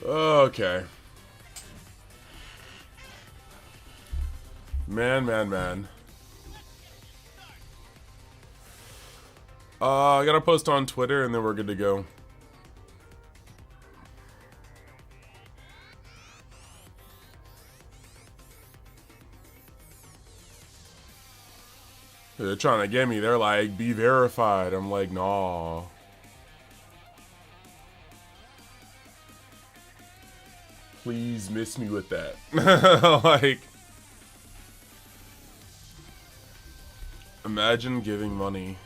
Okay. Man. I gotta post on Twitter and then we're good to go. They're trying to get me. They're like, be verified. I'm like, nah. Please miss me with that. Like, imagine giving money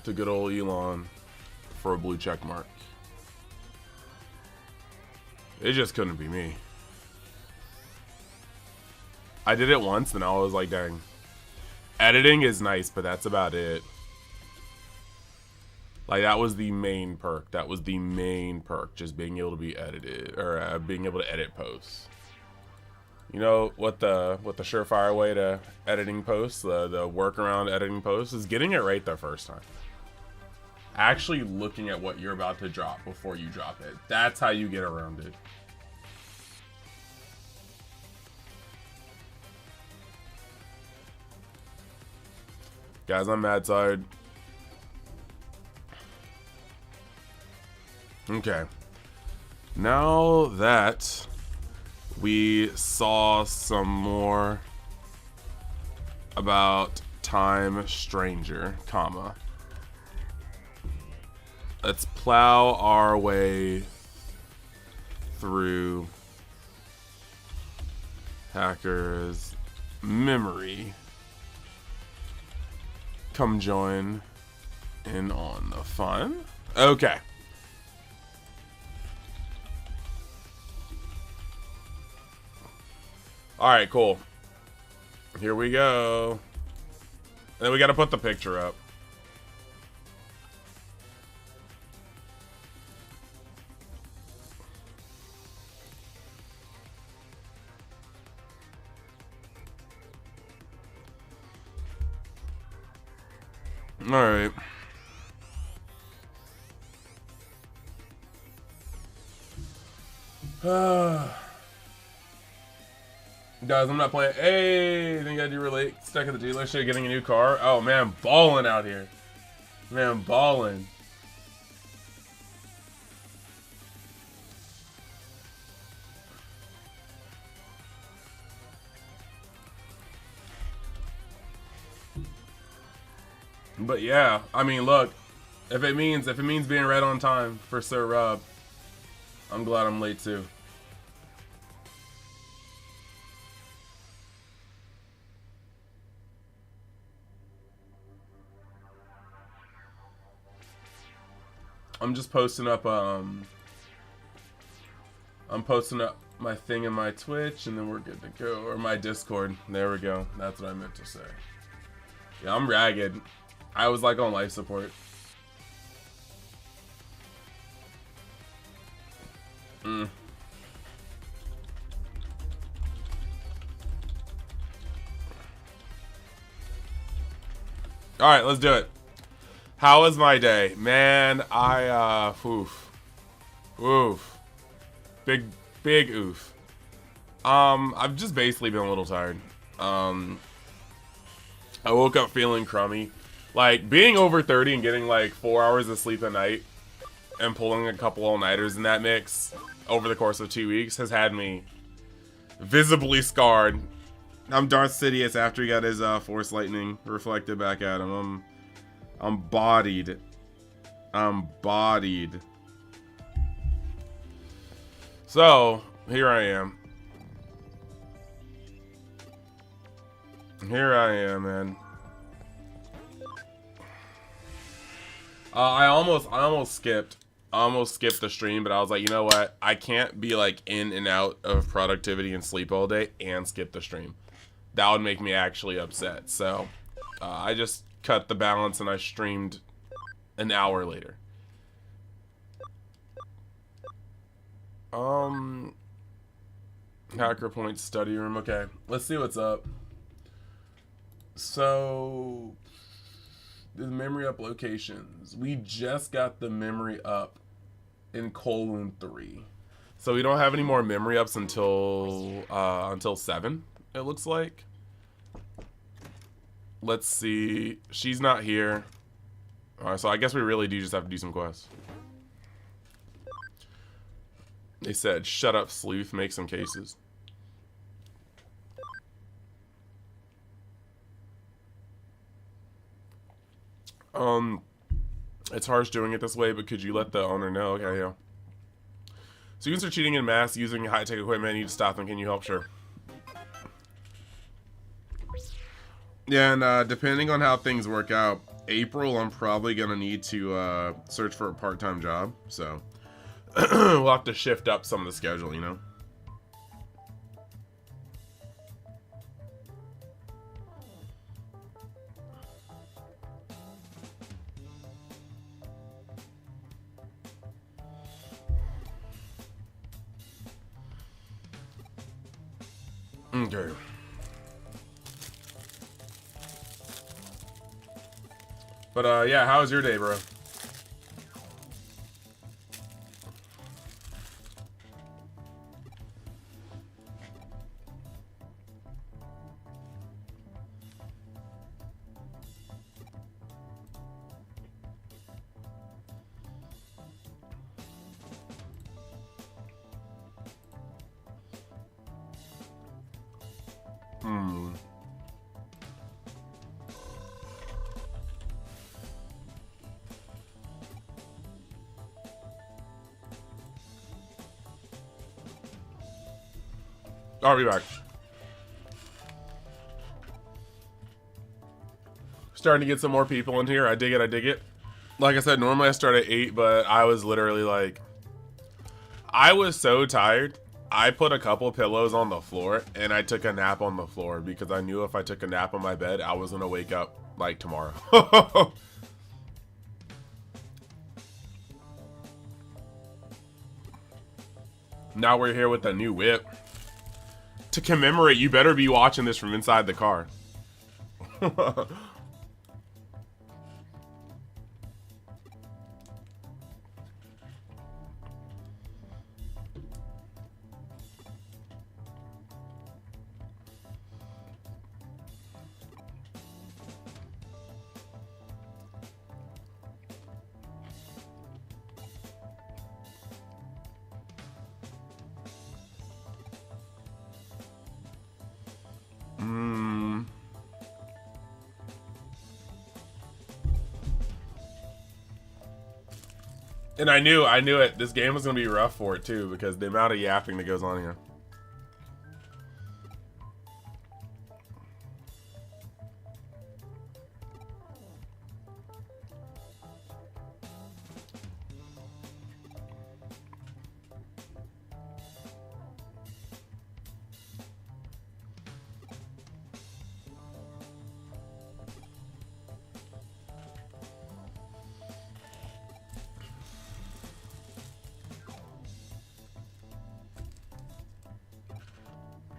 to good old Elon for a blue check mark. It just couldn't be me. I did it once and I was like, dang. Editing is nice, but that's about it. Like, that was the main perk. That was the main perk. Just being able to be edited, or being able to edit posts. You know what the surefire way to editing posts, the workaround editing posts, is getting it right the first time. Actually looking at what you're about to drop before you drop it. That's how you get around it. Guys, I'm mad tired. Okay. Now that we saw some more about Time Stranger, comma, let's plow our way through Hacker's memory. Come join in on the fun. Okay. Alright, cool. Here we go. And then we gotta put the picture up. Alright. Guys, I'm not playing. Hey, think I do relate. Stuck at the dealership getting a new car. Oh man, balling out here. Man, balling. But yeah, I mean, look, if it means being right on time for Sir Rob, I'm glad I'm late too. I'm just posting up I'm posting up my thing in my Twitch and then we're good to go. Or my Discord. There we go. That's what I meant to say. Yeah, I'm ragged. I was like on life support. Alright, let's do it. How was my day? Man, oof. Big oof. I've just basically been a little tired. I woke up feeling crummy. Like, being over 30 and getting like 4 hours of sleep a night and pulling a couple all-nighters in that mix over the course of 2 weeks has had me visibly scarred. I'm Darth Sidious after he got his Force Lightning reflected back at him. I'm bodied. I'm bodied. So, here I am. Here I am, man. I almost skipped the stream, but I was like, you know what? I can't be like in and out of productivity and sleep all day and skip the stream. That would make me actually upset. So, I just cut the balance and I streamed an hour later. Hacker Point study room. Okay, let's see what's up. So, the memory up locations. We just got the memory up in colon 3. So we don't have any more memory ups until 7, it looks like. Let's see. She's not here. Alright, so I guess we really do just have to do some quests. They said, shut up, sleuth, make some cases. It's harsh doing it this way, but could you let the owner know? Okay, yeah. Students are cheating in mass using high-tech equipment. I need to stop them. Can you help? Sure. Yeah, and depending on how things work out, April, I'm probably going to need to search for a part-time job. So we'll have to shift up some of the schedule, you know? Okay. But, yeah, how was your day, bro? I'll be back. Starting to get some more people in here. I dig it, I dig it. Like I said, normally I start at 8, but I was literally like... I was so tired. I put a couple pillows on the floor, and I took a nap on the floor because I knew if I took a nap on my bed, I was going to wake up, like, tomorrow. Now we're here with the new whip. To commemorate, you better be watching this from inside the car. And I knew it. This game was going to be rough for it, too, because the amount of yapping that goes on here.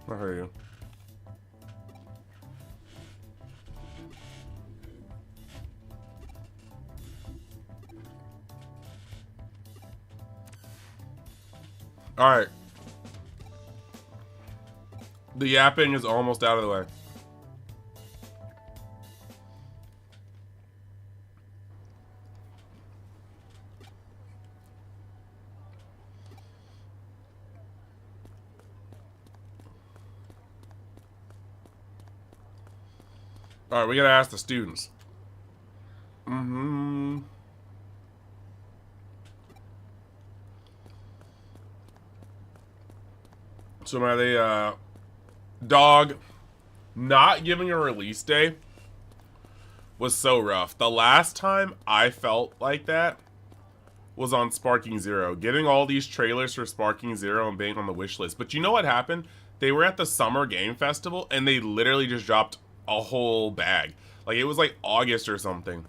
I hear you. Alright. The yapping is almost out of the way. Alright, we gotta ask the students. So are they, dog, not giving a release day was so rough. The last time I felt like that was on Sparking Zero. Getting all these trailers for Sparking Zero and being on the wish list. But you know what happened? They were at the Summer Game Festival and they literally just dropped a whole bag. Like, it was like August or something.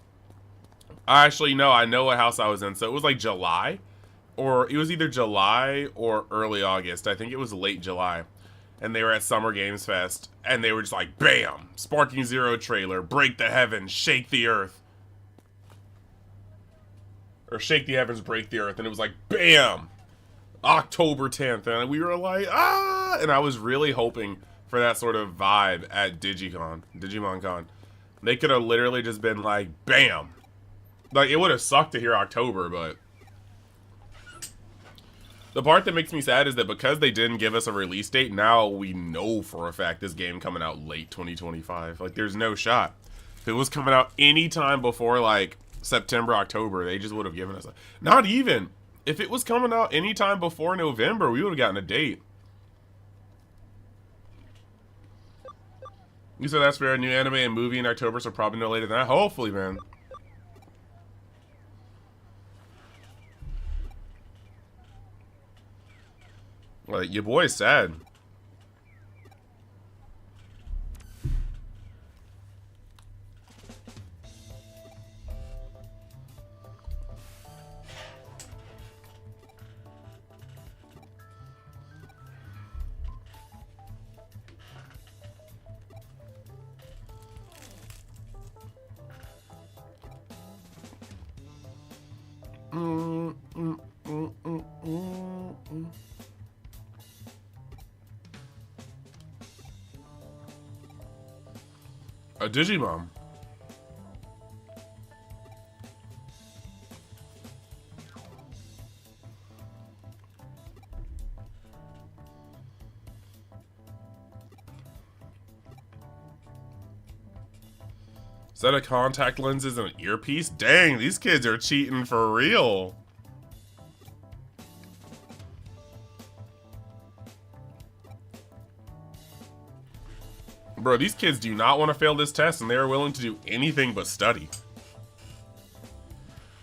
Actually, no, I know what house I was in. So it was like July. Or it was either July or early August. I think it was late July. And they were at Summer Games Fest. And they were just like, bam! Sparking Zero trailer. Break the heavens. Shake the earth. Or shake the heavens, break the earth. And it was like, bam! October 10th, and we were like, ah, and I was really hoping for that sort of vibe at Digimon Con. They could have literally just been like, bam. Like, it would have sucked to hear October, but the part that makes me sad is that because they didn't give us a release date, now we know for a fact this game coming out late 2025. Like, there's no shot. If it was coming out any time before, like, September, October, they just would have given us a... Not even. If it was coming out any time before November, we would have gotten a date. You said that's fair. A new anime and movie in October, so probably no later than that. Hopefully, man. Like, your boy's sad. A Digimon. Set of contact lenses and an earpiece? Dang, these kids are cheating for real. Bro, these kids do not want to fail this test, and they are willing to do anything but study.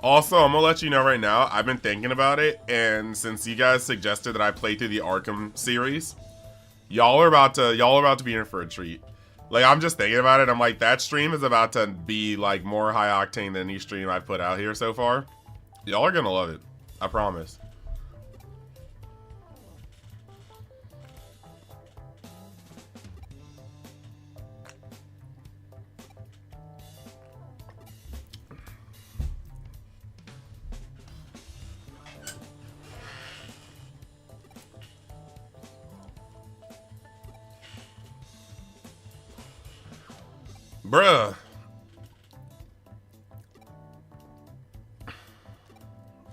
Also, I'm gonna let you know right now, I've been thinking about it, and since you guys suggested that I play through the Arkham series, y'all are about to be in for a treat. Like, I'm just thinking about it, I'm like, that stream is about to be, like, more high octane than any stream I've put out here so far. Y'all are gonna love it. I promise. Bruh.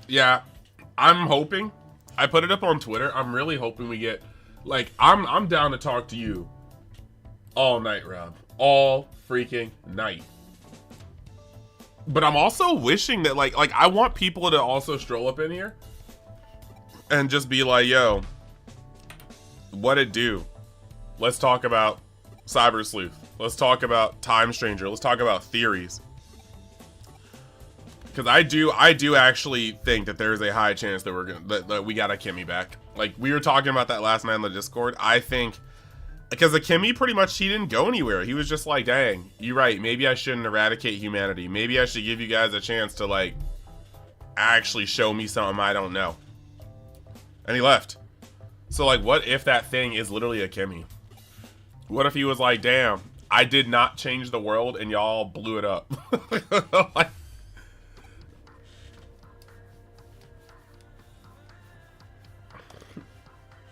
Yeah, I'm hoping. I put it up on Twitter. I'm really hoping we get, like, I'm down to talk to you all night, Rob. All freaking night. But I'm also wishing that, like I want people to also stroll up in here and just be like, yo, what it do? Let's talk about Cyber Sleuth. Let's talk about Time Stranger. Let's talk about theories. Because I do actually think that there's a high chance that that we got a Kimmy back. Like, we were talking about that last night on the Discord. I think, because the Kimmy pretty much, he didn't go anywhere. He was just like, dang, you're right. Maybe I shouldn't eradicate humanity. Maybe I should give you guys a chance to, like, actually show me something I don't know. And he left. So, like, what if that thing is literally a Kimmy? What if he was like, damn, I did not change the world and y'all blew it up? Like,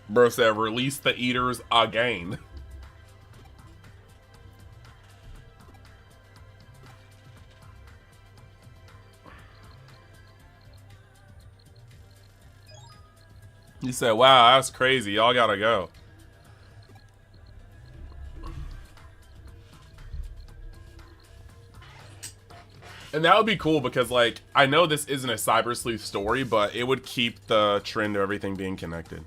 bro said, release the eaters again. He said, wow, that's crazy. Y'all gotta go. And that would be cool because, like, I know this isn't a Cyber Sleuth story, but it would keep the trend of everything being connected.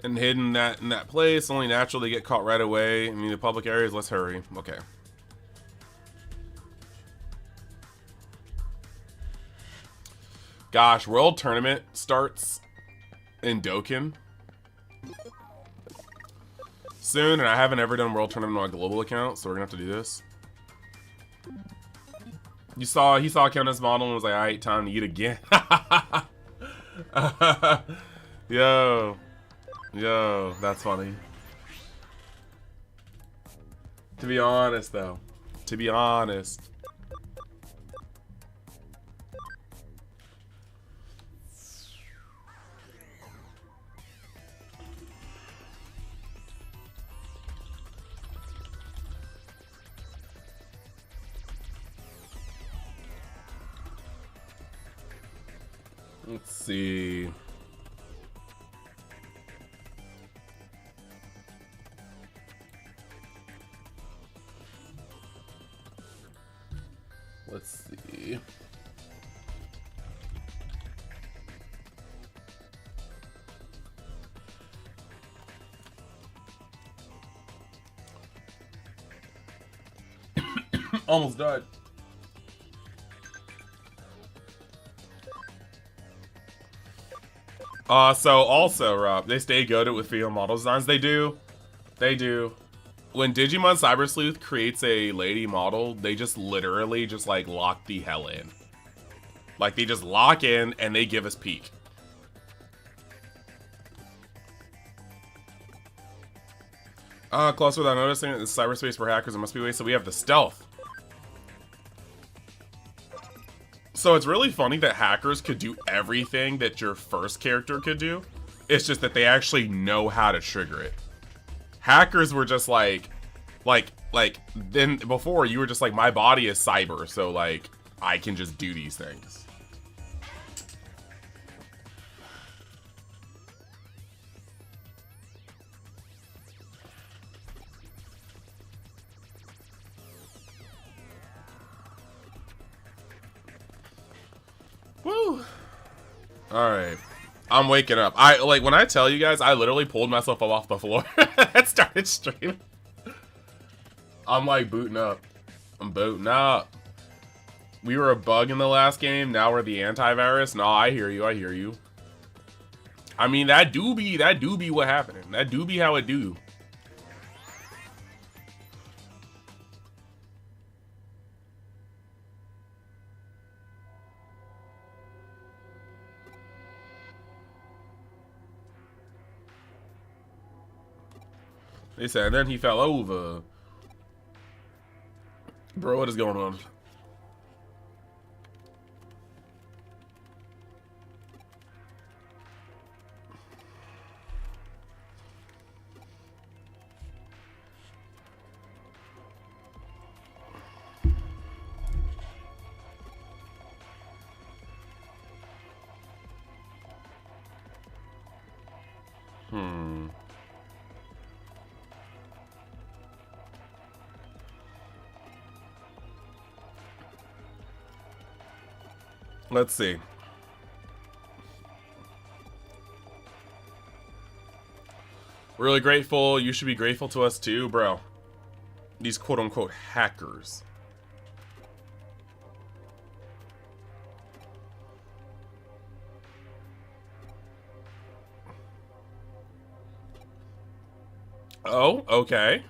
And hidden in that place, only natural to get caught right away. I mean, the public areas, let's hurry. Okay. Gosh, World Tournament starts in Dokkan soon, and I haven't ever done World Tournament on a global account, so we're gonna have to do this. He saw Kenna's model and was like, alright, time to eat again. Yo, that's funny. To be honest, though. To be honest. Let's see. Let's see. Almost died. So also, Rob, they stay goated with female model designs. They do. They do. When Digimon Cyber Sleuth creates a lady model, they just literally just like lock the hell in. Like they just lock in and they give us peak. Close without noticing it, it's cyberspace for hackers. It must be ways. So we have the stealth. So it's really funny that hackers could do everything that your first character could do. It's just that they actually know how to trigger it. Hackers were just like then before you were just like, my body is cyber, so like I can just do these things. Woo. Alright. I'm waking up. When I tell you guys, I literally pulled myself up off the floor and started streaming. I'm like booting up. I'm booting up. We were a bug in the last game, now we're the antivirus. No, I hear you, I hear you. I mean, that do be what happening. That do be how it do. They said, and then he fell over. Bro, what is going on? Let's see. Really grateful. You should be grateful to us too, bro. These quote-unquote hackers. Oh, okay.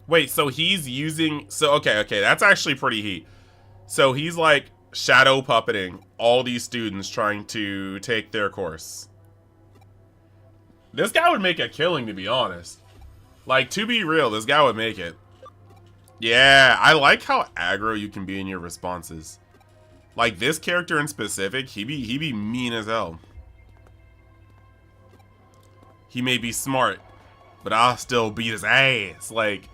Wait, so he's using... So, okay, that's actually pretty heat. So he's like shadow puppeting all these students trying to take their course. This guy would make a killing, to be honest. Like, to be real, this guy would make it. Yeah, I like how aggro you can be in your responses. Like, this character in specific, he be mean as hell. He may be smart, but I'll still beat his ass. Like...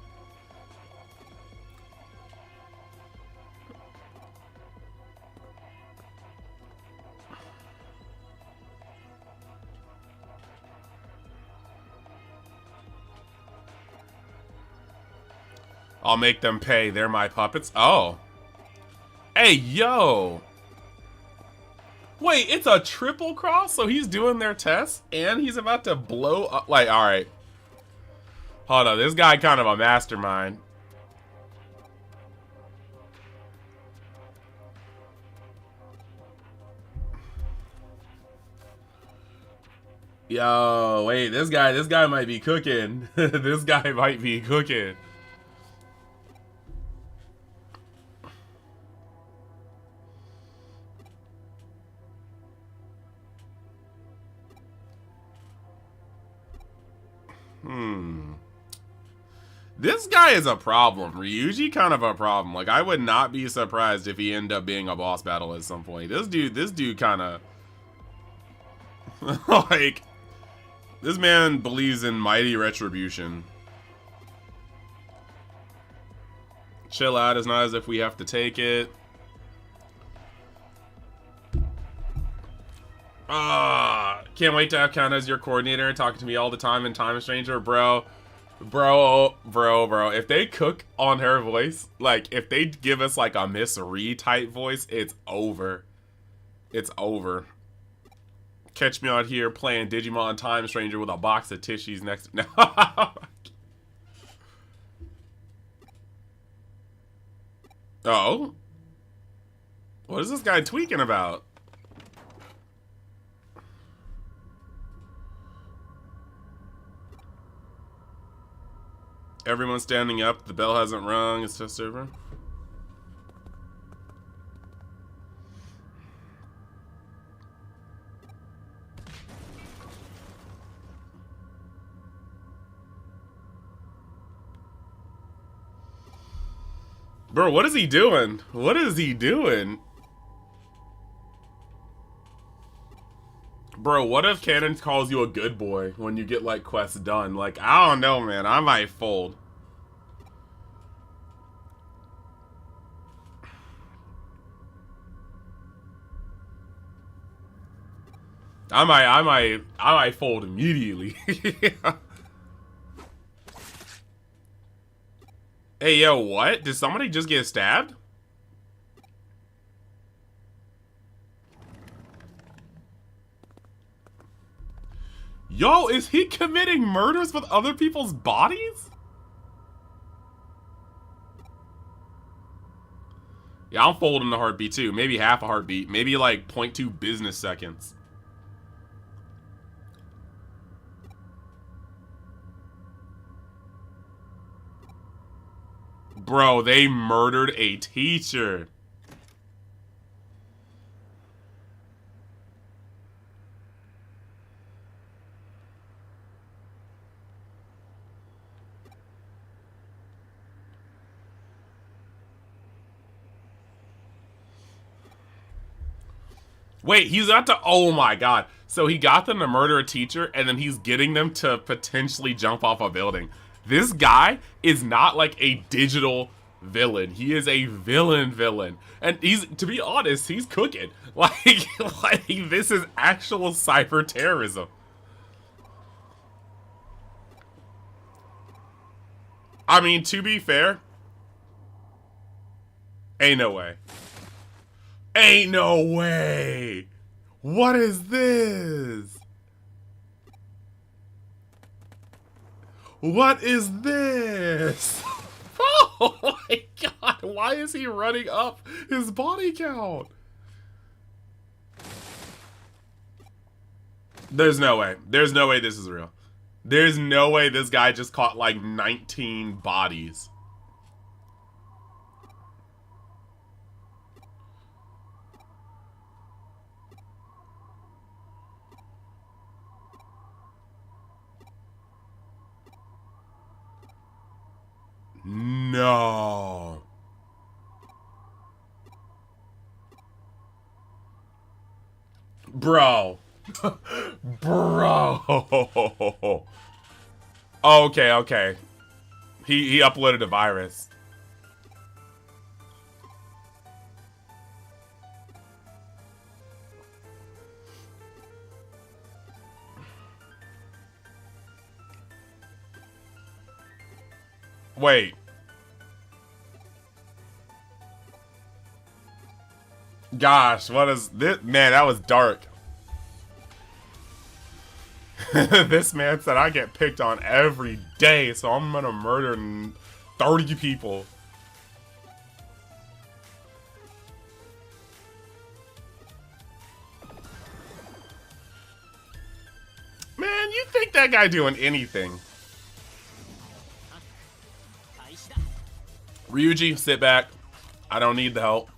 I'll make them pay. They're my puppets. Oh. Hey, yo. Wait, it's a triple cross? So he's doing their test and he's about to blow up. Like, alright. Hold on. This guy kind of a mastermind. Yo, wait. This guy might be cooking. This guy might be cooking. This guy is a problem. Ryuji kind of a problem. Like, I would not be surprised if he ended up being a boss battle at some point. This dude kind of like, this man believes in mighty retribution. Chill out. It's not as if we have to take it. Can't wait to have Kana as your coordinator, talking to me all the time in Time Stranger, bro. Bro. If they cook on her voice, like, if they give us, like, a Miss Ree type voice, it's over. It's over. Catch me out here playing Digimon Time Stranger with a box of tissues next to... Oh? What is this guy tweaking about? Everyone's standing up. The bell hasn't rung. It's just over. Bro, what is he doing? What is he doing? Bro, what if Canon calls you a good boy when you get, like, quests done? Like, I don't know, man. I might fold. I might fold immediately. Hey, yo, what? Did somebody just get stabbed? Yo, is he committing murders with other people's bodies? Yeah, I'm folding a heartbeat too. Maybe half a heartbeat. Maybe like 0.2 business seconds. Bro, they murdered a teacher. Wait, he's got to... Oh my god. So he got them to murder a teacher, and then he's getting them to potentially jump off a building. This guy is not like a digital villain. He is a villain. And he's, to be honest, he's cooking. Like this is actual cyber terrorism. I mean, to be fair, ain't no way. Ain't no way. What is this? What is this? Oh my god, why is he running up his body count? There's no way. There's no way this is real. There's no way this guy just caught like 19 bodies. No. Bro. Bro. Okay. He uploaded a virus. Wait. Gosh, what is this? Man, that was dark. This man said I get picked on every day, so I'm gonna murder 30 people. Man, you think that guy doing anything? Ryuji, sit back. I don't need the help.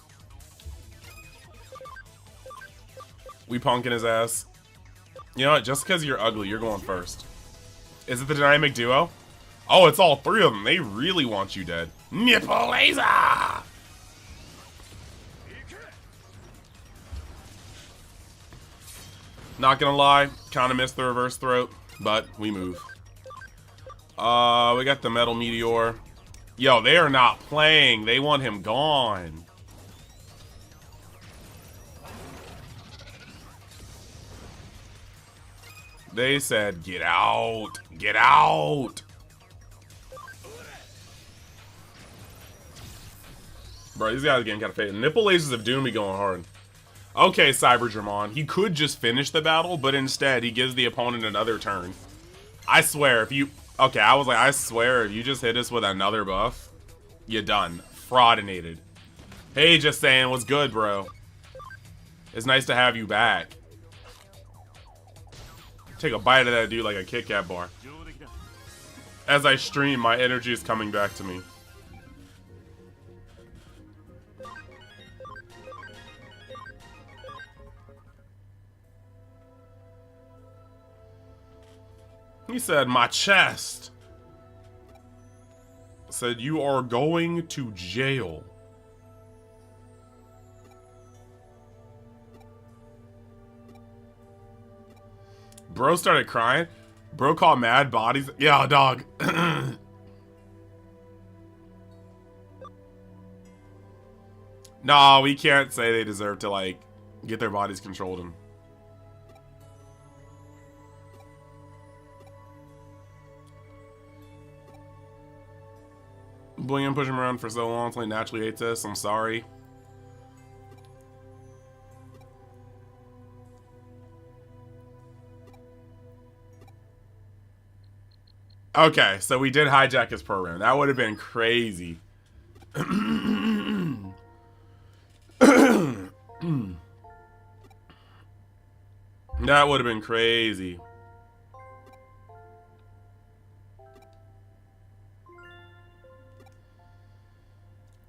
We punking his ass. You know what? Just because you're ugly, you're going first. Is it the dynamic duo? Oh, it's all three of them. They really want you dead. Nipple laser! Not gonna lie, kind of missed the reverse throat, but we move. We got the metal meteor. Yo, they are not playing. They want him gone. They said, get out. Get out. Bro, these guys are getting kind of faded. Nipple lasers of doom be going hard. Okay, Cybergermon. He could just finish the battle, but instead he gives the opponent another turn. I swear, if you... Okay, I was like, I swear, if you just hit us with another buff, you're done. Fraudinated. Hey, just saying, what's good, bro? It's nice to have you back. Take a bite of that dude like a Kit Kat bar. As I stream, my energy is coming back to me. He said, my chest. Said, you are going to jail. Bro started crying. Bro called mad bodies. Yeah, dog. Nah, we can't say they deserve to, like, get their bodies controlled. And William pushed him around for so long until he naturally hates us. I'm sorry. Okay, so we did hijack his program. That would have been crazy. That would have been crazy.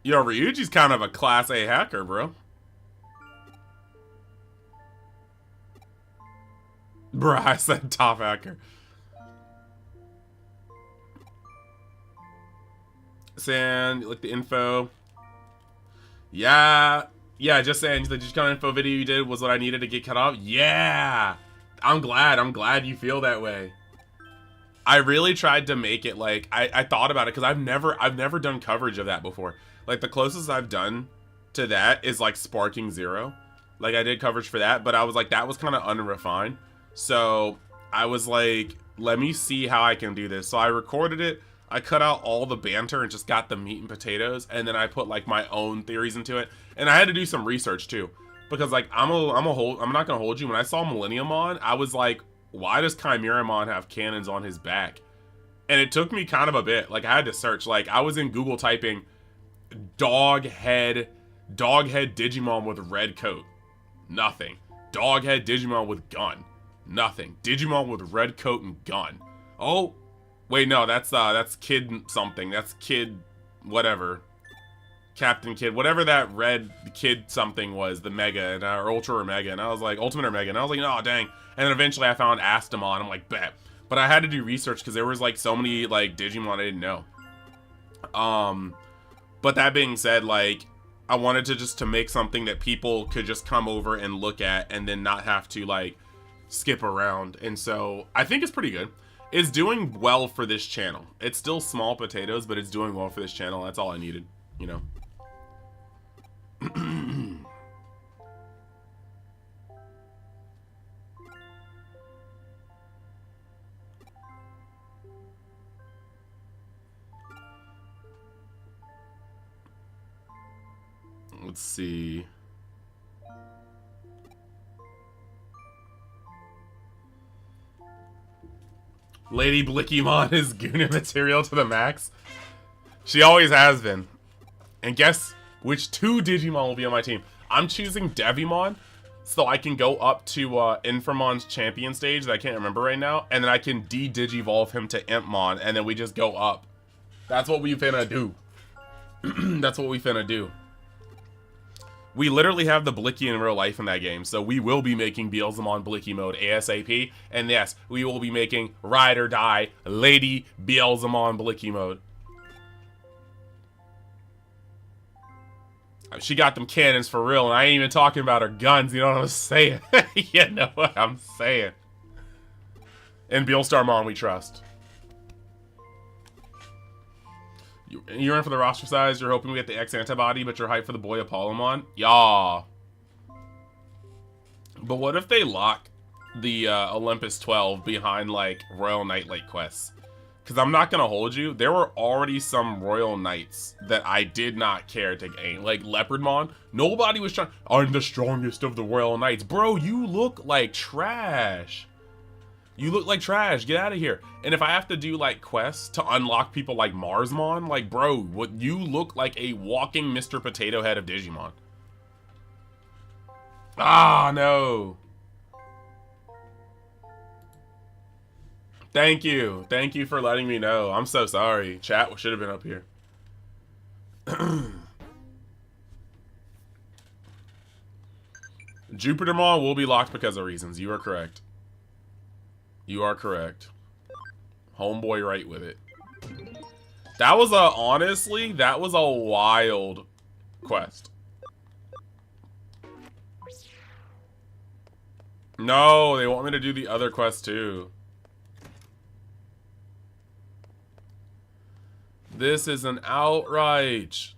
Yo, Ryuji's kind of a class A hacker, bro. Bruh, I said top hacker. Saying, like the info. Yeah. Yeah, just saying the Digimon info video you did was what I needed to get cut off. Yeah. I'm glad you feel that way. I really tried to make it like I thought about it because I've never done coverage of that before. Like the closest I've done to that is like Sparking Zero. Like I did coverage for that, but I was like that was kind of unrefined. So I was like, let me see how I can do this. So I recorded it. I cut out all the banter and just got the meat and potatoes, and then I put like my own theories into it. And I had to do some research too, because like I'm not gonna hold you. When I saw Millenniumon, I was like, why does Chimeramon have cannons on his back? And it took me kind of a bit. Like I had to search. Like I was in Google typing dog head Digimon with red coat. Nothing. Dog head Digimon with gun. Nothing. Digimon with red coat and gun. Oh, wait, no, that's Kid something. That's Kid whatever. Captain Kid, whatever that red Kid something was, the Mega and or Ultra or Mega, and I was like Ultimate or Mega, and I was like, oh dang. And then eventually I found Astamon. I'm like, bet. But I had to do research because there was like so many like Digimon I didn't know. But that being said, like I wanted to make something that people could just come over and look at and then not have to like skip around. And so I think it's pretty good. It's doing well for this channel. It's still small potatoes, but it's doing well for this channel. That's all I needed, you know. Let's see. Lady Blickymon is Guna material to the max. She always has been. And guess which two Digimon will be on my team? I'm choosing Devimon so I can go up to Infermon's champion stage that I can't remember right now, and then I can de-Digivolve him to Impmon, and then we just go up. That's what we finna do. That's what we finna do. We literally have the Blicky in real life in that game, so we will be making Beelzemon Blicky mode ASAP. And yes, we will be making Ride or Die Lady Beelzemon Blicky mode. She got them cannons for real, and I ain't even talking about her guns, you know what I'm saying? You know what I'm saying. And Beelstarmon we trust. You're in for the roster size, you're hoping we get the X antibody, but you're hyped for the boy Apollomon? Yaw. But what if they lock the Olympus 12 behind, like, Royal Knight-like quests? Because I'm not going to hold you. There were already some Royal Knights that I did not care to gain. Like Leopardmon. Nobody was trying... I'm the strongest of the Royal Knights. Bro, you look like trash. You look like trash. Get out of here. And if I have to do, like, quests to unlock people like Marsmon, like, bro, what you look like a walking Mr. Potato Head of Digimon. Ah, no. Thank you. Thank you for letting me know. I'm so sorry. Chat should have been up here. Jupitermon will be locked because of reasons. You are correct. You are correct. Homeboy right with it. That was honestly, that was a wild quest. No, they want me to do the other quest too. This is an outrage.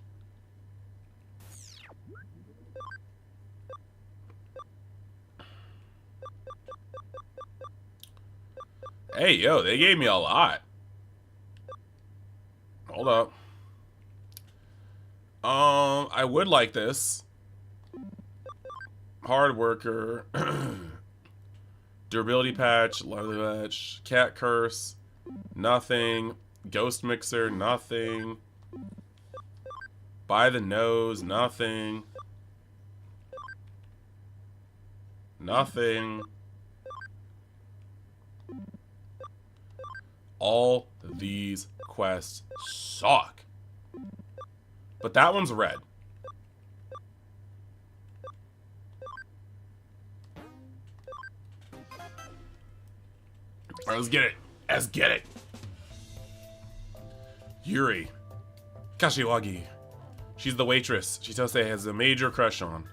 Hey, yo, they gave me a lot. Hold up. I would like this. Hard worker. Durability patch, lovely patch, cat curse, nothing. Ghost mixer, nothing. By the nose, nothing. Nothing. All these quests suck. But that one's red. Alright, let's get it. Let's get it. Yuri. Kashiwagi. She's the waitress Chitose has a major crush on.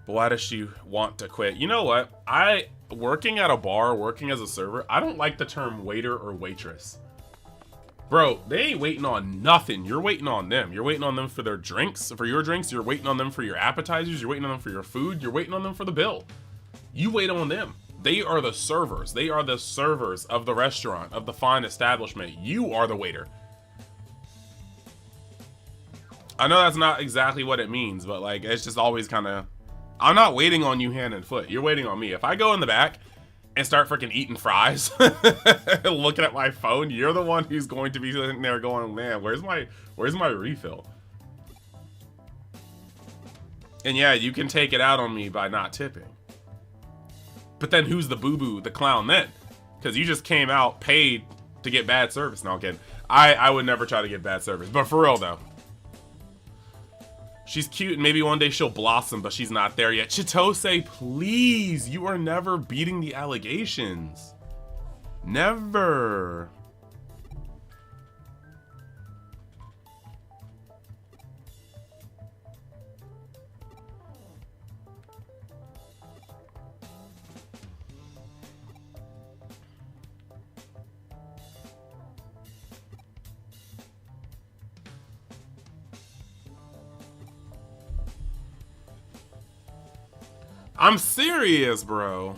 But why does she want to quit? You know what? Working at a bar, working as a server, I don't like the term waiter or waitress. Bro, they ain't waiting on nothing. You're waiting on them. You're waiting on them for their drinks, for your drinks. You're waiting on them for your appetizers. You're waiting on them for your food. You're waiting on them for the bill. You wait on them. They are the servers. They are the servers of the restaurant, of the fine establishment. You are the waiter. I know that's not exactly what it means, but like, it's just always kind of... I'm not waiting on you hand and foot. You're waiting on me. If I go in the back and start freaking eating fries, looking at my phone, you're the one who's going to be sitting there going, man, where's my refill? And yeah, you can take it out on me by not tipping. But then who's the boo-boo, the clown then? Because you just came out paid to get bad service. No, I'm kidding. I would never try to get bad service. But for real, though. She's cute, and maybe one day she'll blossom, but she's not there yet. Chitose, please! You are never beating the allegations. Never. I'm serious, bro.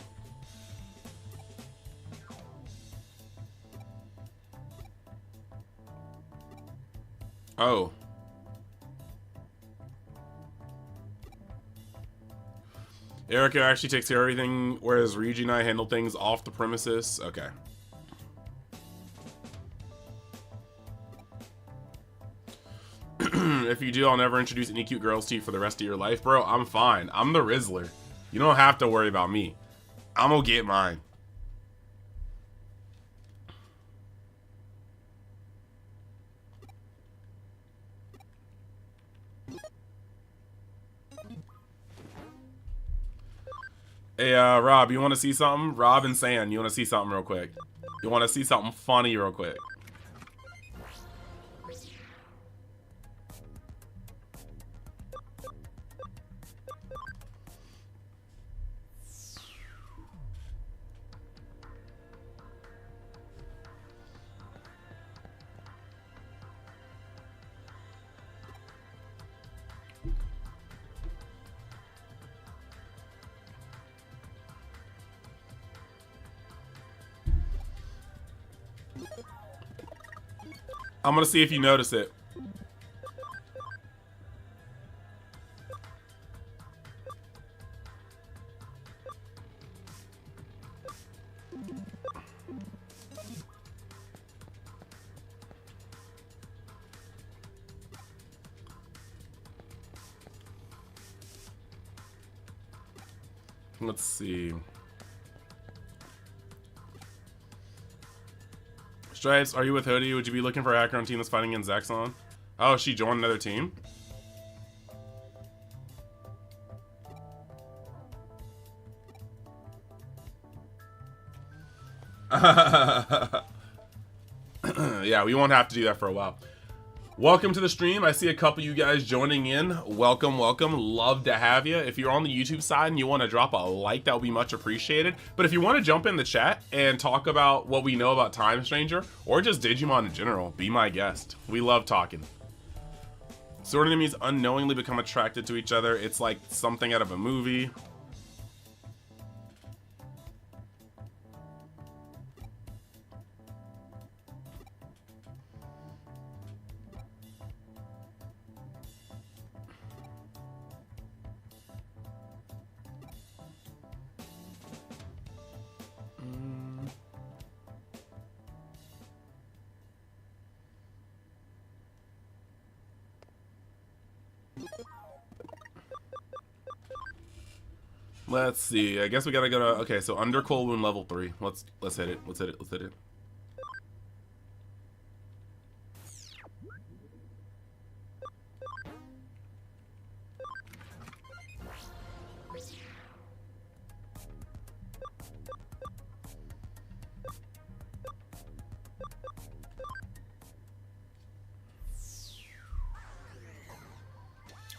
Oh. Erica actually takes care of everything, whereas Ryuji and I handle things off the premises. Okay. If you do, I'll never introduce any cute girls to you for the rest of your life. Bro, I'm fine. I'm the Rizzler. You don't have to worry about me. I'm gonna get mine. Hey, Rob, you want to see something? Rob and San, you want to see something real quick? You want to see something funny real quick? I'm gonna see if you notice it. Let's see. Stripes, are you with Hoodie? Would you be looking for a hacker on team that's fighting against Zaxxon? Oh, she joined another team? Yeah, we won't have to do that for a while. Welcome to the stream. I see a couple of you guys joining in. Welcome, welcome. Love to have you. If you're on the YouTube side and you want to drop a like, that would be much appreciated. But if you want to jump in the chat and talk about what we know about Time Stranger or just Digimon in general, be my guest. We love talking. Sword enemies unknowingly become attracted to each other. It's like something out of a movie. Let's see. I guess we gotta go to. Okay, so under Cold Wound level 3. Let's hit it. Let's hit it. Let's hit it.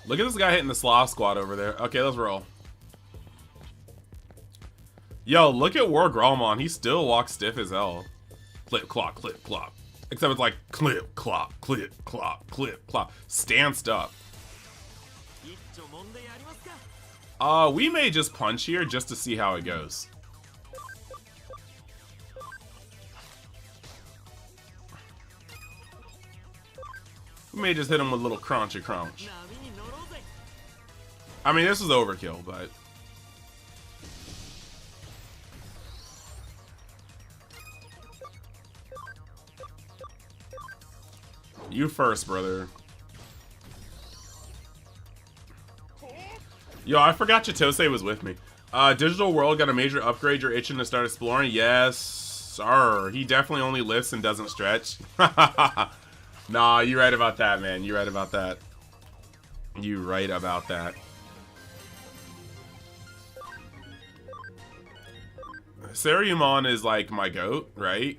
Look at this guy hitting the Sloth Squad over there. Okay, let's roll. Yo, look at War Gromon. He still walks stiff as hell. Clip, clop, clip, clop. Except it's like clip, clop, clip, clop, clip, clop. Stanced up. We may just punch here just to see how it goes. We may just hit him with a little crunchy crunch. I mean, this is overkill, but... You first, brother. Yo, I forgot Chitose was with me. Digital World got a major upgrade. You're itching to start exploring? Yes, sir. He definitely only lifts and doesn't stretch. Nah, you're right about that, man. You're right about that. You're right about that. Saryumon is like my goat, right?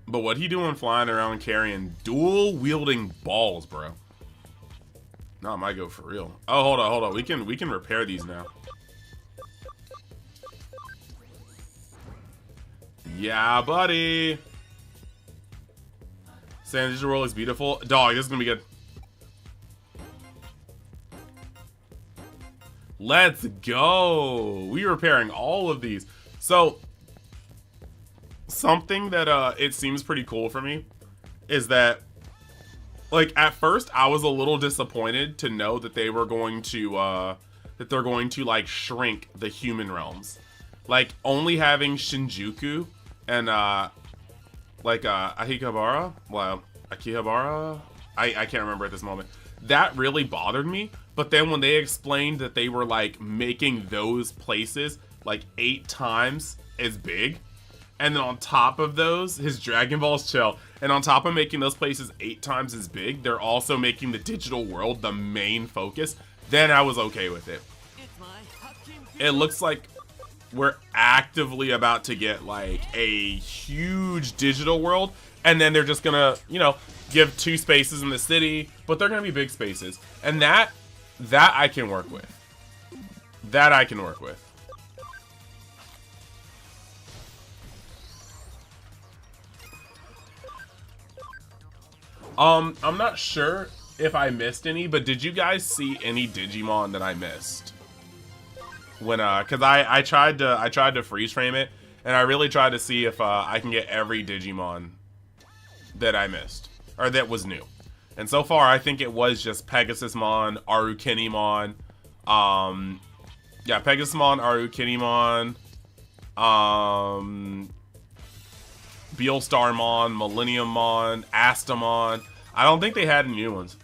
But what he doing flying around carrying dual wielding balls, bro? Not my goat for real. Oh, hold on, hold on. We can repair these now. Yeah, buddy. San Digital World is beautiful. Dog, this is gonna be good. Let's go. We're repairing all of these. So, something that it seems pretty cool for me is that, like, at first I was a little disappointed to know that they were going to that they're going to like shrink the human realms. Like only having Shinjuku and Akihabara, well, Akihabara, I can't remember at this moment. That really bothered me. But then when they explained that they were like making those places like 8 times as big, and then on top of those, his Dragon Balls chill. And on top of making those places 8 times as big, they're also making the digital world the main focus. Then I was okay with it. it looks like we're actively about to get like a huge digital world, and then they're just gonna, you know, give 2 spaces in the city, but they're gonna be big spaces, and that I can work with. That I can work with. I'm not sure if I missed any, but did you guys see any Digimon that I missed? When cause I tried to freeze frame it, and I really tried to see if I can get every Digimon that I missed, or that was new. And so far I think it was just Pegasusmon, Arukinimon, yeah, Pegasusmon, Arukinimon, Beelstarmon, Millenniummon, Astamon. I don't think they had any new ones.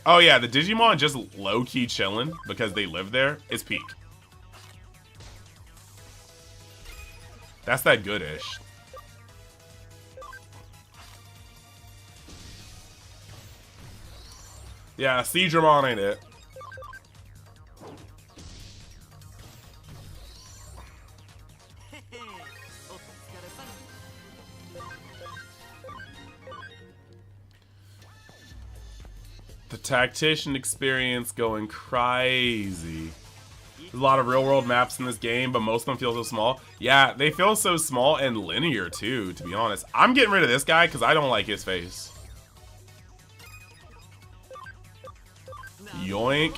Oh yeah, the Digimon just low-key chilling because they live there is Peak. That's that good-ish. Yeah, Seadramon ain't it. The tactician experience going crazy. There's a lot of real-world maps in this game, but most of them feel so small. Yeah, they feel so small and linear, too, to be honest. I'm getting rid of this guy because I don't like his face. Yoink.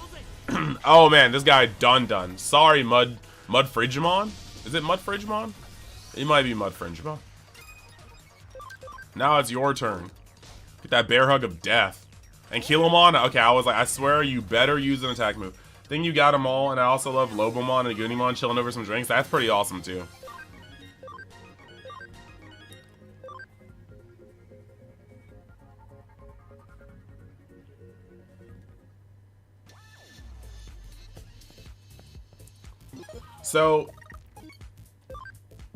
Oh, man, this guy done. Sorry, Mud Frigimon? Is it Mud Frigimon? It might be Mud Frigimon. Now it's your turn. Get that bear hug of death. And Kilomon, okay, I was like, I swear you better use an attack move. Think you got them all, and I also love Lobomon and Gunimon chilling over some drinks. That's pretty awesome, too. So,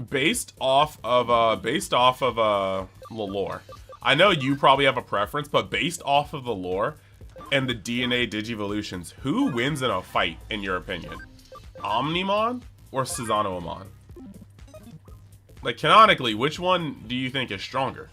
based off of the lore, I know you probably have a preference, but based off of the lore and the DNA Digivolutions, who wins in a fight, in your opinion? Omnimon or Susanoo-amon? Like, canonically, which one do you think is stronger?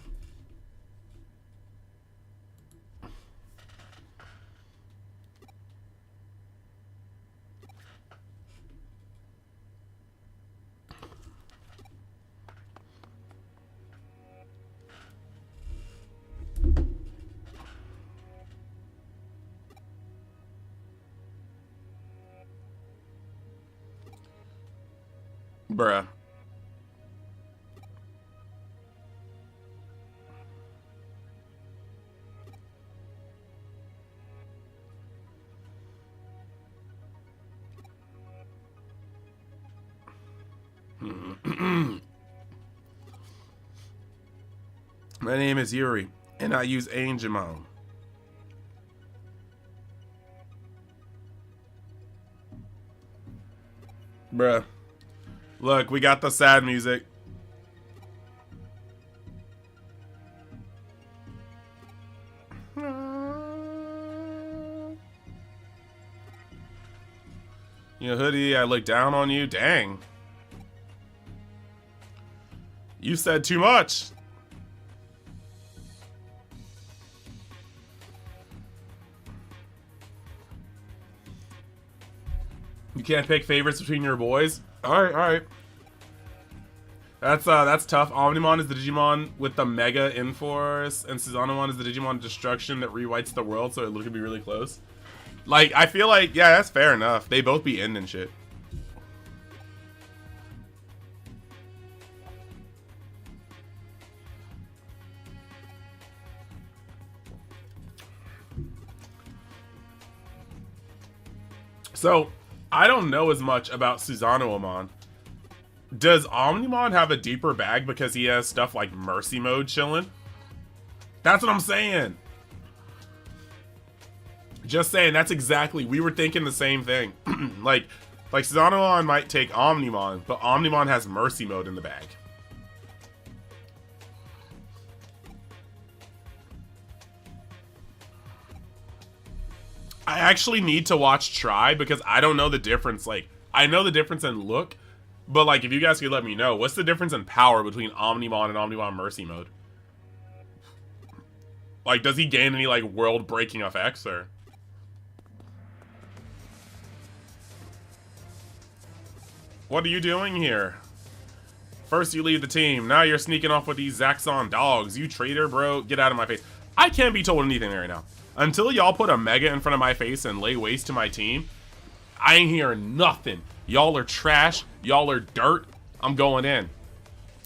Bruh. My name is Yuri, and I use Angemon. Bruh. Look, we got the sad music. You know, Hoodie, I look down on you. Dang. You said too much. You can't pick favorites between your boys? Alright. That's tough. Omnimon is the Digimon with the Mega Enforce, and Susanoo-amon is the Digimon Destruction that rewrites the world, so it could be really close. Like, I feel like, yeah, that's fair enough. They both be end and shit. So, I don't know as much about Susanoo-amon. Does Omnimon have a deeper bag because he has stuff like Mercy Mode chilling? That's what I'm saying. Just saying, that's exactly, we were thinking the same thing. like Susanoo-amon might take Omnimon, but Omnimon has Mercy Mode in the bag. I actually need to watch Try because I don't know the difference. Like, I know the difference in look, but like, if you guys could let me know, what's the difference in power between Omnimon and Omnimon Mercy Mode? Like, does he gain any like world-breaking effects or? What are you doing here? First you leave the team, now you're sneaking off with these Zaxxon dogs. You traitor, bro. Get out of my face. I can't be told anything right now. Until y'all put a Mega in front of my face and lay waste to my team, I ain't hearing nothing. Y'all are trash. Y'all are dirt. I'm going in.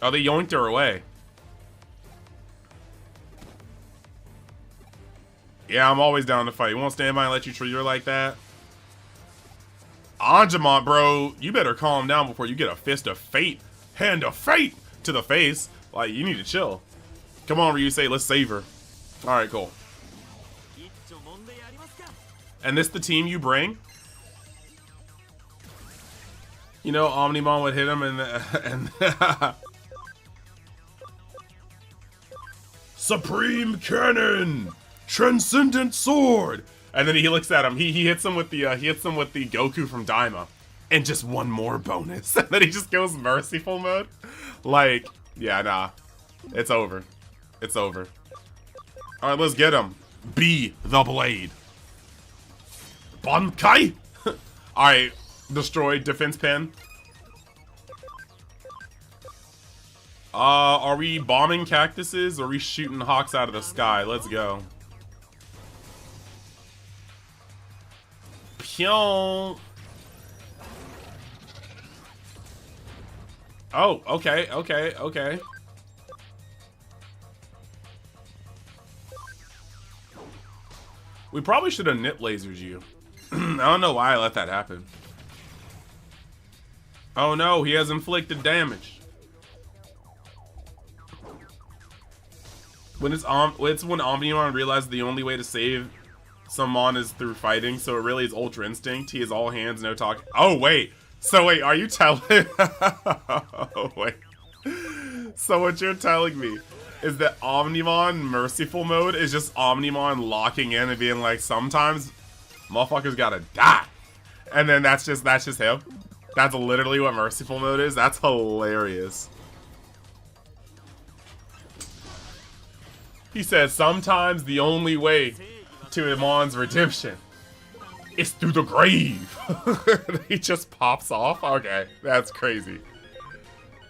Oh, they yoinked her away. Yeah, I'm always down to fight. You won't stand by and let you treat her like that? Angemon, bro, you better calm down before you get a fist of fate. Hand of fate to the face. Like, you need to chill. Come on, Ryusei, let's save her. Alright, cool. And this the team you bring? You know, Omnimon would hit him and Supreme Cannon! Transcendent Sword! And then he looks at him. He hits him with the Goku from Daima. And just one more bonus. And then he just goes merciful mode. Like, yeah, nah. It's over. It's over. Alright, let's get him. Be the blade. Bankai! Alright, destroyed. Defense pin. Are we bombing cactuses or are we shooting hawks out of the sky? Let's go. Pyong. Oh, okay, okay, okay. We probably should have nip lasered you. I don't know why I let that happen. Oh no, he has inflicted damage. When it's when Omnimon realized the only way to save some Mon is through fighting, so it really is Ultra Instinct. He is all hands, no talk. Oh wait, so wait, are you telling? Oh wait. So what you're telling me is that Omnimon Merciful Mode is just Omnimon locking in and being like, sometimes motherfuckers gotta die, and then that's just him. That's literally what Merciful Mode is. That's hilarious. He says sometimes the only way to Imon's redemption is through the grave. He just pops off. Okay, that's crazy.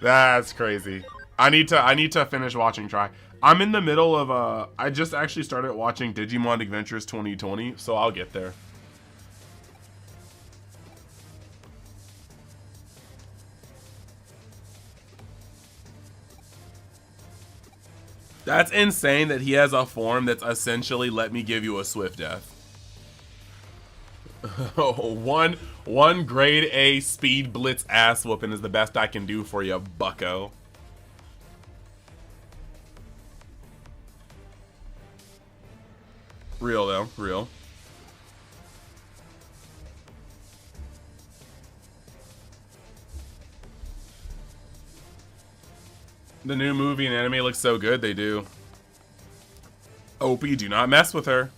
That's crazy. I need to finish watching Try. I'm in the middle of I just actually started watching Digimon Adventures 2020, so I'll get there. That's insane that he has a form that's essentially let me give you a swift death. one grade A speed blitz ass whooping is the best I can do for you, bucko. Real though, real. The new movie and anime looks so good, they do. Opie, do not mess with her.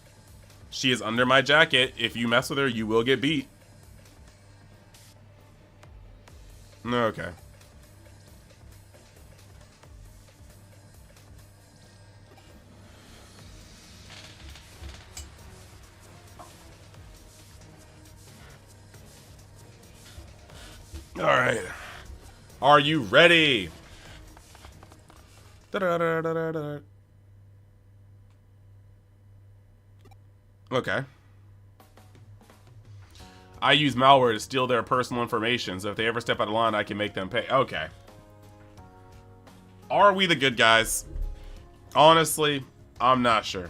She is under my jacket. If you mess with her, you will get beat. Okay. Alright. Are you ready? Da-da-da-da-da-da. Okay. I use malware to steal their personal information, so if they ever step out of line, I can make them pay. Okay. Are we the good guys? Honestly, I'm not sure.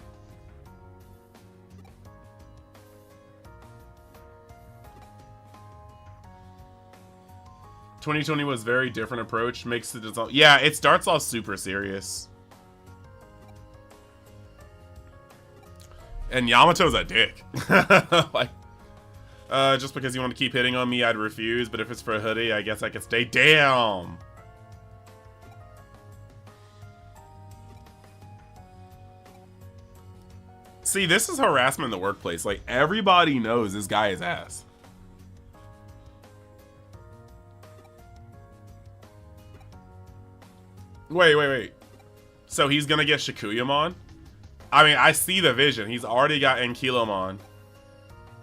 "2020 was very different approach. Makes it all, yeah, it starts off super serious. And Yamato's a dick. Like, just because you want to keep hitting on me, I'd refuse. But if it's for a hoodie, I guess I could stay. Damn. See, this is harassment in the workplace. Like, everybody knows this guy is ass. Wait. So he's gonna get Shikuyamon? I mean, I see the vision. He's already got Ankylomon.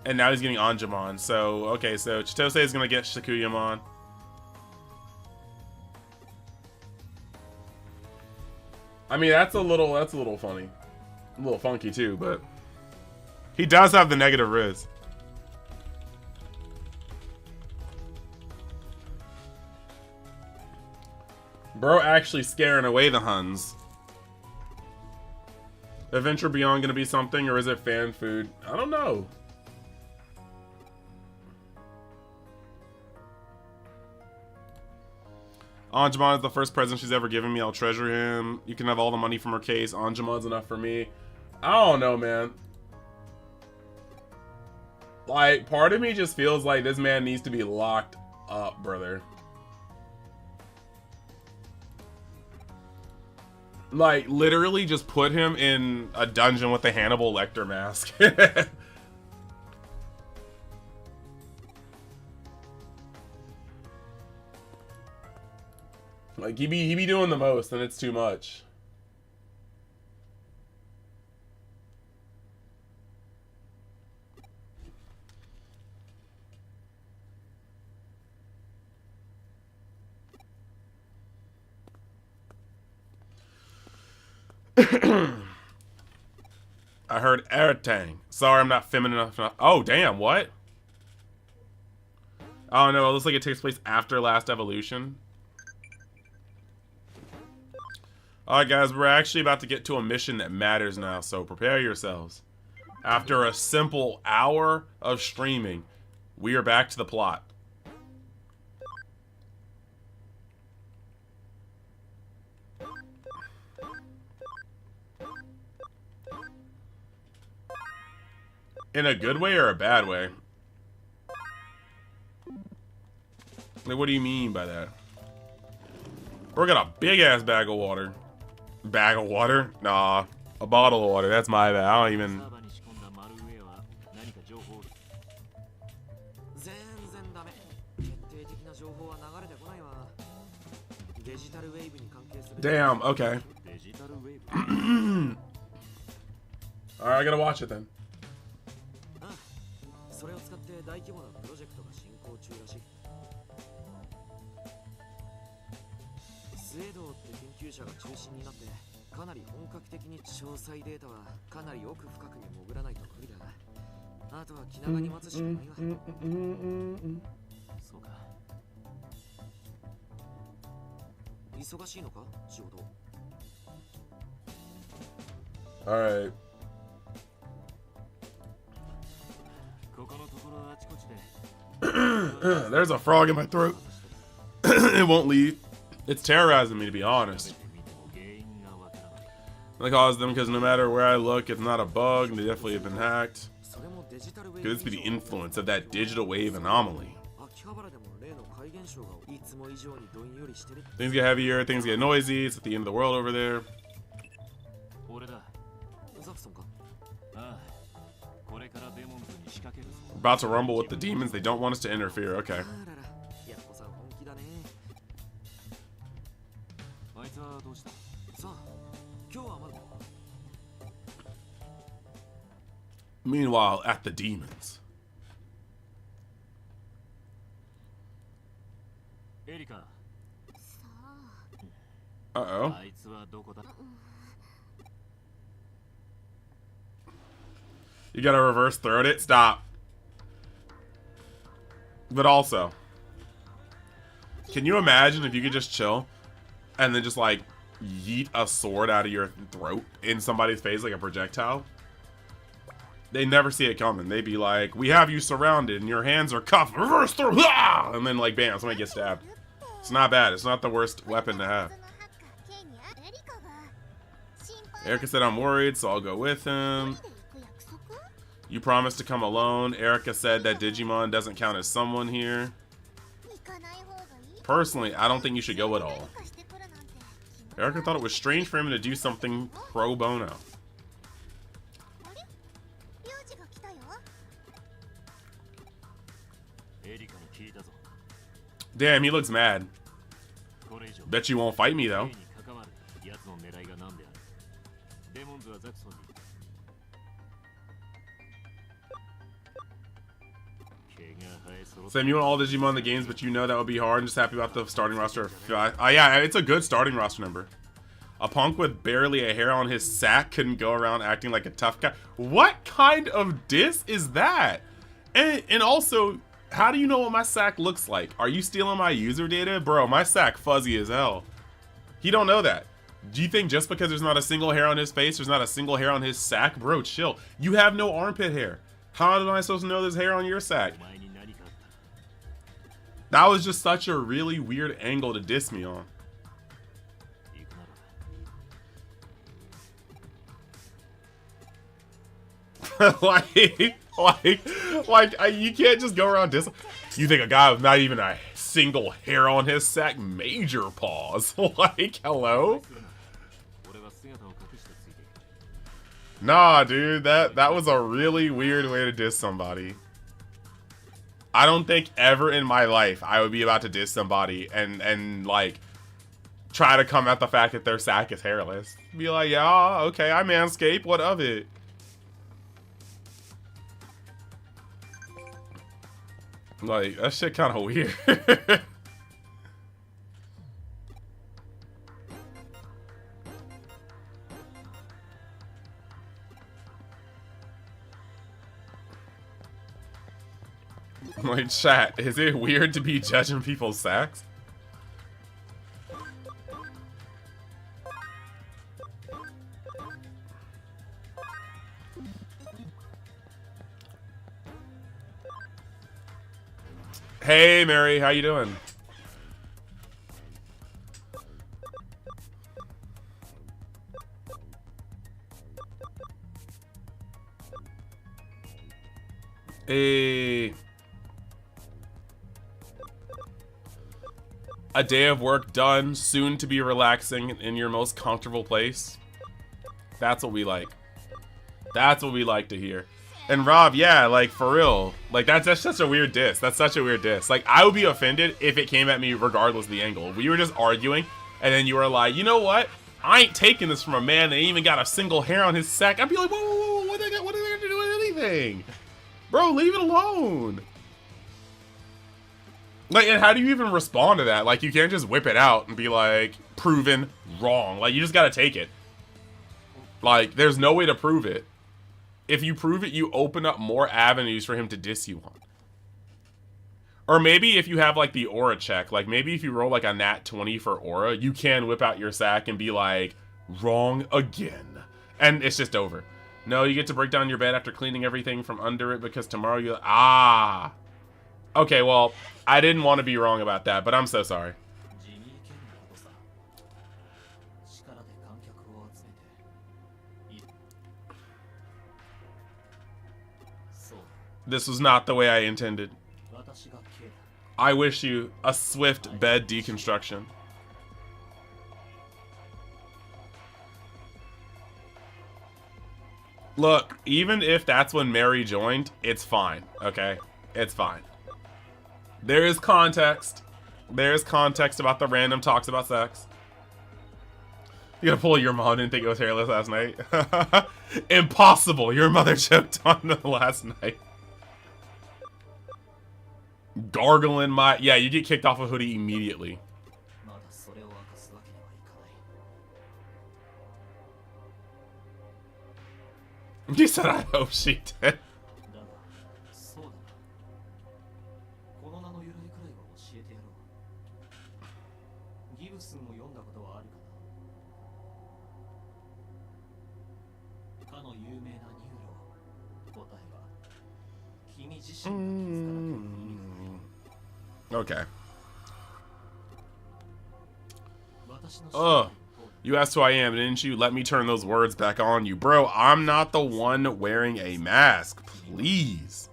And now he's getting Anjumon. So, okay, so Chitose is gonna get Shikuyamon. I mean, that's a little funny. A little funky too, but he does have the negative Riz. Bro actually scaring away the Huns. Adventure Beyond gonna be something, or is it fan food? I don't know. Anjumon is the first present she's ever given me. I'll treasure him. You can have all the money from her case. Anjumon's enough for me. I don't know, man. Like, part of me just feels like this man needs to be locked up, brother. Like, literally just put him in a dungeon with a Hannibal Lecter mask. Like, he be doing the most, and it's too much. I heard Eretang. Sorry, I'm not feminine enough. Oh, damn, what? Oh, no, it looks like it takes place after Last Evolution. Alright, guys, we're actually about to get to a mission that matters now, so prepare yourselves. After a simple hour of streaming, we are back to the plot. In a good way or a bad way? Like, what do you mean by that? Bro got a big-ass bag of water. Bag of water? Nah. A bottle of water. That's my bad. I don't even... Damn, okay. Alright, I gotta watch it then. Alright. There's a frog in my throat. It won't leave. It's terrorizing me, to be honest. I cause them because no matter where I look, it's not a bug. They definitely have been hacked. Could this be the influence of that digital wave anomaly? Things get heavier, things get noisy. It's at the end of the world over there. We're about to rumble with the demons. They don't want us to interfere. Okay. Meanwhile, at the demons. Uh-oh. You gotta reverse throat it? Stop. But also, can you imagine if you could just chill and then just like yeet a sword out of your throat in somebody's face like a projectile? They never see it coming. They'd be like, we have you surrounded and your hands are cuffed. Reverse throw. And then like, bam, somebody gets stabbed. It's not bad. It's not the worst weapon to have. Erica said I'm worried, so I'll go with him. You promised to come alone. Erica said that Digimon doesn't count as someone here. Personally, I don't think you should go at all. Erica thought it was strange for him to do something pro bono. Damn, he looks mad. Bet you won't fight me though. Sam, you want all Digimon in the games, but you know that would be hard. I'm just happy about the starting roster. Yeah, it's a good starting roster number. A punk with barely a hair on his sack couldn't go around acting like a tough guy. What kind of diss is that? And also, how do you know what my sack looks like? Are you stealing my user data? Bro, my sack fuzzy as hell. He don't know that. Do you think just because there's not a single hair on his face, there's not a single hair on his sack? Bro, chill. You have no armpit hair. How am I supposed to know there's hair on your sack? That was just such a really weird angle to diss me on. You can't just go around dissing. You think a guy with not even a single hair on his sack? Major pause. Like, hello? Nah, dude, that was a really weird way to diss somebody. I don't think ever in my life I would be about to diss somebody and like try to come at the fact that their sack is hairless. Be like, yeah, okay, I manscape, what of it? Like, that shit kind of weird. Like, chat, is it weird to be judging people's sacks? Hey, Mary, how you doing? Hey. A day of work done, soon to be relaxing in your most comfortable place. That's what we like. That's what we like to hear. And Rob, yeah, like, for real. Like, that's such a weird diss. That's such a weird diss. Like, I would be offended if it came at me regardless of the angle. We were just arguing, and then you were like, you know what? I ain't taking this from a man that ain't even got a single hair on his sack. I'd be like, whoa, whoa, whoa, what are they got to do with anything? Bro, leave it alone. Like, and how do you even respond to that? Like, you can't just whip it out and be like, proven wrong. Like, you just gotta take it. Like, there's no way to prove it. If you prove it, you open up more avenues for him to diss you on. Or maybe if you have, like, the aura check, like, maybe if you roll, like, a nat 20 for aura, you can whip out your sack and be like, wrong again. And it's just over. No, you get to break down your bed after cleaning everything from under it because tomorrow you... Ah. Okay, well, I didn't want to be wrong about that, but I'm so sorry. This was not the way I intended. I wish you a swift bed deconstruction. Look, even if that's when Mary joined, it's fine, okay? It's fine. There is context. There is context about the random talks about sex. You gotta pull your mom didn't think it was hairless last night. Impossible. Your mother choked on the last night. Gargling my... Yeah, you get kicked off a hoodie immediately. She said, I hope she did. Okay. You asked who I am, didn't you? Let me turn those words back on you. Bro, I'm not the one wearing a mask. Please.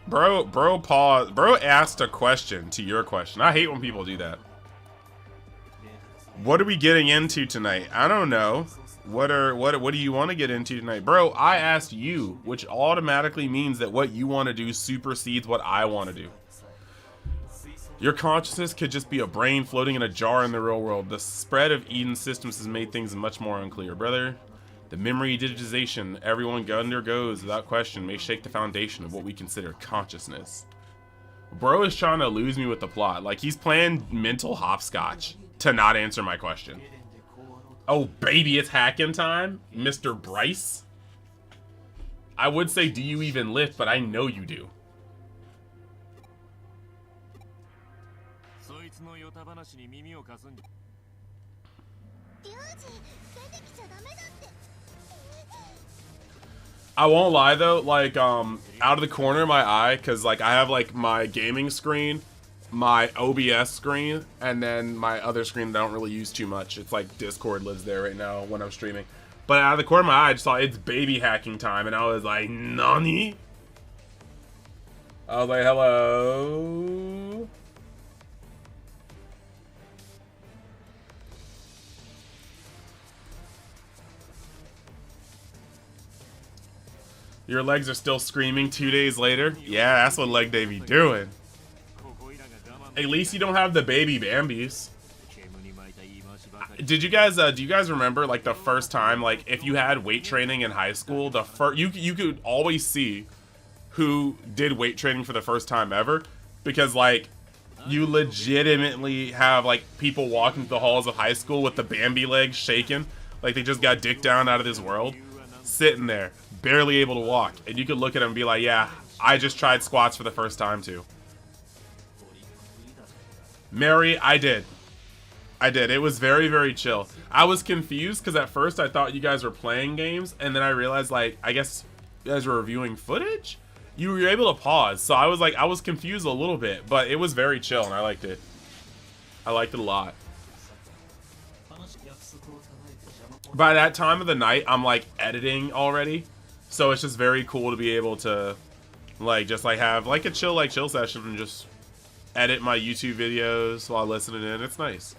Bro asked a question to your question. I hate when people do that. What are we getting into tonight? I don't know. What do you want to get into tonight? Bro, I asked you, which automatically means that what you want to do supersedes what I want to do. Your consciousness could just be a brain floating in a jar in the real world. The spread of Eden systems has made things much more unclear, brother. The memory digitization everyone undergoes, without question, may shake the foundation of what we consider consciousness. Bro is trying to lose me with the plot. Like, he's playing mental hopscotch to not answer my question. Oh, baby, it's hacking time? Mr. Bryce? I would say, do you even lift, but I know you do. I won't lie though, like, out of the corner of my eye, because, like, I have, like, my gaming screen, my OBS screen, and then my other screen that I don't really use too much. It's like Discord lives there right now when I'm streaming. But out of the corner of my eye, I just saw it's baby hacking time, and I was like, nani? I was like, hello? Your legs are still screaming 2 days later? Yeah, that's what leg day be doing. At least you don't have the baby Bambis. Did you guys, do you guys remember, like, the first time, like, if you had weight training in high school, you could always see who did weight training for the first time ever, because, like, you legitimately have, like, people walking through the halls of high school with the Bambi legs shaking, like they just got dicked down out of this world, sitting there, barely able to walk, and you could look at them and be like, yeah, I just tried squats for the first time too. Mary, I did. It was very, very chill. I was confused because at first I thought you guys were playing games, and then I realized, like, I guess you guys were reviewing footage? You were able to pause, so I was like, I was confused a little bit, but it was very chill and I liked it. I liked it a lot. By that time of the night, I'm like editing already, so it's just very cool to be able to, like, just like have like a chill session and just edit my YouTube videos while listening in. It's nice.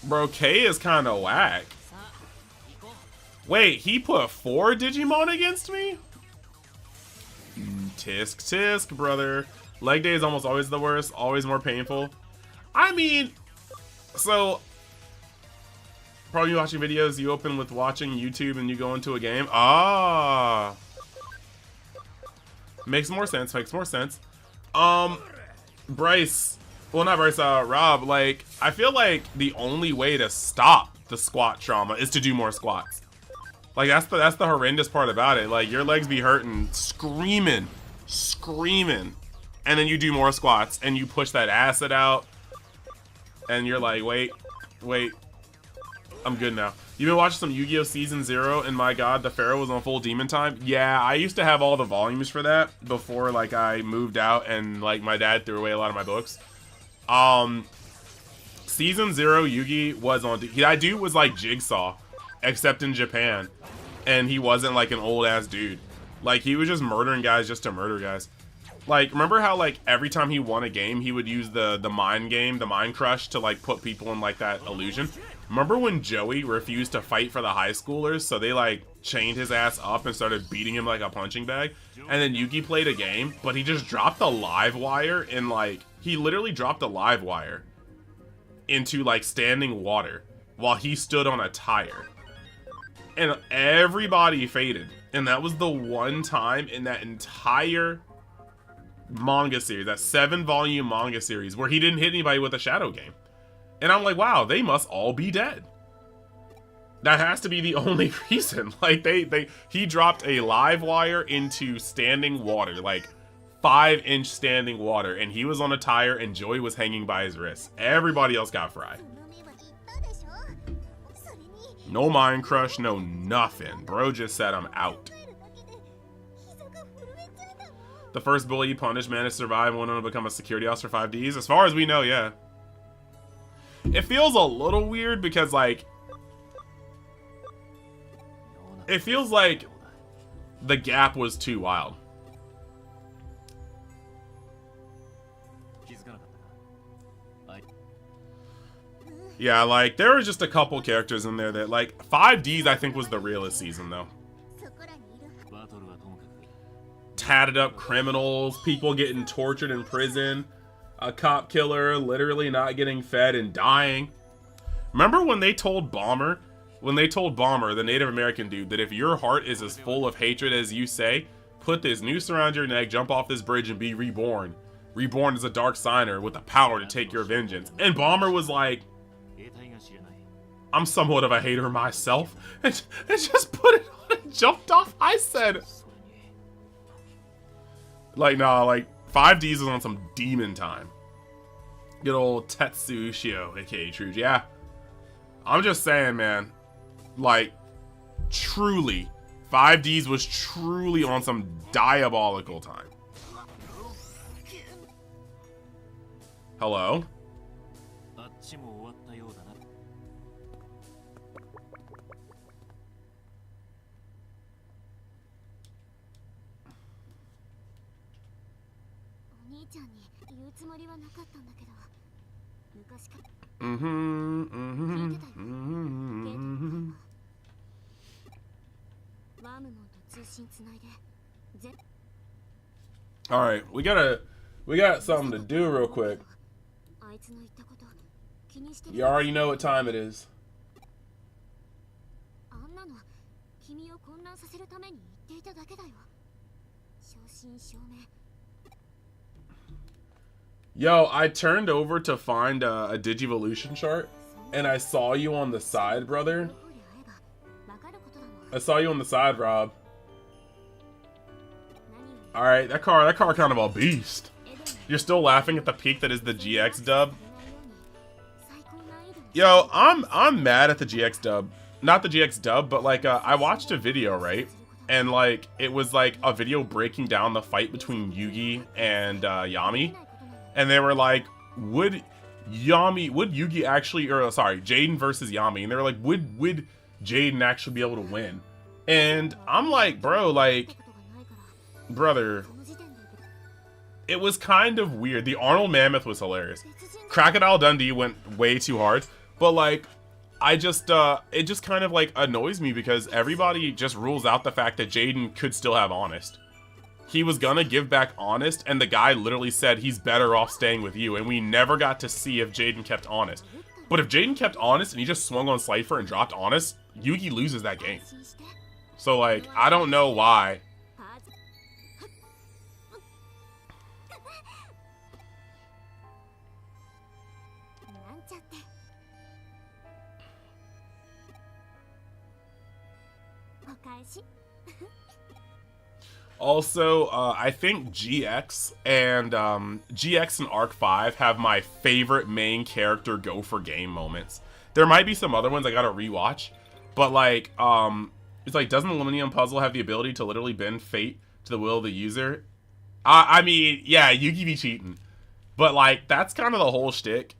Bro, K is kind of whack. Wait, he put 4 Digimon against me? Tisk tisk, brother. Leg day is almost always the worst, always more painful. I mean, so probably watching videos, you open with watching YouTube and you go into a game. Ah, makes more sense. Bryce, well, not Bryce, Rob, like, I feel like the only way to stop the squat trauma is to do more squats. Like, that's the horrendous part about it. Like, your legs be hurting, screaming, and then you do more squats, and you push that acid out, and you're like, wait, I'm good now. You've been watching some Yu-Gi-Oh! Season 0, and my god, the Pharaoh was on full demon time? Yeah, I used to have all the volumes for that before, like, I moved out, and, like, my dad threw away a lot of my books. Season 0 Yugi was on... That dude was like Jigsaw, except in Japan. And he wasn't like an old-ass dude. Like, he was just murdering guys just to murder guys. Like, remember how, like, every time he won a game, he would use the mind game, the mind crush, to, like, put people in, like, that illusion? Remember when Joey refused to fight for the high schoolers, so they, like, chained his ass up and started beating him like a punching bag? And then Yugi played a game, but he just dropped a live wire in, like... He literally dropped a live wire into, like, standing water while he stood on a tire. And everybody faded. And that was the one time in that entire manga series, that 7-volume manga series, where he didn't hit anybody with a shadow game. And I'm like, wow, they must all be dead. That has to be the only reason. Like, he dropped a live wire into standing water, like 5-inch standing water, and he was on a tire and Joey was hanging by his wrist. Everybody else got fried. No mind crush, no nothing. Bro just said I'm out. The first bully you punish managed to survive and went on to become a security officer for 5Ds. As far as we know, yeah. It feels a little weird because, like, it feels like the gap was too wild. Yeah, like, there were just a couple characters in there that, like, 5Ds I think was the realest season, though. Tatted up criminals, people getting tortured in prison, a cop killer literally not getting fed and dying. Remember when they told Bomber, the Native American dude, that if your heart is as full of hatred as you say, put this noose around your neck, jump off this bridge, and be reborn. Reborn as a dark signer with the power to take your vengeance. And Bomber was like, I'm somewhat of a hater myself, and just put it on and jumped off. I said, like, nah, like, 5Ds was on some demon time. Good old Tetsu Ushio, aka Truge. Yeah, I'm just saying, man, like, truly, 5Ds was truly on some diabolical time. Hello? All right, we got something to do real quick. You already know what time it is. Yo, I turned over to find a Digivolution chart, and I saw you on the side, brother. I saw you on the side, Rob. Alright, that car kind of a beast. You're still laughing at the peak that is the GX dub? Yo, I'm mad at the GX dub. Not the GX dub, but like, I watched a video, right? And like, it was like a video breaking down the fight between Yugi and Yami. And they were like, would Yugi actually, or sorry, Jaden versus Yami. And they were like, would Jaden actually be able to win? And I'm like, bro, like, brother, it was kind of weird. The Arnold Mammoth was hilarious. Crocodile Dundee went way too hard. But like, it just kind of like annoys me because everybody just rules out the fact that Jaden could still have Honest. He was gonna give back Honest, and the guy literally said he's better off staying with you, and we never got to see if Jaden kept Honest. But if Jaden kept Honest and he just swung on Slifer and dropped Honest, Yugi loses that game. So like, I don't know why. Also, I think GX and Arc 5 have my favorite main character go for game moments. There might be some other ones I gotta rewatch, but like, it's like, doesn't the Millennium Puzzle have the ability to literally bend fate to the will of the user? I mean, yeah, Yugi be cheating, but like, that's kind of the whole shtick.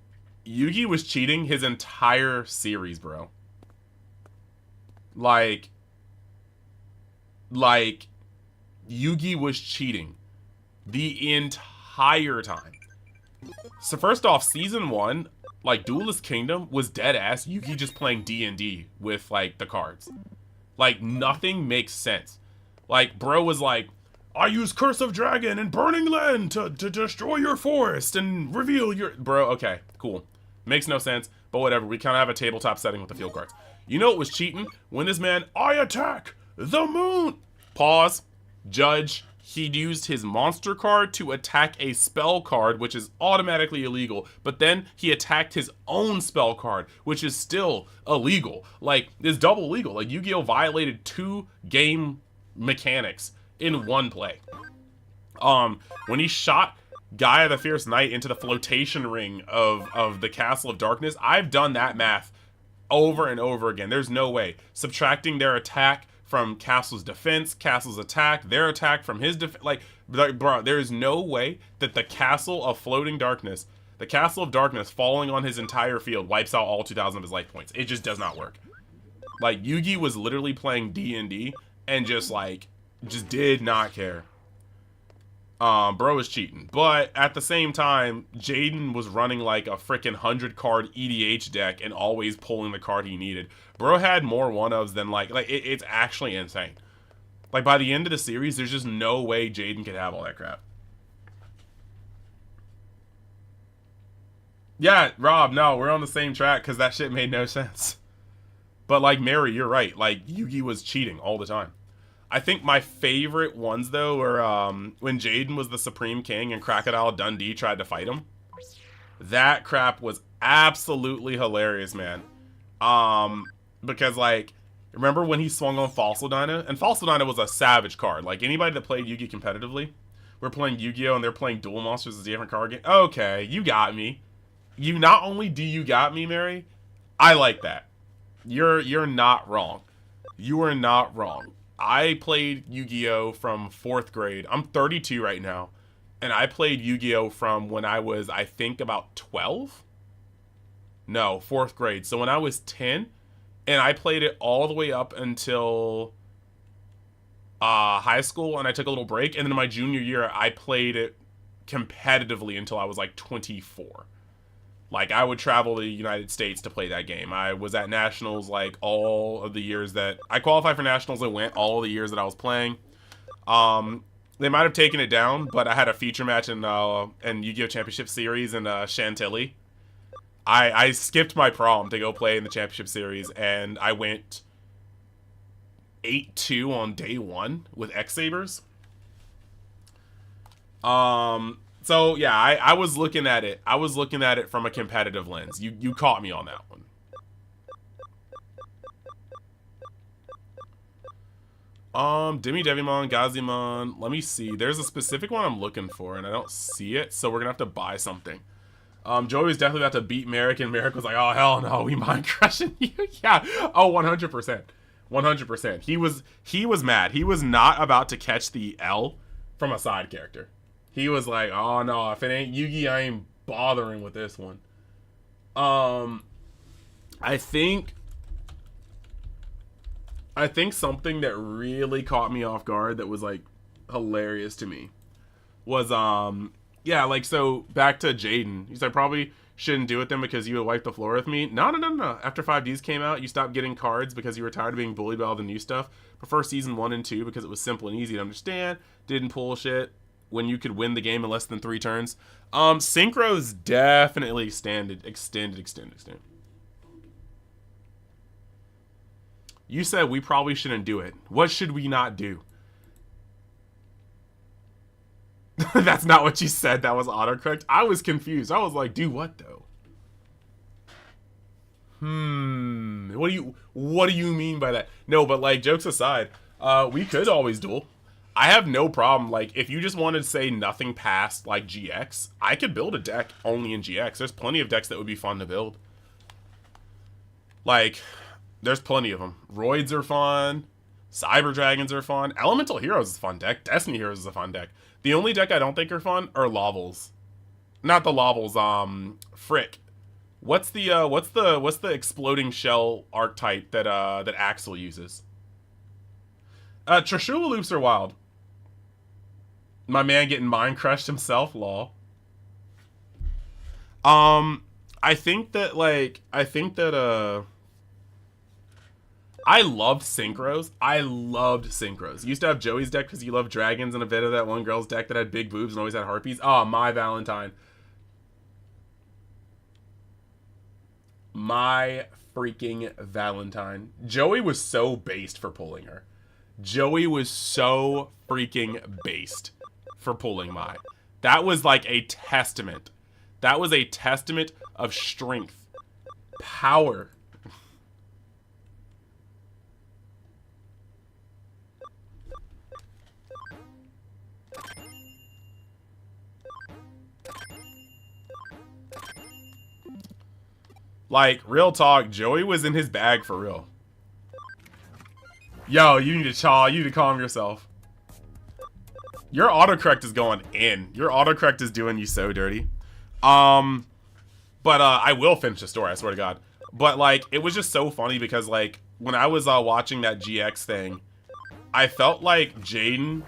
Yugi was cheating his entire series, bro. Like, Yugi was cheating the entire time. So first off, season 1, like, Duelist Kingdom was dead ass Yugi just playing D&D with like the cards. Like, nothing makes sense. Like, bro was like, I use Curse of Dragon and Burning Land to destroy your forest and reveal your... Bro, okay, cool. Makes no sense, but whatever. We kind of have a tabletop setting with the field cards. You know what was cheating? When this man, I attack the moon. Pause. Judge. He used his monster card to attack a spell card, which is automatically illegal. But then he attacked his own spell card, which is still illegal. Like, it's double legal. Like, Yu-Gi-Oh! Violated 2 game mechanics in one play. When he shot Gaia the Fierce Knight into the flotation ring of the Castle of Darkness, I've done that math over and over again. There's no way. Subtracting their attack from Castle's defense, Castle's attack, their attack from his defense. Like, bro, there is no way that the Castle of Floating Darkness, the Castle of Darkness falling on his entire field wipes out all 2,000 of his life points. It just does not work. Like, Yugi was literally playing D&D and just did not care. Bro was cheating. But at the same time, Jaden was running like a freaking 100-card EDH deck and always pulling the card he needed. Bro had more one-ofs than it's actually insane. Like, by the end of the series, there's just no way Jaden could have all that crap. Yeah, Rob, no, we're on the same track because that shit made no sense. But, like, Mary, you're right. Like, Yugi was cheating all the time. I think my favorite ones, though, were when Jaden was the Supreme King and Crocodile Dundee tried to fight him. That crap was absolutely hilarious, man. Because, like, remember when he swung on Fossil Dyna? And Fossil Dyna was a savage card. Like, anybody that played Yugi competitively, we're playing Yu-Gi-Oh! And they're playing Duel Monsters as a different card game. Okay, you got me. You not only do you got me, Mary, I like that. You're not wrong. You are not wrong. I played Yu-Gi-Oh! From 4th grade. I'm 32 right now. And I played Yu-Gi-Oh! From when I was, I think, about 12? No, 4th grade. So when I was 10, and I played it all the way up until high school, and I took a little break. And then in my junior year, I played it competitively until I was like 24. Like, I would travel to the United States to play that game. I was at Nationals, like, all of the years that... I qualified for Nationals and went all the years that I was playing. They might have taken it down, but I had a feature match in Yu-Gi-Oh! Championship Series in Chantilly. I skipped my prom to go play in the Championship Series, and I went 8-2 on day 1 with X-Sabers. So, yeah, I was looking at it. I was looking at it from a competitive lens. You caught me on that one. Digimon, Gazimon. Let me see. There's a specific one I'm looking for, and I don't see it, so we're gonna have to buy something. Joey was definitely about to beat Merrick, and Merrick was like, oh, hell no, we mind crushing you. Yeah. Oh, 100%. 100%. He was mad. He was not about to catch the L from a side character. He was like, oh no, if it ain't Yugi, I ain't bothering with this one. I think something that really caught me off guard that was like hilarious to me was yeah, like, so back to Jaden. He's like, probably shouldn't do it then because you would wipe the floor with me. No. After 5Ds came out, you stopped getting cards because you were tired of being bullied by all the new stuff. Prefer season 1 and 2 because it was simple and easy to understand. Didn't pull shit when you could win the game in less than 3 turns. Synchros definitely extended. You said we probably shouldn't do it. What should we not do? That's not what you said. That was autocorrect. I was confused. I was like, do what though? What do you mean by that? No, but like, jokes aside, we could always duel. I have no problem. Like, if you just wanted to say nothing past like GX, I could build a deck only in GX. There's plenty of decks that would be fun to build. Like, there's plenty of them. Roids are fun. Cyber Dragons are fun. Elemental Heroes is a fun deck. Destiny Heroes is a fun deck. The only deck I don't think are fun are Lavels. Not the Lavels, frick. What's the exploding shell archetype that that Axel uses? Trishula Loops are wild. My man getting mind crushed himself, lol. I think that I loved synchros. I loved synchros. Used to have Joey's deck because he loved dragons, and a bit of that one girl's deck that had big boobs and always had harpies. Oh, my Valentine. My freaking Valentine. Joey was so based for pulling her. Joey was so freaking based for pulling Mai. That was like a testament. That was a testament of strength. Power. Like, real talk, Joey was in his bag for real. Yo, you need to chaw. You need to calm yourself. Your autocorrect is going in. Your autocorrect is doing you so dirty. But I will finish the story, I swear to God. But, like, it was just so funny because, like, when I was watching that GX thing, I felt like Jaden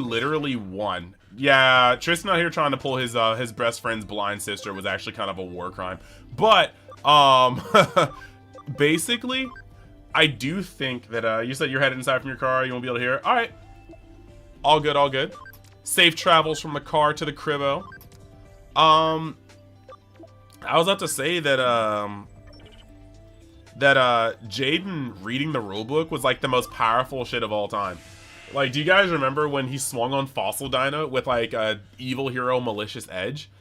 literally won. Yeah, Tristan out here trying to pull his best friend's blind sister was actually kind of a war crime. But, basically, I do think that, you said you're headed inside from your car, you won't be able to hear it. All right. All good, all good. Safe travels from the car to the cribbo. I was about to say that, Jaden reading the rulebook was, like, the most powerful shit of all time. Like, do you guys remember when he swung on Fossil Dyna with, like, a evil hero Malicious Edge?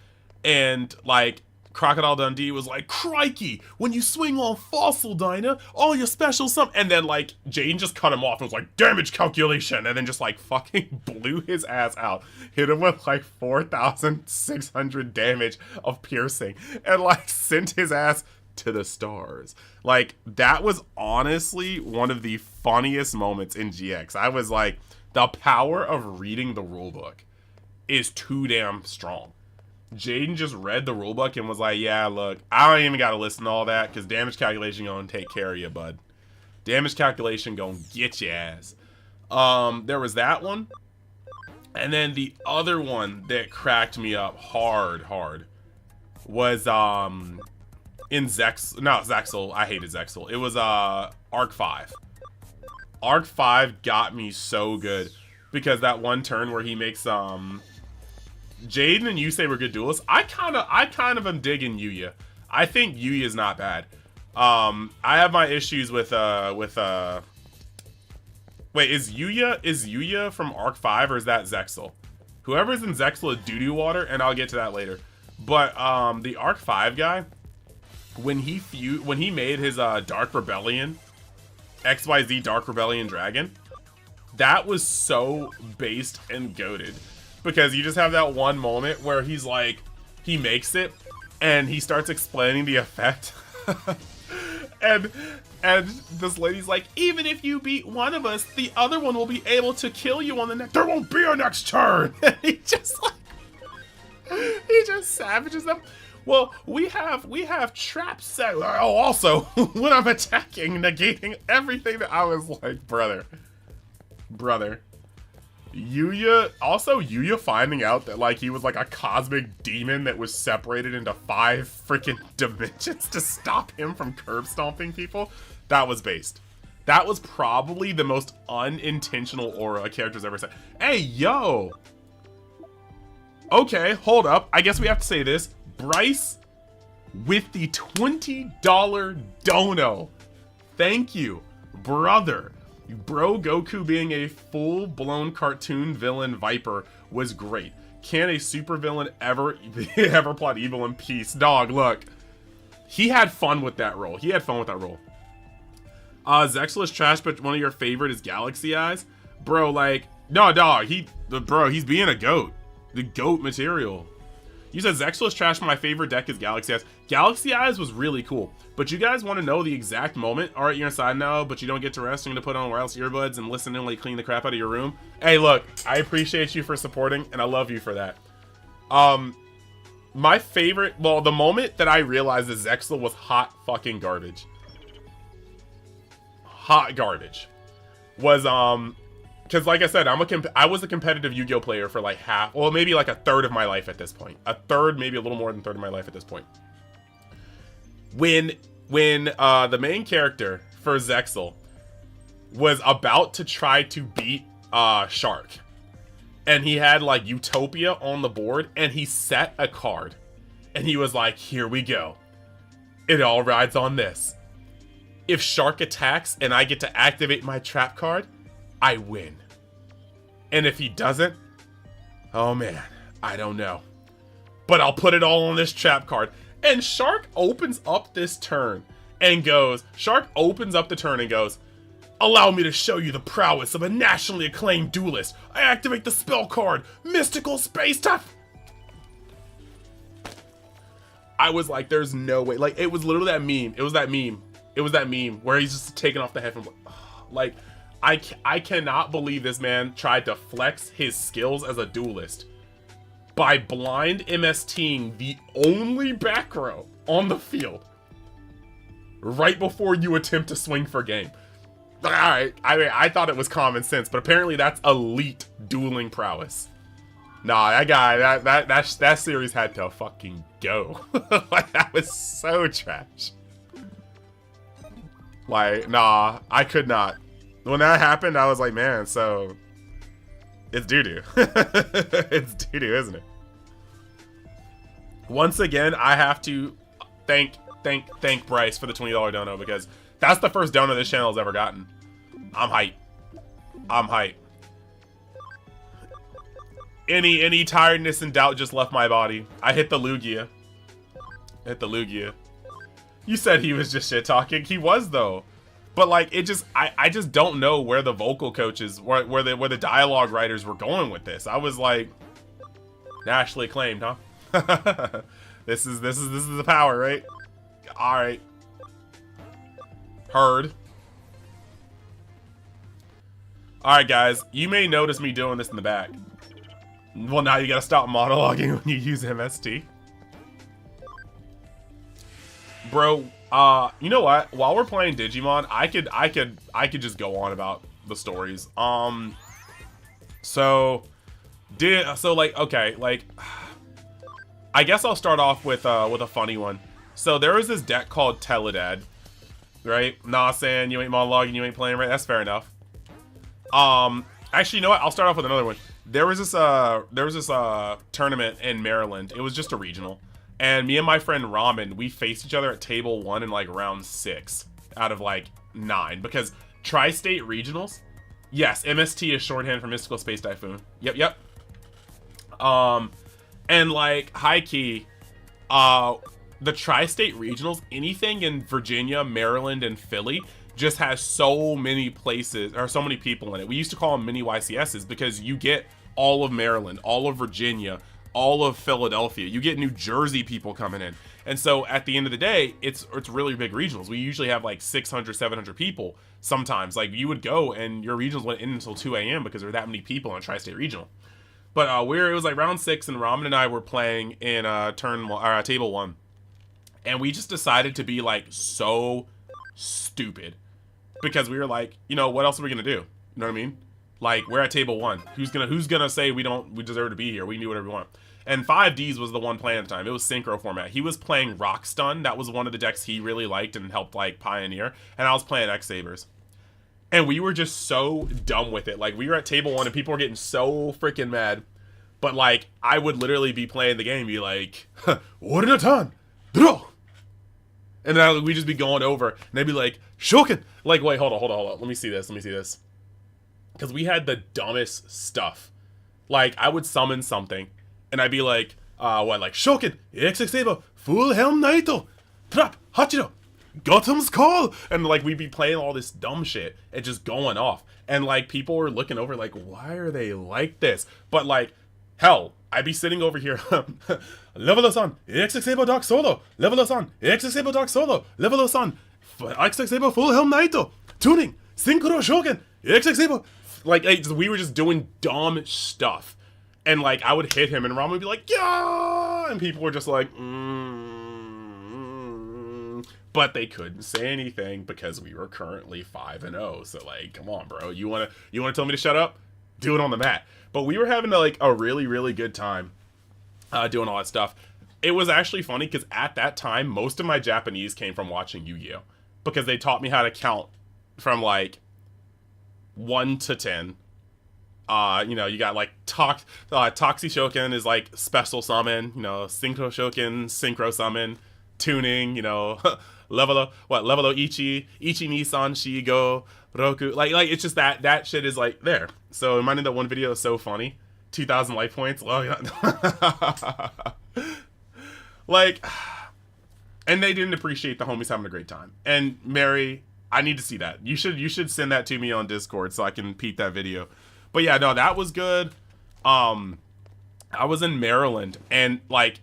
And, like, Crocodile Dundee was like, crikey, when you swing on Fossil Dyna, all your special and then, like, Jaden just cut him off and was like, damage calculation, and then just, like, fucking blew his ass out. Hit him with, like, 4,600 damage of piercing, and, like, sent his ass to the stars. Like, that was honestly one of the funniest moments in GX. I was like, the power of reading the rulebook is too damn strong. Jaden just read the rulebook and was like, yeah, look, I don't even gotta listen to all that, because damage calculation gonna take care of you, bud. Damage calculation gonna get your ass. There was that one. And then the other one that cracked me up hard was, in Zexal. I hated Zexal. It was, Arc 5. Arc 5 got me so good, because that one turn where he makes, Jaden and Yusei were good duelists. I kind of am digging Yuya. I think Yuya's not bad. I have my issues with wait, is Yuya from Arc 5 or is that Zexal? Whoever's in Zexal is doo-doo water, and I'll get to that later. But the Arc 5 guy, when he made his Dark Rebellion, XYZ Dark Rebellion Dragon, that was so based and goated. Because you just have that one moment where he's like, he makes it, and he starts explaining the effect. and this lady's like, even if you beat one of us, the other one will be able to kill you on the next. There won't be a next turn. And he just savages them. Well, we have traps set. Oh, also, when I'm attacking, negating everything that I was like, brother. Yuya finding out that, like, he was like a cosmic demon that was separated into 5 freaking dimensions to stop him from curb stomping people, that was based. That was probably the most unintentional aura a character's ever said. Hey, yo! Okay, hold up. I guess we have to say this. Bryce with the $20 dono. Thank you, brother. Bro Goku being a full-blown cartoon villain Viper was great. Can a supervillain ever plot evil in peace? Dog, look. He had fun with that role. Zexal is trash, but one of your favorite is Galaxy Eyes? Bro, like, no, dog, he's being a goat. The goat material. You said Zexal is trash, but my favorite deck is Galaxy Eyes. Galaxy Eyes was really cool. But you guys want to know the exact moment? Alright, you're inside now, but you don't get to rest. You're going to put on wireless earbuds and listen and like clean the crap out of your room. Hey, look, I appreciate you for supporting, and I love you for that. My favorite, well, the moment that I realized that Zexal was hot fucking garbage. Hot garbage. Was, because like I said, I was a competitive Yu-Gi-Oh player for like half, well, maybe like a third of my life at this point. A third, maybe a little more than a third of my life at this point. When the main character for Zexal was about to try to beat Shark, and he had like Utopia on the board, and he set a card, and he was like, here we go. It all rides on this. If Shark attacks and I get to activate my trap card, I win. And if he doesn't, oh man, I don't know. But I'll put it all on this trap card. And Shark opens up this turn and goes, allow me to show you the prowess of a nationally acclaimed duelist. I activate the spell card, Mystical Space Tough. I was like, there's no way. Like, it was literally that meme. It was that meme where he's just taking off the head from, like, I cannot believe this man tried to flex his skills as a duelist by blind MSTing the only back row on the field right before you attempt to swing for game. Alright, I mean, I thought it was common sense, but apparently that's elite dueling prowess. Nah, that guy, that series had to fucking go. Like, that was so trash. Like, nah, I could not. When that happened, I was like, man, so it's doo-doo. It's doo-doo, isn't it? Once again, I have to thank Bryce for the $20 dono, because that's the first dono this channel has ever gotten. I'm hype. I'm hype. Any tiredness and doubt just left my body. I hit the Lugia. Hit the Lugia. You said he was just shit talking. He was though. But like, it just, I just don't know where the vocal coaches, where the dialogue writers were going with this. I was like, nationally acclaimed, huh? This is the power, right? All right. Heard. All right, guys. You may notice me doing this in the back. Well, now you gotta stop monologuing when you use MST. Bro, you know what? While we're playing Digimon, I could just go on about the stories. So like, okay, like, I guess I'll start off with a funny one. So there was this deck called Teledad, right? Nah, saying you ain't monologuing, you ain't playing right. That's fair enough. Actually, you know what? I'll start off with another one. There was this tournament in Maryland. It was just a regional. And me and my friend Ramen, we faced each other at table 1 in like round 6 out of like 9. Because tri-state regionals, yes, MST is shorthand for Mystical Space Typhoon. Yep. And like, high key, the tri-state regionals, anything in Virginia, Maryland, and Philly just has so many places, or so many people in it. We used to call them mini YCSs because you get all of Maryland, all of Virginia, all of Philadelphia. You get New Jersey people coming in. And so at the end of the day, it's really big regionals. We usually have like 600, 700 people sometimes. Like, you would go and your regionals went in until 2 a.m. because there were that many people on Tri-State Regional. But it was like round 6, and Ramen and I were playing in table 1. And we just decided to be like so stupid. Because we were like, you know, what else are we gonna do? You know what I mean? Like, we're at table 1. Who's gonna say we deserve to be here? We can do whatever we want. And 5Ds was the one playing at the time. It was synchro format. He was playing Rock Stun. That was one of the decks he really liked and helped like pioneer. And I was playing X Sabers. And we were just so dumb with it. Like, we were at table 1 and people were getting so freaking mad. But like, I would literally be playing the game and be like, what in a ton? Draw! And then we'd just be going over, and they'd be like, Shoken! Like, wait, hold on. Let me see this. Because we had the dumbest stuff. Like, I would summon something, and I'd be like, like, Shoken! Exexeba! Full Helm Naito! Trap! Hachiro! Gotham's Call! And, like, we'd be playing all this dumb shit, and just going off. And, like, people were looking over, like, why are they like this? But, like, hell, I'd be sitting over here, level us on, Exexebo Dark Solo, level us on, Exexebo Dark Solo, level us on, Exexebo Full Helm Naito, tuning, Synchro Shoken, Exexebo. Like, we were just doing dumb stuff. And, like, I would hit him, and Ram would be like, yeah! And people were just like, But they couldn't say anything because we were currently 5-0. So, like, come on, bro. You wanna tell me to shut up? Do it on the mat. But we were having like a really, really good time doing all that stuff. It was actually funny because at that time, most of my Japanese came from watching Yu-Gi-Oh! Because they taught me how to count from like 1 to 10. You know, you got like Toxi Shoken is like special summon, you know, Synchro Shoken, synchro summon, tuning, you know, level Ichi Nissan Shigo Roku, like it's just that shit is like there. So reminding that one video is so funny. 2,000 life points. Like, and they didn't appreciate the homies having a great time. And Mary, I need to see that. You should send that to me on Discord so I can peep that video. But yeah, no, that was good. I was in Maryland, and like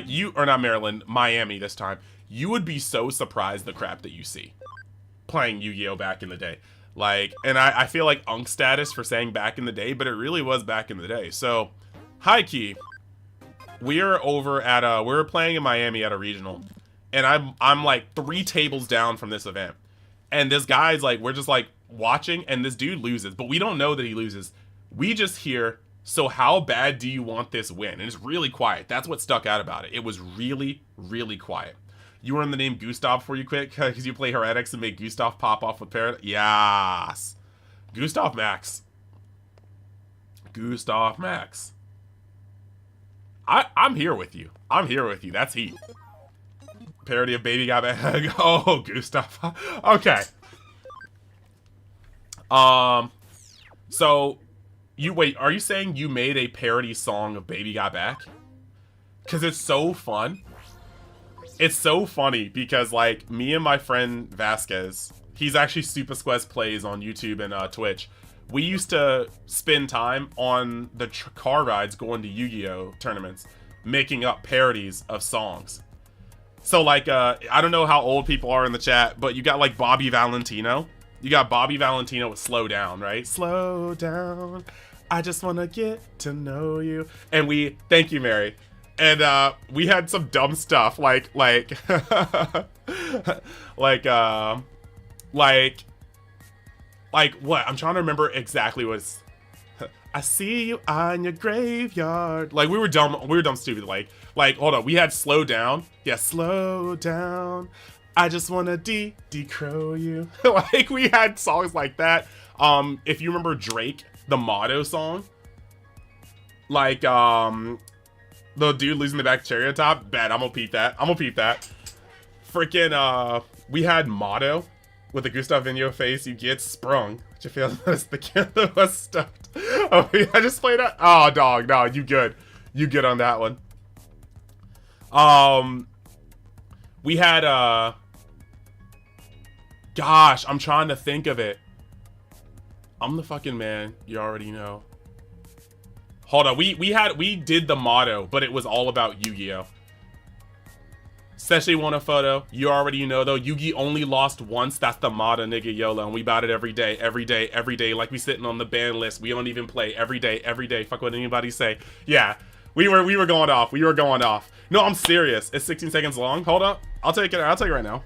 you, or not Maryland, Miami this time. You would be so surprised the crap that you see playing Yu-Gi-Oh! Back in the day. Like, and I feel like unk status for saying back in the day, but it really was back in the day. So, high key, we're over at we're playing in Miami at a regional, and I'm like 3 tables down from this event, and this guy's like, we're just like watching, and this dude loses, but we don't know that he loses. We just hear, so how bad do you want this win? And it's really quiet. That's what stuck out about it. It was really, really quiet. You were in the name Gustav before you quit because you play Heretics and make Gustav pop off with Parrot. Yes. Gustav Max. Gustav Max. I'm here with you. I'm here with you. That's heat. Parody of Baby Got Back. Oh, Gustav. Okay. So, wait, are you saying you made a parody song of Baby Got Back? Because it's so fun. It's so funny because, like, me and my friend Vasquez, he's actually Super Squez Plays on YouTube and Twitch. We used to spend time on the car rides going to Yu-Gi-Oh! Tournaments, making up parodies of songs. So, like, I don't know how old people are in the chat, but you got, like, Bobby Valentino. You got Bobby Valentino with Slow Down, right? Slow down, I just want to get to know you. And thank you, Mary. And we had some dumb stuff like what? I'm trying to remember exactly what's. I see you on your graveyard. Like we were dumb stupid. Like hold on, we had Slow Down. Yeah, slow down. I just wanna decrow you. Like we had songs like that. If you remember Drake, the Motto song, like the dude losing the back cherry on top. Bad. I'm gonna peep that. Freaking, we had Motto with the Gustav Vigneault face. You get sprung. What you feel? The candle was stuffed. Oh, yeah, I just played that. Oh, dog. No, you good. You good on that one. We had, gosh, I'm trying to think of it. I'm the fucking man. You already know. Hold on, we did the motto, but it was all about Yu-Gi-Oh! Especially want a photo. You already know though, Yu-Gi only lost once. That's the motto, nigga, YOLO. And we bout it every day. Like we sitting on the ban list. We don't even play every day. Fuck what anybody say. Yeah, we were going off. No, I'm serious. It's 16 seconds long. Hold up, I'll take it right now.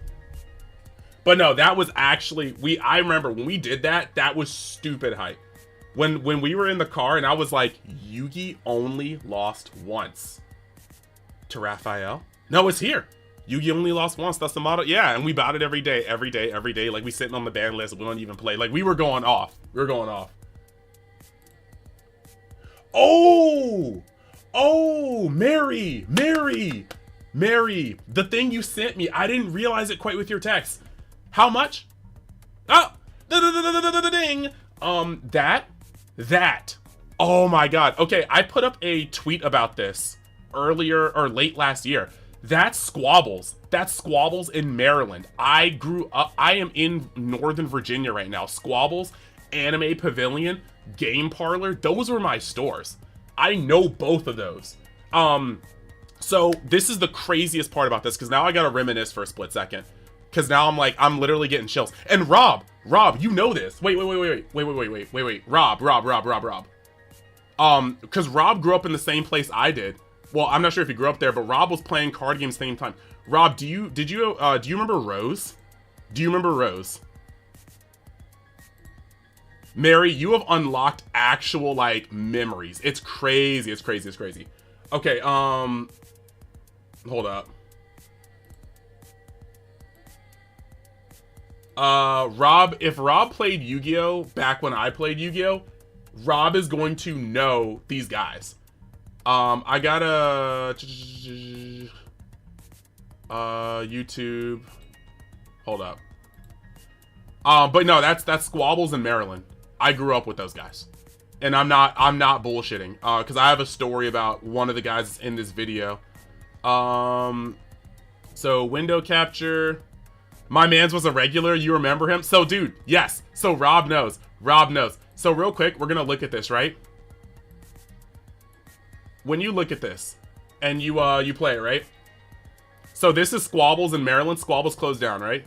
But no, that was actually I remember when we did that. That was stupid hype. When we were in the car and I was like, Yugi only lost once to Raphael. No, it's here. Yugi only lost once. That's the motto. Yeah, and we bout it every day. Like we sitting on the ban list. We don't even play. Like we were going off. Oh, Mary. The thing you sent me, I didn't realize it quite with your text. How much? Oh, ding. That. Oh my god. Okay, I put up a tweet about this earlier or late last year. That's Squabbles. That's Squabbles in Maryland. I grew up. I am in Northern Virginia right now. Squabbles, Anime Pavilion, Game Parlor. Those were my stores. I know both of those. So this is the craziest part about this because now I gotta reminisce for a split second. Because now I'm literally getting chills. And Rob, you know this. Wait. Rob. Because Rob grew up in the same place I did. Well, I'm not sure if he grew up there, but Rob was playing card games same time. Rob, do you remember Rose? Mary, you have unlocked actual like memories. It's crazy. Okay, hold up. Rob, if Rob played Yu-Gi-Oh! Back when I played Yu-Gi-Oh!, Rob is going to know these guys. I gotta... YouTube... Hold up. But no, that's Squabbles in Maryland. I grew up with those guys. And I'm not bullshitting. Because I have a story about one of the guys in this video. So, window capture... My mans was a regular. You remember him? So, dude, yes. So, Rob knows. So, real quick, we're going to look at this, right? When you look at this and you play it, right? So, this is Squabbles in Maryland. Squabbles closed down, right?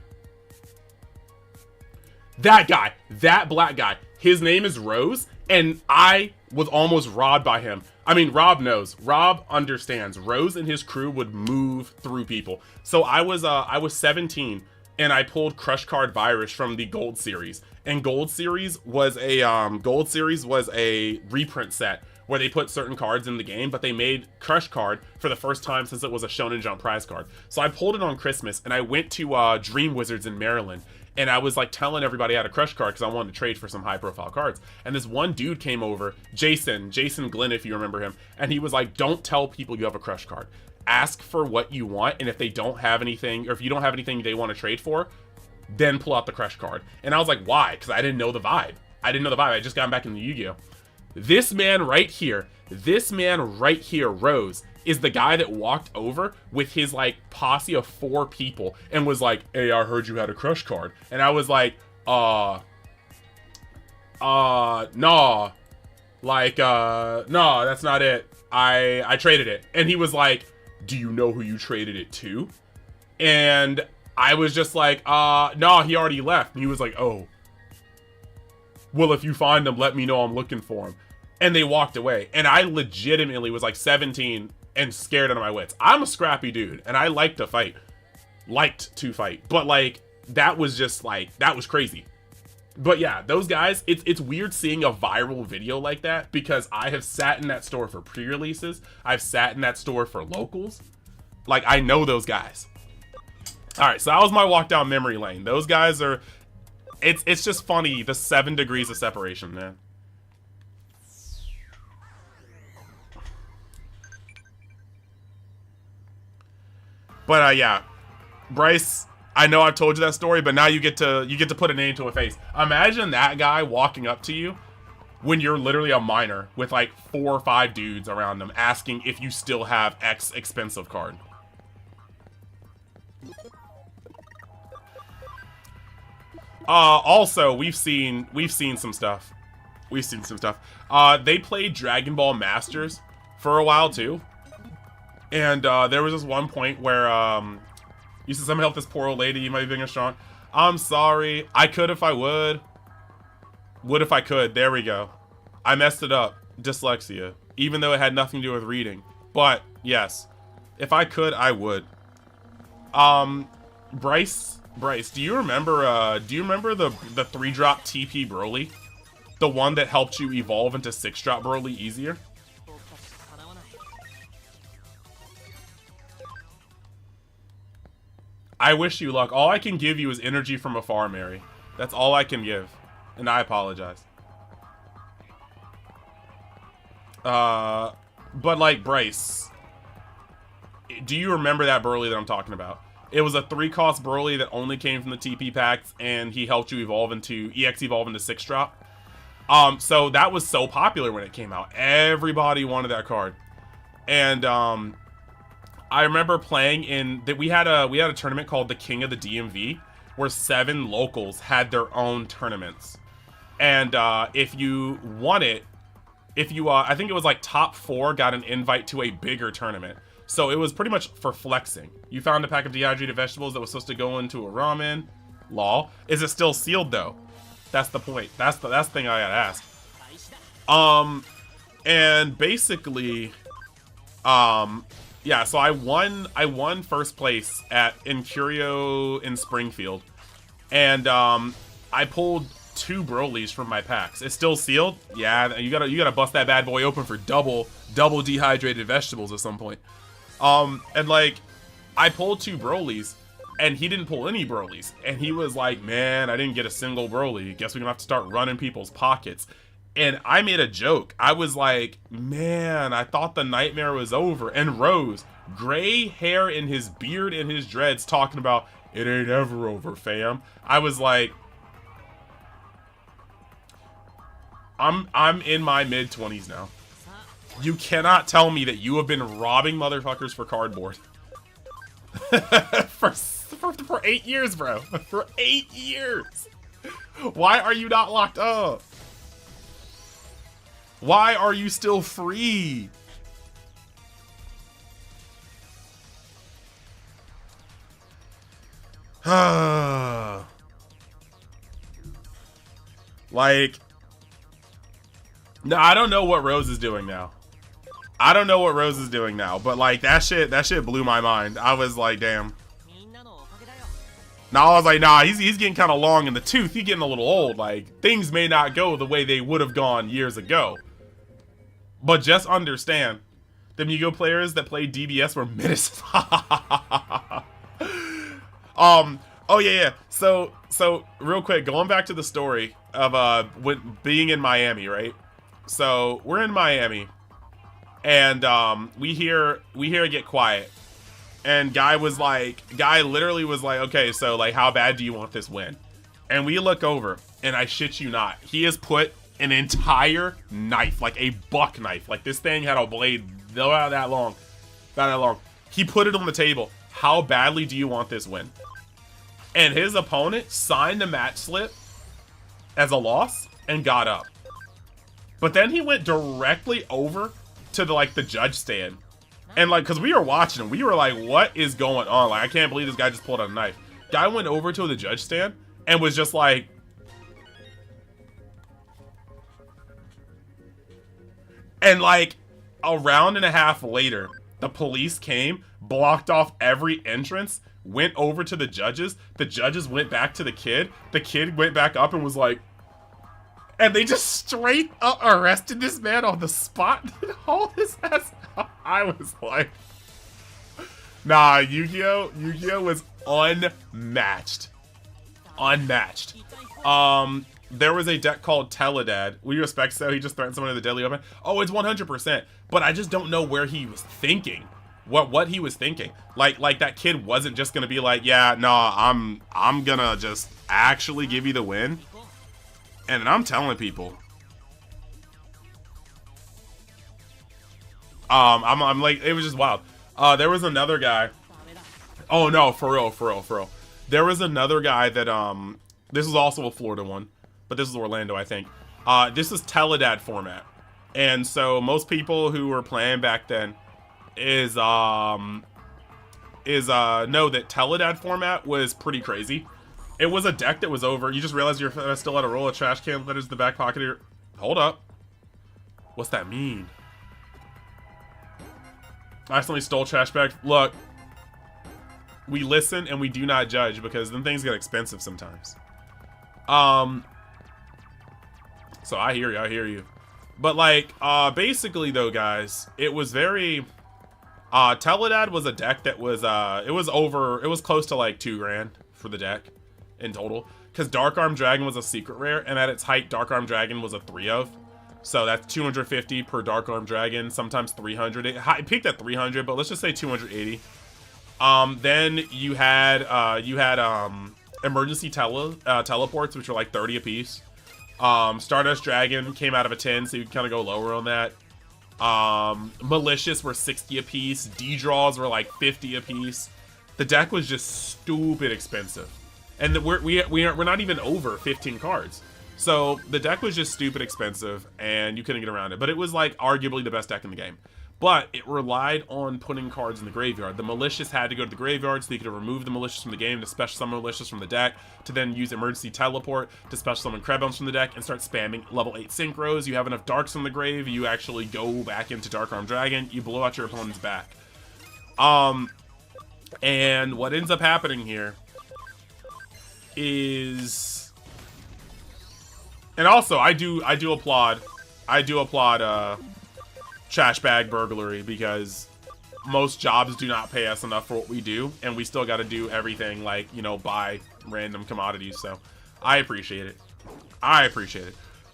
That guy, that black guy, his name is Rose, and I was almost robbed by him. I mean, Rob knows. Rob understands. Rose and his crew would move through people. So I was 17 and I pulled Crush Card Virus from the Gold Series. And Gold Series was a reprint set where they put certain cards in the game, but they made Crush Card for the first time since it was a Shonen Jump prize card. So I pulled it on Christmas and I went to Dream Wizards in Maryland. And I was like telling everybody I had a Crush Card because I wanted to trade for some high profile cards. And this one dude came over, Jason Glenn, if you remember him. And he was like, don't tell people you have a Crush Card. Ask for what you want. And if they don't have anything, or if you don't have anything they want to trade for, then pull out the Crush Card. And I was like, why? Because I didn't know the vibe. I just got back into Yu-Gi-Oh! This man right here, Rose, is the guy that walked over with his like posse of 4 people and was like, hey, I heard you had a Crush Card. And I was like, nah. Like, no, that's not it. I traded it. And he was like, do you know who you traded it to? And I was just like, no, he already left. And he was like, oh. Well, if you find him, let me know, I'm looking for him. And they walked away. And I legitimately was like 17 and scared out of my wits. I'm a scrappy dude, and I like to fight. Liked to fight. But, like, that was just, like, that was crazy. But, yeah, those guys, it's weird seeing a viral video like that, because I have sat in that store for pre-releases. I've sat in that store for locals. Like, I know those guys. Alright, so that was my walk down memory lane. Those guys are... It's just funny, the 7 degrees of separation, man. But yeah, Bryce, I know I've told you that story, but now you get to put a name to a face. Imagine that guy walking up to you when you're literally a minor with like 4 or 5 dudes around them asking if you still have X expensive card. Also, we've seen some stuff. They played Dragon Ball Masters for a while too. And there was this one point where you said someone help this poor old lady, you might be being strong. I'm sorry. I could if I would. Would if I could. There we go. I messed it up. Dyslexia. Even though it had nothing to do with reading. But yes. If I could, I would. Bryce, do you remember the 3-drop TP Broly? The one that helped you evolve into 6-drop Broly easier? I wish you luck. All I can give you is energy from afar, Mary. That's all I can give. And I apologize. But like, Bryce, do you remember that Broly that I'm talking about? It was a 3-cost Broly that only came from the TP packs, and he helped you evolve into, EX evolve into 6-drop. So that was so popular when it came out. Everybody wanted that card. And, I remember playing in that we had a tournament called the King of the DMV where 7 locals had their own tournaments. And if you won it, I think it was like top 4 got an invite to a bigger tournament. So it was pretty much for flexing. You found a pack of dehydrated vegetables that was supposed to go into a ramen. Lol. Is it still sealed though? That's the point. That's the thing I gotta ask. And basically, yeah, so I won first place in Curio in Springfield. And I pulled 2 Brolys from my packs. It's still sealed? Yeah, you gotta bust that bad boy open for double dehydrated vegetables at some point. And like, I pulled 2 Brolys, and he didn't pull any Brolys. And he was like, man, I didn't get a single Broly. Guess we're gonna have to start running people's pockets. And I made a joke. I was like, man, I thought the nightmare was over. And Rose, gray hair in his beard and his dreads, talking about, it ain't ever over, fam. I was like, I'm in my mid-20s now. You cannot tell me that you have been robbing motherfuckers for cardboard. for 8 years, bro. For 8 years. Why are you not locked up? Why are you still free? Like, no, I don't know what Rose is doing now. I don't know what Rose is doing now, but like that shit blew my mind. I was like, damn. Now I was like, nah, he's getting kind of long in the tooth. He's getting a little old. Like, things may not go the way they would have gone years ago. But just understand, the Mugo players that played DBS were menaces. Oh yeah. So real quick, going back to the story of being in Miami, right? So we're in Miami, and we hear it get quiet. And guy literally was like, okay, so like, how bad do you want this win? And we look over, and I shit you not, he has put an entire knife, like a buck knife, like this thing had a blade about that long. He put it on the table. How badly do you want this win? And his opponent signed the match slip as a loss and got up. But then he went directly over to the judge stand. And like, cause we were watching him, we were like, what is going on? Like, I can't believe this guy just pulled out a knife. Guy went over to the judge stand and was just like, and like a round and a half later, the police came, blocked off every entrance, went over to the judges went back to the kid went back up and was like, and they just straight up arrested this man on the spot and hauled his ass out. I was like, nah, Yu-Gi-Oh was unmatched. There was a deck called Teledad. We respect so he just threatened someone in the Deadly Open. Oh, it's 100%. But I just don't know where he was thinking. What he was thinking. Like that kid wasn't just gonna be like, yeah, nah, I'm gonna just actually give you the win. And I'm telling people. I'm like, it was just wild. There was another guy. Oh no, for real. There was another guy that this is also a Florida one, but this is Orlando, I think. This is Teledad format. And so most people who were playing back then know that Teledad format was pretty crazy. It was a deck that was over. You just realize you're still at a roll of trash can letters in the back pocket of your... Hold up. What's that mean? I accidentally stole trash bag. Look. We listen and we do not judge because then things get expensive sometimes. So I hear you. But like, basically though, guys, it was very... Teledad was a deck that was, it was close to like $2,000 for the deck in total. Because Dark Arm Dragon was a secret rare, and at its height, Dark Arm Dragon was a 3-of. So that's 250 per Dark Arm Dragon, sometimes 300. It peaked at 300, but let's just say 280. Then you had emergency teleports, which were like 30 apiece. Stardust Dragon came out of a 10, so you can kind of go lower on that. Malicious were 60 apiece. D-draws were like 50 apiece. The deck was just stupid expensive. And we're not even over 15 cards. So the deck was just stupid expensive, and you couldn't get around it. But it was like arguably the best deck in the game. But it relied on putting cards in the graveyard. The Malicious had to go to the graveyard so you could remove the Malicious from the game to special summon Malicious from the deck, to then use Emergency Teleport to special summon Krebons from the deck and start spamming level 8 Synchros. You have enough Darks in the grave, you actually go back into Dark Arm Dragon, you blow out your opponent's back. And what ends up happening here is... And also, I do applaud trash bag burglary, because most jobs do not pay us enough for what we do, and we still got to do everything like, you know, buy random commodities. So I appreciate it.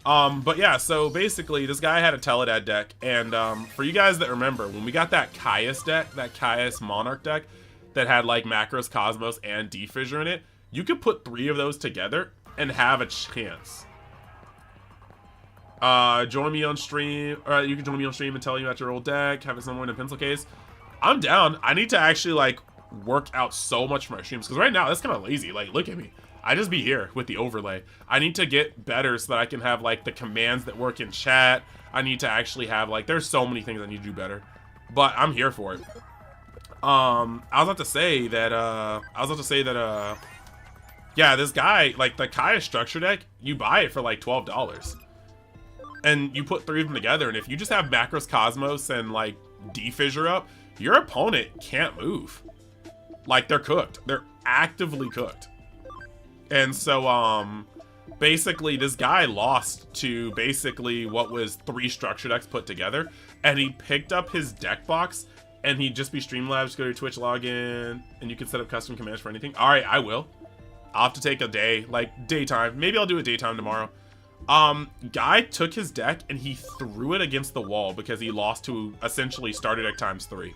But yeah, so basically this guy had a Teledad deck, and for you guys that remember, when we got that Caius deck, that Caius Monarch deck that had like Macros, Cosmos, and D-Fissure in it, you could put 3 of those together and have a chance. Join me on stream, or you can join me on stream and tell you about your old deck, have it somewhere in a pencil case. I'm down. I need to actually like work out so much for my streams, because right now that's kind of lazy. Like, look at me. I just be here with the overlay. I need to get better so that I can have like the commands that work in chat. I need to actually have like, there's so many things I need to do better, but I'm here for it. I was about to say that Yeah, this guy, like the Kaya structure deck, you buy it for like $12. And you put 3 of them together, and if you just have Macros Cosmos and like D-Fissure up, your opponent can't move. Like, they're cooked. They're actively cooked. And so, basically, this guy lost to basically what was 3 structure decks put together, and he picked up his deck box, and he'd just be Streamlabs, go to Twitch login, and you can set up custom commands for anything. Alright, I will. I'll have to take a day, like, daytime. Maybe I'll do it daytime tomorrow. Guy took his deck, and he threw it against the wall because he lost to, essentially, starter deck times 3.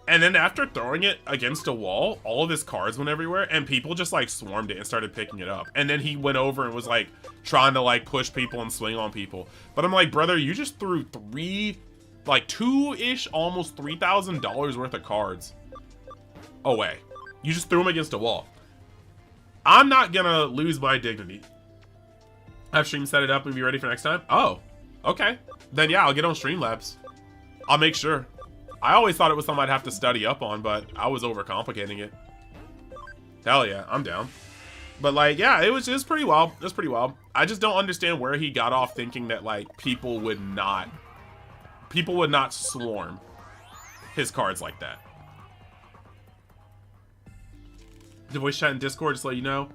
And then after throwing it against a wall, all of his cards went everywhere, and people just, like, swarmed it and started picking it up. And then he went over and was, like, trying to, like, push people and swing on people. But I'm like, brother, you just threw 2-ish, almost $3,000 worth of cards away. You just threw them against a wall. I'm not gonna lose my dignity. Have Stream set it up and be ready for next time? Oh, okay. Then yeah, I'll get on Streamlabs. I'll make sure. I always thought it was something I'd have to study up on, but I was overcomplicating it. Hell yeah, I'm down. But like, yeah, it was just pretty wild. It was pretty wild. I just don't understand where he got off thinking that like people would not swarm his cards like that. The voice chat in Discord, just to let you know.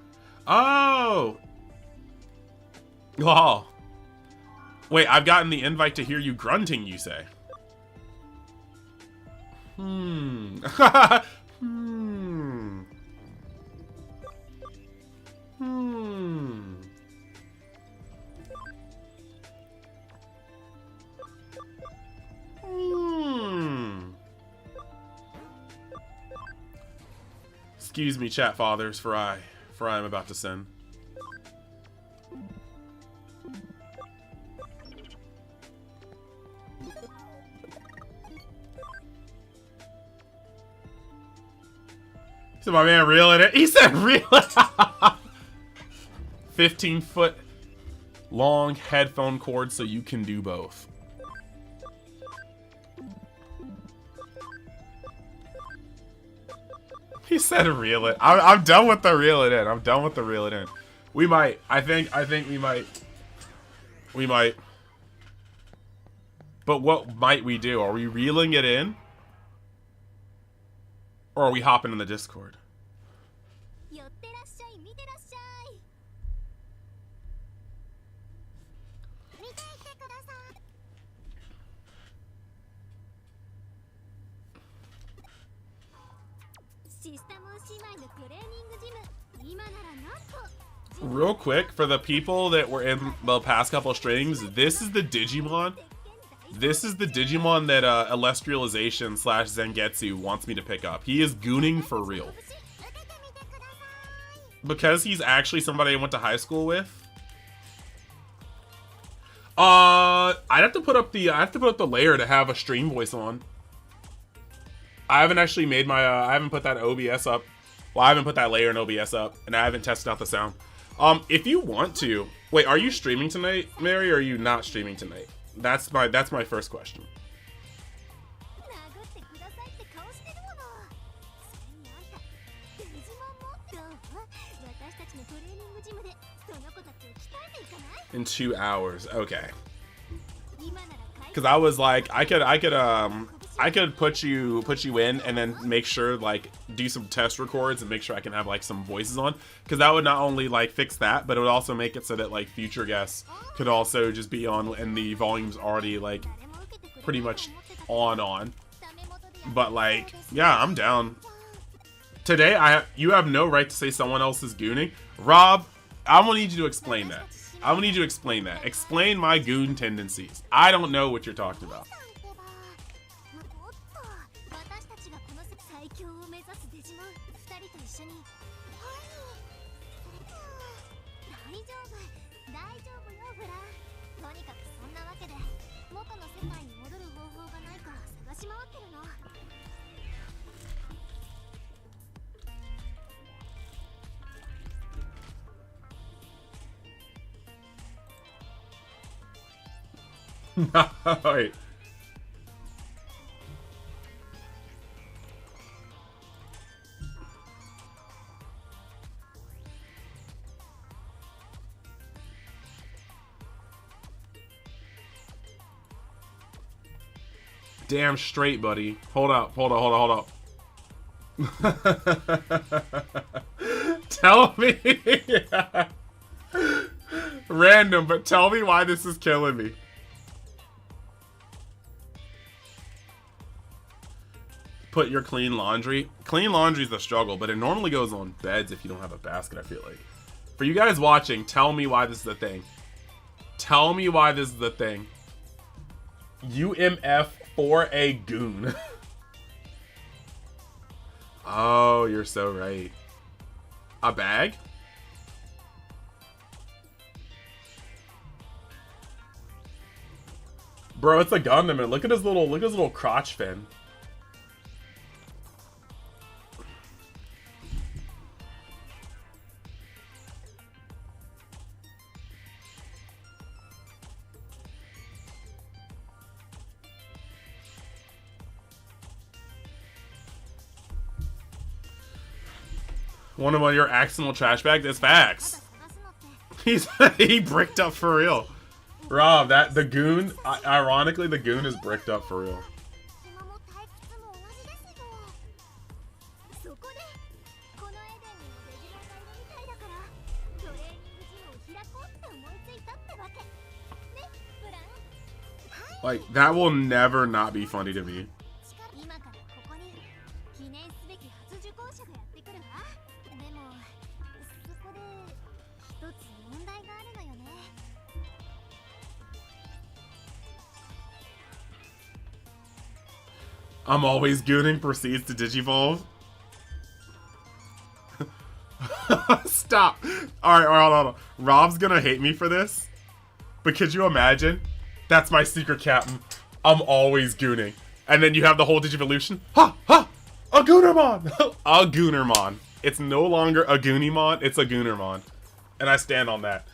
Oh! Oh. Wait, I've gotten the invite to hear you grunting, you say? Hmm. Hmm. Hmm. Hmm. Excuse me, chat fathers, for I am about to sin. So my man reeling it. He said reel it. 15-foot long headphone cord so you can do both. He said reel it. I'm done with the reel it in. I'm done with the reel it in. We might. I think we might. We might. But what might we do? Are we reeling it in? Or are we hopping in the Discord? Real quick, for the people that were in the past couple of streams, this is the Digimon. This is the Digimon that Illustrialization / Zangetsu wants me to pick up. He is gooning for real. Because he's actually somebody I went to high school with. I'd have to put up the layer to have a stream voice on. I haven't actually made my I haven't put that OBS up. Well, I haven't put that layer in OBS up, and I haven't tested out the sound. If you want to, wait, are you streaming tonight, Mary, or are you not streaming tonight? That's my first question. In 2 hours, okay. Because I was like, I could put you in and then make sure, like, do some test records and make sure I can have like some voices on, because that would not only like fix that, but it would also make it so that like future guests could also just be on and the volume's already like pretty much on. But like, yeah, I'm down. Today you have no right to say someone else is gooning. Rob, I'm gonna need you to explain that. I'm gonna need you to explain that. Explain my goon tendencies. I don't know what you're talking about. Wait. Damn straight, buddy. Hold up, hold up, hold up, hold up. Tell me. Random, but tell me why this is killing me. Put your clean laundry. Clean laundry is a struggle, but it normally goes on beds if you don't have a basket, I feel like. For you guys watching, tell me why this is a thing. Tell me why this is the thing. UMF for a goon. Oh, you're so right. A bag? Bro, it's a Gundam, and look at his little crotch fin. One of your accidental trash bag? That's facts. He bricked up for real. Rob, the goon, ironically, the goon is bricked up for real. Like, that will never not be funny to me. I'm always gooning proceeds to digivolve. Stop. Alright, hold on. Rob's gonna hate me for this. But could you imagine? That's my secret captain. I'm always gooning. And then you have the whole Digivolution. Ha! Ha! A Goonermon! A Goonermon. It's no longer a Goonimon, it's a Goonermon. And I stand on that.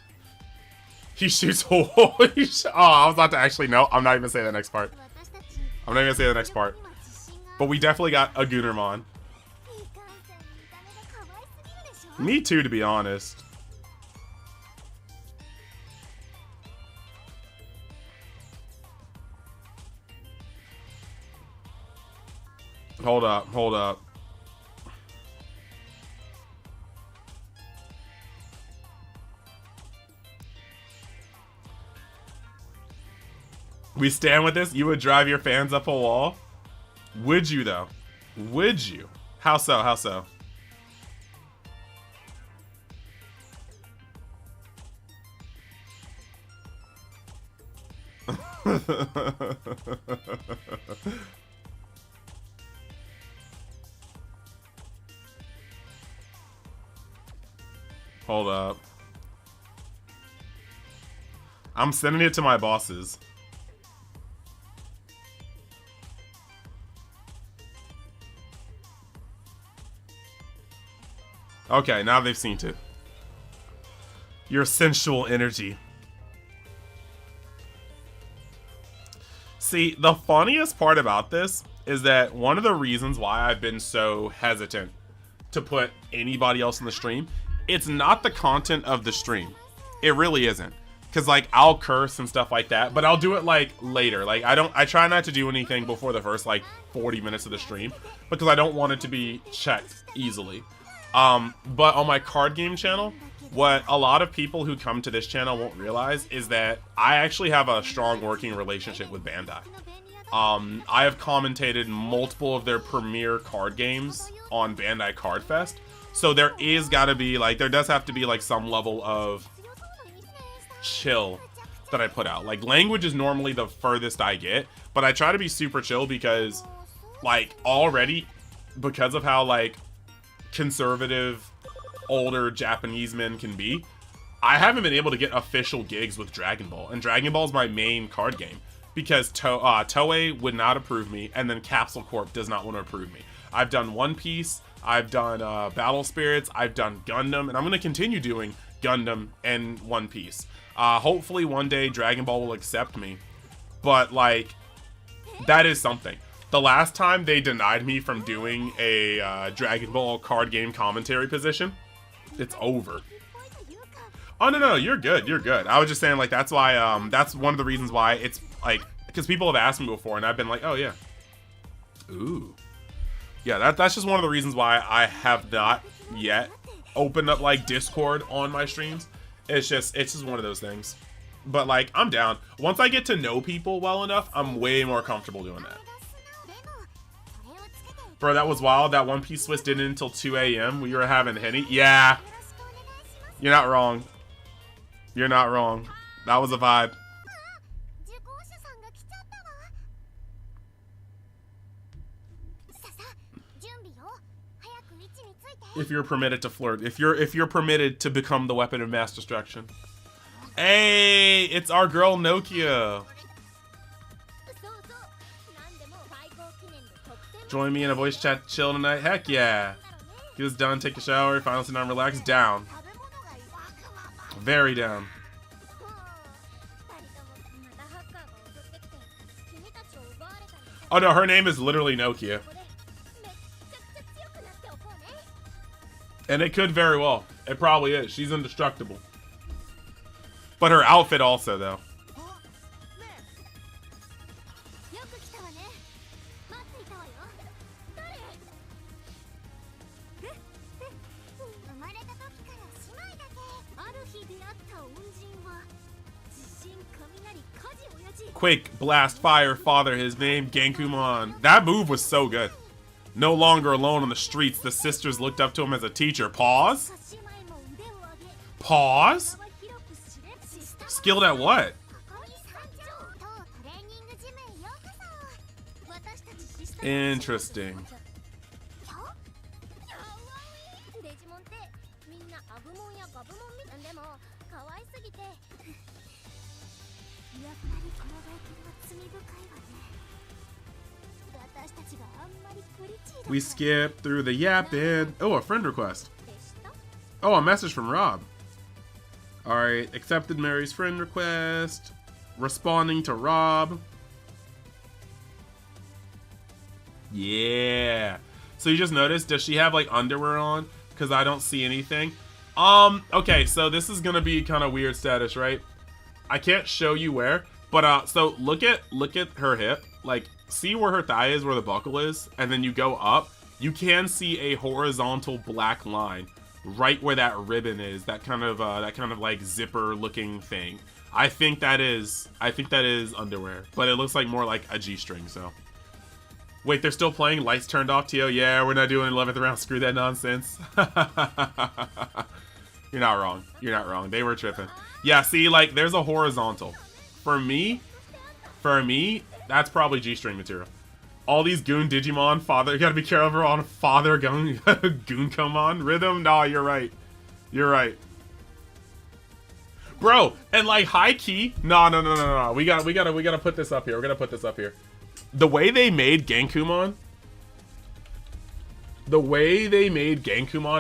He shoots. Oh, I was about to actually. No, I'm not even gonna say the next part. I'm not even gonna say the next part. But we definitely got a Goonermon. Me too, to be honest. Hold up, hold up. We stand with this? You would drive your fans up a wall? Would you, though? Would you? How so? How so? Hold up. I'm sending it to my bosses. Okay, now they've seen it. Your sensual energy. See, the funniest part about this is that one of the reasons why I've been so hesitant to put anybody else in the stream, it's not the content of the stream. It really isn't. Cause like I'll curse and stuff like that, but I'll do it like later. Like I try not to do anything before the first like 40 minutes of the stream because I don't want it to be checked easily. But on my card game channel, what a lot of people who come to this channel won't realize is that I actually have a strong working relationship with Bandai. I have commentated multiple of their premier card games on Bandai Card Fest. So there is gotta be like, there does have to be like some level of chill that I put out. Like language is normally the furthest I get, but I try to be super chill because like already, because of how like conservative older Japanese men can be, I haven't been able to get official gigs with Dragon Ball, and Dragon Ball is my main card game because Toei would not approve me, and then Capsule Corp does not want to approve me. I've done One Piece, I've done Battle Spirits, I've done Gundam, and I'm going to continue doing Gundam and One Piece. Hopefully one day Dragon Ball will accept me, but like that is something. The last time they denied me from doing a Dragon Ball card game commentary position, it's over. Oh, no, you're good, you're good. I was just saying, like, that's why, that's one of the reasons why it's, like, because people have asked me before, and I've been like, oh yeah. Ooh. Yeah, that's just one of the reasons why I have not yet opened up like Discord on my streams. It's just one of those things. But like, I'm down. Once I get to know people well enough, I'm way more comfortable doing that. Bro, that was wild. That One Piece Swiss didn't until 2 a.m. We were having Henny. Yeah. You're not wrong. You're not wrong. That was a vibe. If you're permitted to flirt. If you're permitted to become the weapon of mass destruction. Hey, it's our girl Nokia. Join me in a voice chat chill tonight. Heck yeah. Get this done, take a shower, finally sit down, relax. Down. Very down. Oh no, her name is literally Nokia. And it could very well. It probably is. She's indestructible. But her outfit also, though. Quake, blast, fire, father, his name, Genkumon. That move was so good. No longer alone on the streets, the sisters looked up to him as a teacher. Pause? Pause? Skilled at what? Interesting. We skip through the yapping. Oh, a friend request. Oh, a message from Rob. Alright, accepted Mary's friend request. Responding to Rob. Yeah. So you just noticed, does she have like underwear on? Because I don't see anything. Okay, so this is gonna be kind of weird status, right? I can't show you where, but so look at her hip. Like, see where her thigh is, where the buckle is, and then you go up. You can see a horizontal black line right where that ribbon is. That kind of like zipper looking thing. I think that is underwear, but it looks like more like a G-string. So, wait, they're still playing. Lights turned off. To yeah, we're not doing 11th round. Screw that nonsense. You're not wrong. You're not wrong. They were tripping. Yeah, see, like there's a horizontal. For me, that's probably G-string material. All these goon Digimon, father, you gotta be careful on father goon Goonkomon rhythm. Nah, you're right. You're right. Bro, and like high key, no. We gotta put this up here. We're gonna put this up here. The way they made Genkumon,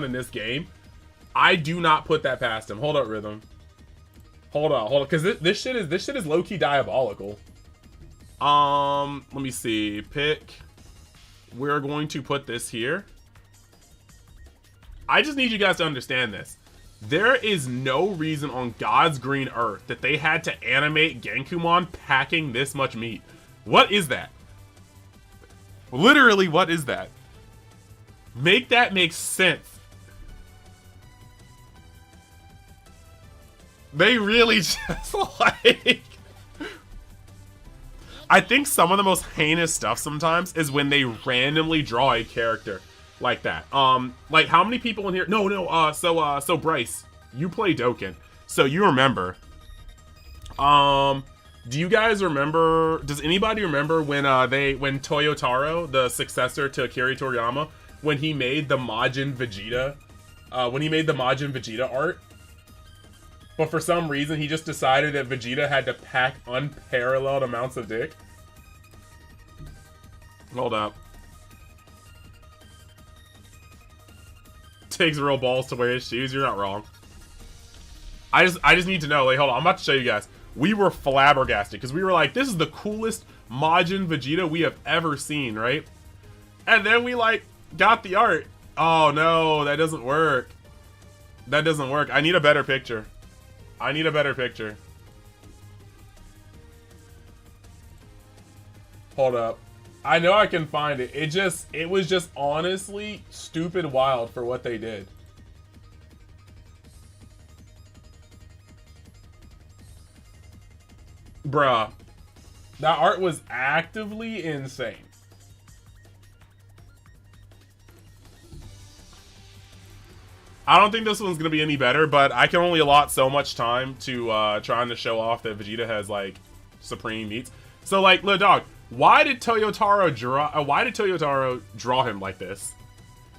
in this game, I do not put that past him. Hold up, Rhythm. Hold on, because this shit is low-key diabolical. Let me see. Pick. We're going to put this here. I just need you guys to understand this. There is no reason on God's green earth that they had to animate Genkumon packing this much meat. What is that? Literally, what is that? Make that make sense. They really just like... I think some of the most heinous stuff sometimes is when they randomly draw a character like that. Like how many people in here? No. So Bryce, you play Dokkan, so you remember. Do you guys remember? Does anybody remember when when Toyotaro, the successor to Akira Toriyama, when he made the Majin Vegeta, art? But for some reason, he just decided that Vegeta had to pack unparalleled amounts of dick. Hold up. Takes real balls to wear his shoes. You're not wrong. I just need to know. Like, hold on. I'm about to show you guys. We were flabbergasted because we were like, this is the coolest Majin Vegeta we have ever seen, right? And then we like got the art. Oh no, that doesn't work. That doesn't work. I need a better picture. Hold up. I know I can find it. It was just honestly stupid wild for what they did. Bruh. That art was actively insane. I don't think this one's going to be any better, but I can only allot so much time to trying to show off that Vegeta has, like, supreme meats. So, like, little dog, why did Toyotaro draw him like this?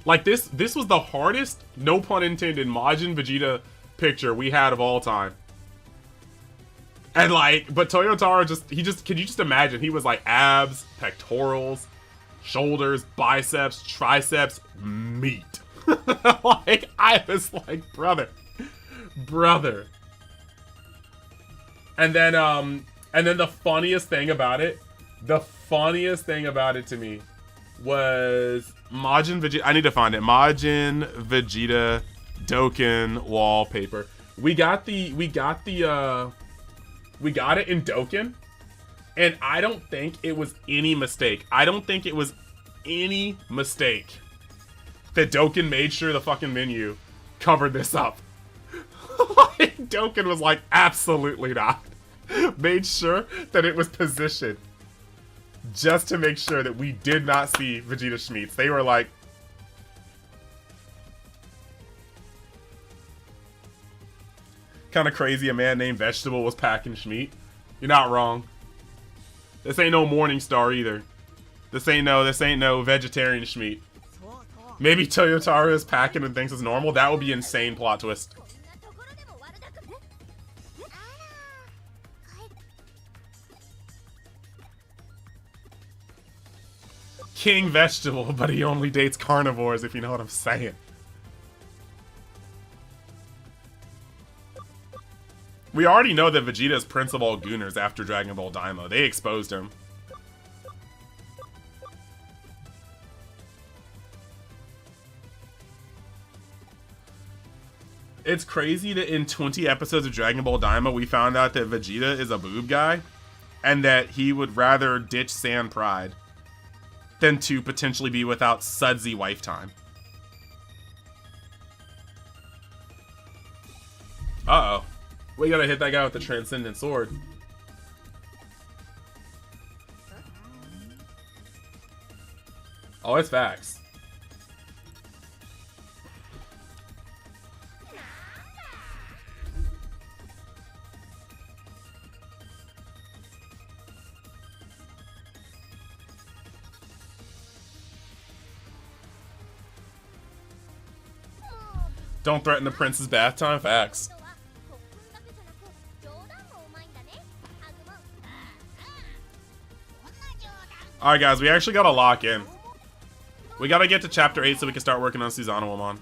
Like, this was the hardest, no pun intended, Majin Vegeta picture we had of all time. And, like, but Toyotaro can you just imagine? He was, like, abs, pectorals, shoulders, biceps, triceps, meat. Like, I was like, brother. And then the funniest thing about it to me was Majin Vegeta. I need to find it. Majin Vegeta Dokkan wallpaper. We got it in Dokkan, and I don't think it was any mistake. That Dokkan made sure the fucking menu covered this up. Like, Dokkan was like, absolutely not. Made sure that it was positioned just to make sure that we did not see Vegeta Schmeats. They were like, kind of crazy a man named Vegetable was packing Schmeat. You're not wrong. This ain't no Morning Star either. This ain't no vegetarian Schmeat. Maybe Toyotaro is packing and thinks it's normal. That would be an insane plot twist. King Vegetable, but he only dates carnivores, if you know what I'm saying. We already know that Vegeta is Prince of all Gooners after Dragon Ball Daima. They exposed him. It's crazy that in 20 episodes of Dragon Ball Daima, we found out that Vegeta is a boob guy, and that he would rather ditch Sand Pride than to potentially be without sudsy wife time. Uh-oh. We gotta hit that guy with the Transcendent Sword. Oh, it's facts. Don't threaten the prince's bath time. Facts. Alright guys, we actually gotta lock in. We gotta get to chapter 8 so we can start working on Susanoo-Amon.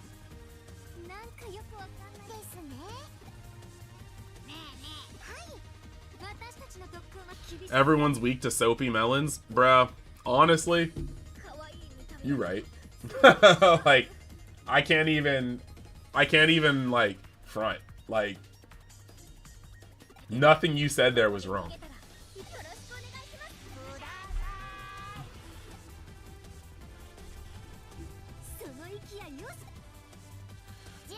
Everyone's weak to soapy melons? Bruh, honestly, you right. Like, I can't even, like, front. Like, nothing you said there was wrong.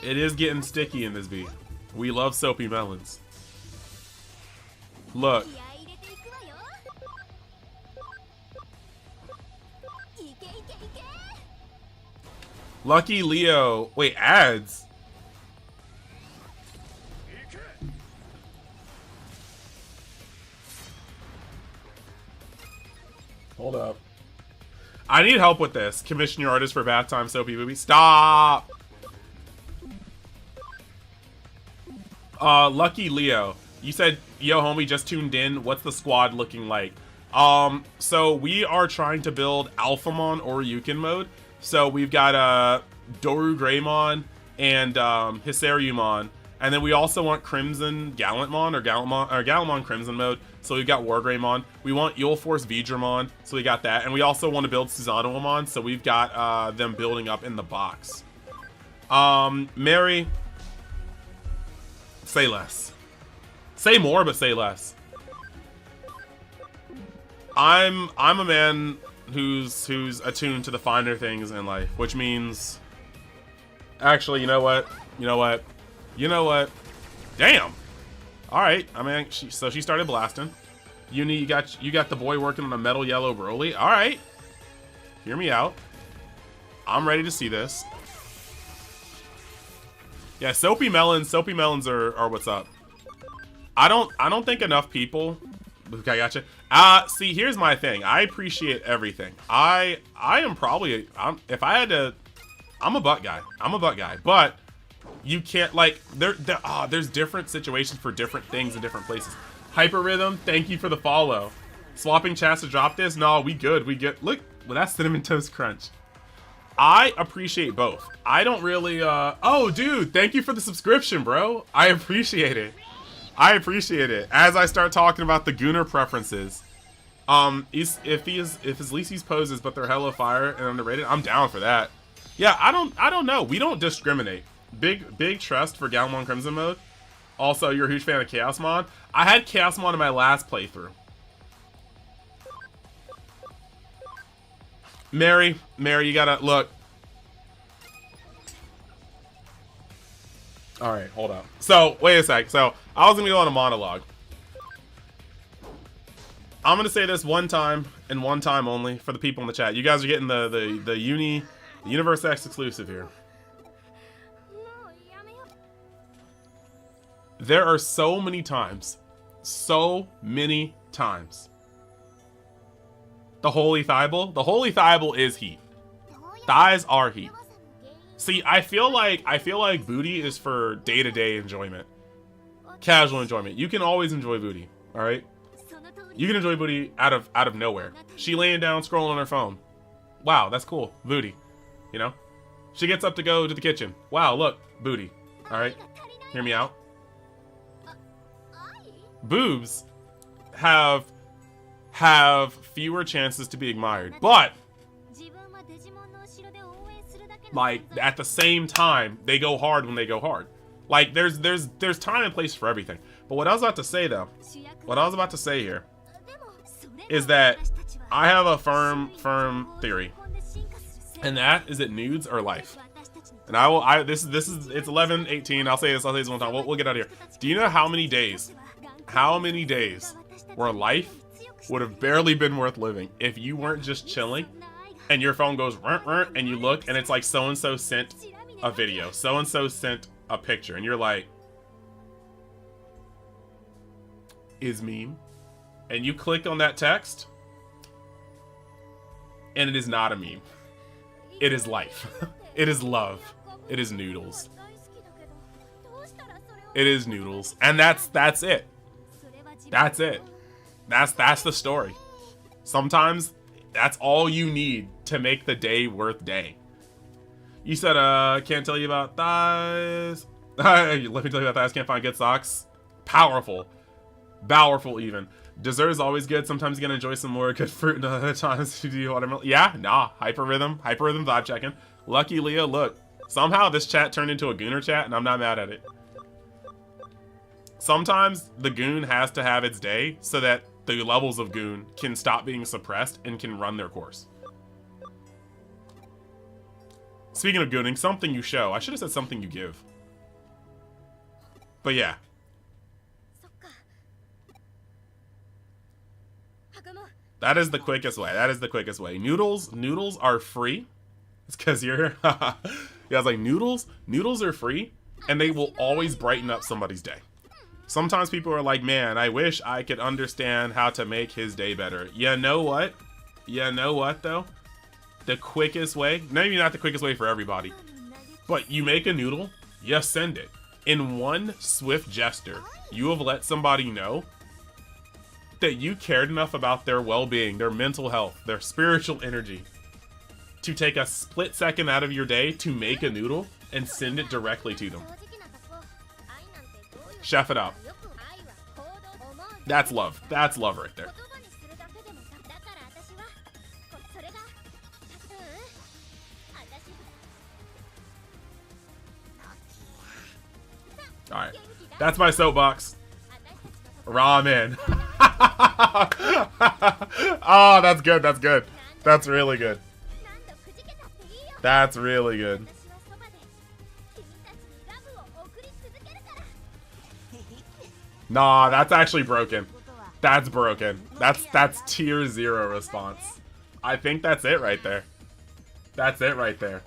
It is getting sticky in this beat. We love soapy melons. Look. Lucky Leo. Wait, ads? Hold up. I need help with this. Commission your artist for bath time soapy movie. Stop! Lucky Leo. You said, yo homie, just tuned in. What's the squad looking like? So we are trying to build Alphamon or Ryukin mode. So we've got Doru Greymon and Hisarumon, and then we also want Crimson Gallantmon or Gallantmon Crimson mode. So we've got War Greymon. We want Yule Force Vidramon, so we got that, and we also want to build Susanoo-Amon, so we've got them building up in the box. Mary, say less. Say more, but say less. I'm a man who's attuned to the finer things in life, which means, actually, you know what? Damn. All right. I mean, so she started blasting. Uni, you got the boy working on a metal yellow Broly. All right. Hear me out. I'm ready to see this. Yeah, soapy melons are what's up. I don't think enough people. Okay, gotcha. See, here's my thing. I appreciate everything. I am probably if I had to, I'm a butt guy. But you can't, like, there's different situations for different things in different places. Hyper Rhythm, thank you for the follow. Swapping chats to drop this? No, we good. We get, look, well, that's Cinnamon Toast Crunch. I appreciate both. I don't really, oh, dude, thank you for the subscription, bro. I appreciate it. As I start talking about the Gooner preferences, if his Lisi's poses, but they're hella fire and underrated, I'm down for that. Yeah, I don't know. We don't discriminate. Big trust for Galmon Crimson mode. Also, you're a huge fan of Chaosmon. I had Chaosmon in my last playthrough. Mary, you gotta look. All right, hold up. So wait a sec. So I was gonna go on a monologue. I'm gonna say this one time and one time only for the people in the chat. You guys are getting the Universe X exclusive here. There are so many times. The Holy Thighball? The Holy Thighball is heat. Thighs are heat. See, I feel like booty is for day-to-day enjoyment. Casual enjoyment. You can always enjoy booty, alright? You can enjoy booty out of nowhere. She laying down, scrolling on her phone. Wow, that's cool. Booty. You know? She gets up to go to the kitchen. Wow, look. Booty. Alright? Hear me out. Boobs have fewer chances to be admired, but like at the same time they go hard when they go hard. Like there's time and place for everything. But what I was about to say though, here is that I have a firm theory, and that is that nudes are life. And it's 11:18. I'll say this one time. We'll get out of here. Do you know how many days where life would have barely been worth living if you weren't just chilling and your phone goes and you look and it's like so-and-so sent a video, so-and-so sent a picture, and you're like, is meme? And you click on that text and it is not a meme. It is life. It is love. It is noodles. It is noodles. And that's it. That's it. That's the story. Sometimes that's all you need to make the day worth day. You said, can't tell you about thighs. Let me tell you about thighs. Can't find good socks. Powerful. Powerful even. Dessert is always good. Sometimes you gotta enjoy some more good fruit, and other times you do watermelon. Yeah, nah. Hyper rhythm vibe checking. Lucky Leo, look. Somehow this chat turned into a Gooner chat, and I'm not mad at it. Sometimes the Goon has to have its day so that the levels of Goon can stop being suppressed and can run their course. Speaking of Gooning, something you show. I should have said something you give. But yeah. That is the quickest way. Noodles are free. It's because you're... yeah, I was like, noodles are free, and they will always brighten up somebody's day. Sometimes people are like, man, I wish I could understand how to make his day better. You know what? Though? The quickest way, maybe not the quickest way for everybody, but you make a noodle, you send it. In one swift gesture, you have let somebody know that you cared enough about their well-being, their mental health, their spiritual energy, to take a split second out of your day to make a noodle and send it directly to them. Chef it up. That's love. That's love right there. Alright. That's my soapbox. Ramen. Oh, that's good. That's good. That's really good. That's really good. Nah, that's actually broken. That's broken. That's tier 0 response. I think that's it right there. That's it right there.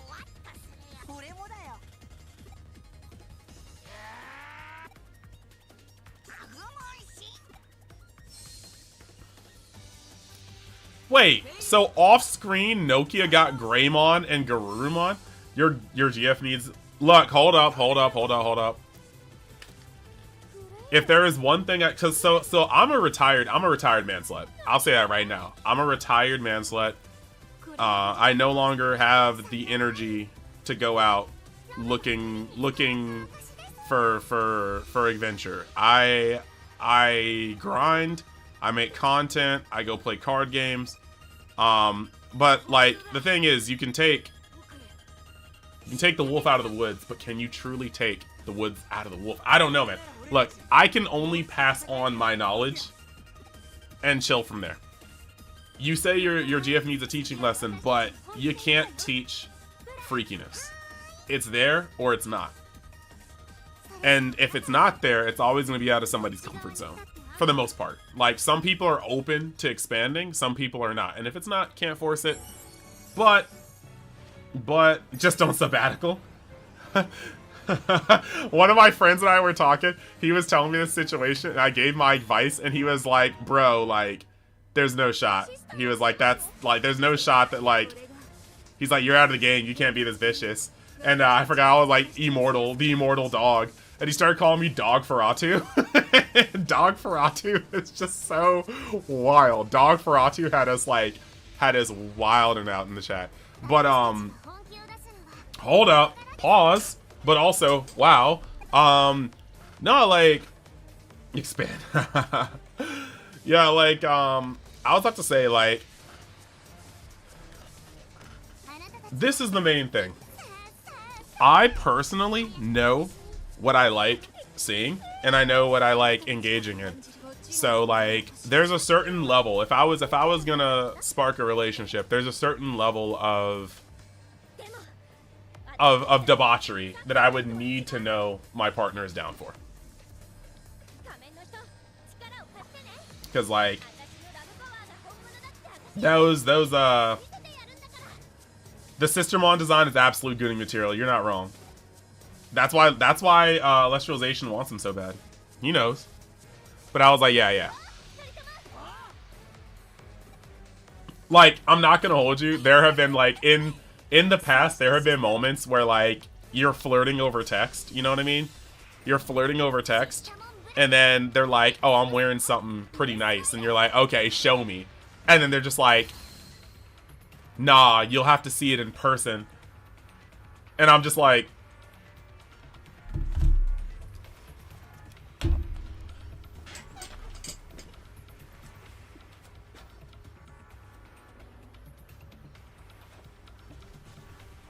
Wait, so off-screen Nokia got Greymon and Garurumon? Your GF needs... Look, hold up. If there is one thing, cause so I'm a retired manslet. I'll say that right now. I'm a retired manslet. I no longer have the energy to go out looking for adventure. I grind. I make content. I go play card games. But like the thing is, you can take the wolf out of the woods, but can you truly take the woods out of the wolf? I don't know, man. Look, I can only pass on my knowledge and chill from there. You say your GF needs a teaching lesson, but you can't teach freakiness. It's there or it's not. And if it's not there, it's always going to be out of somebody's comfort zone. For the most part. Like, some people are open to expanding, some people are not. And if it's not, can't force it. But just on sabbatical. One of my friends and I were talking, he was telling me this situation, and I gave my advice, and he was like, bro, like, there's no shot. He was like, there's no shot that, like, he's like, you're out of the game, you can't be this vicious. And I forgot, I was like, the immortal dog. And he started calling me Dog Ferratu. Dog Ferratu is just so wild. Dog Ferratu had us wilding out in the chat. But, hold up, pause, but also, wow. No, like, expand. Yeah, like, I was about to say, like, this is the main thing. I personally know what I like seeing, and I know what I like engaging in. So, like, there's a certain level. If I was gonna spark a relationship, there's a certain level of debauchery that I would need to know my partner is down for. Because, like, the Sistermon design is absolute gooning material. You're not wrong. That's why Lestralization wants him so bad. He knows. But I was like, yeah. Like, I'm not gonna hold you. There have been, like, in the past, there have been moments where, like, you're flirting over text. You know what I mean? You're flirting over text. And then they're like, oh, I'm wearing something pretty nice. And you're like, okay, show me. And then they're just like, nah, you'll have to see it in person. And I'm just like,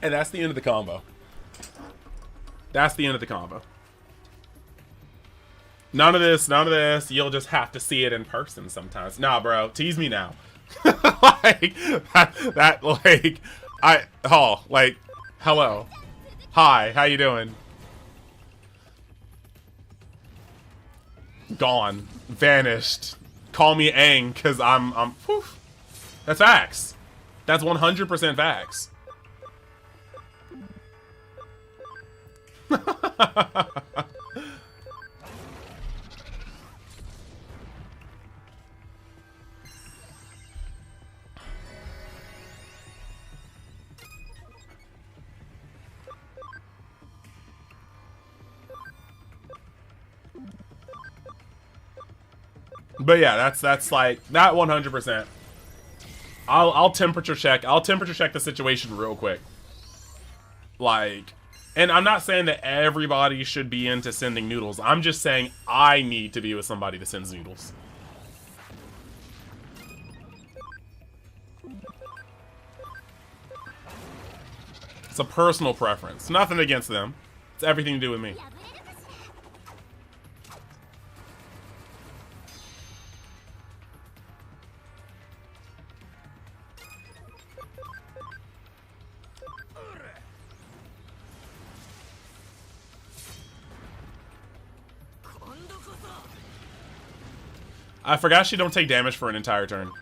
and that's the end of the combo. That's the end of the combo. None of this. You'll just have to see it in person sometimes. Nah, bro. Tease me now. Like, hello. Hi, how you doing? Gone. Vanished. Call me Aang, because I'm whew. That's facts. That's 100% facts. But yeah, that's like that 100%. I'll temperature check. I'll temperature check the situation real quick. Like, and I'm not saying that everybody should be into sending noodles. I'm just saying I need to be with somebody that sends noodles. It's a personal preference. Nothing against them. It's everything to do with me. I forgot she don't take damage for an entire turn.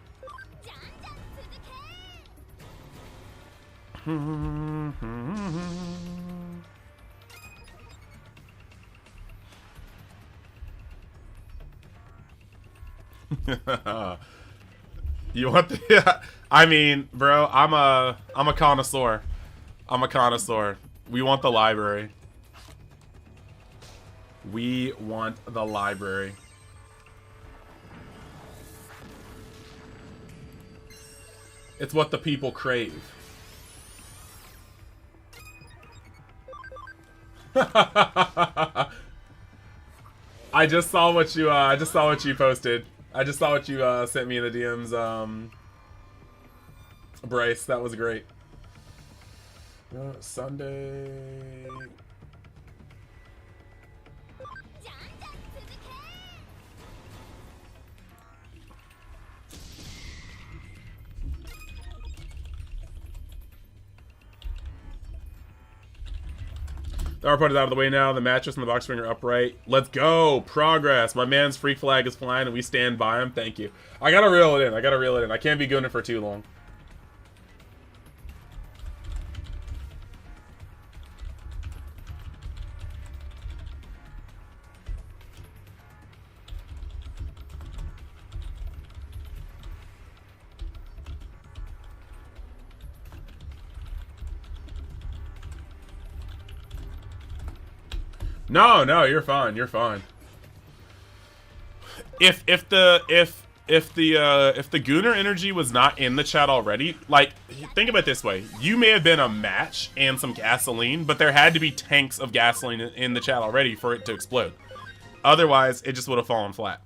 You want the? Yeah, I mean, bro, I'm a connoisseur. I'm a connoisseur. We want the library. We want the library. It's what the people crave. I just saw what you posted. I just saw what you sent me in the DMs, Bryce. That was great. Sunday. The R part is out of the way now. The mattress and the box spring are upright. Let's go. Progress. My man's freak flag is flying and we stand by him. Thank you. I gotta reel it in. I can't be gooning for too long. No, you're fine. You're fine. If the Gooner energy was not in the chat already, like, think about it this way. You may have been a match and some gasoline, but there had to be tanks of gasoline in the chat already for it to explode. Otherwise, it just would have fallen flat.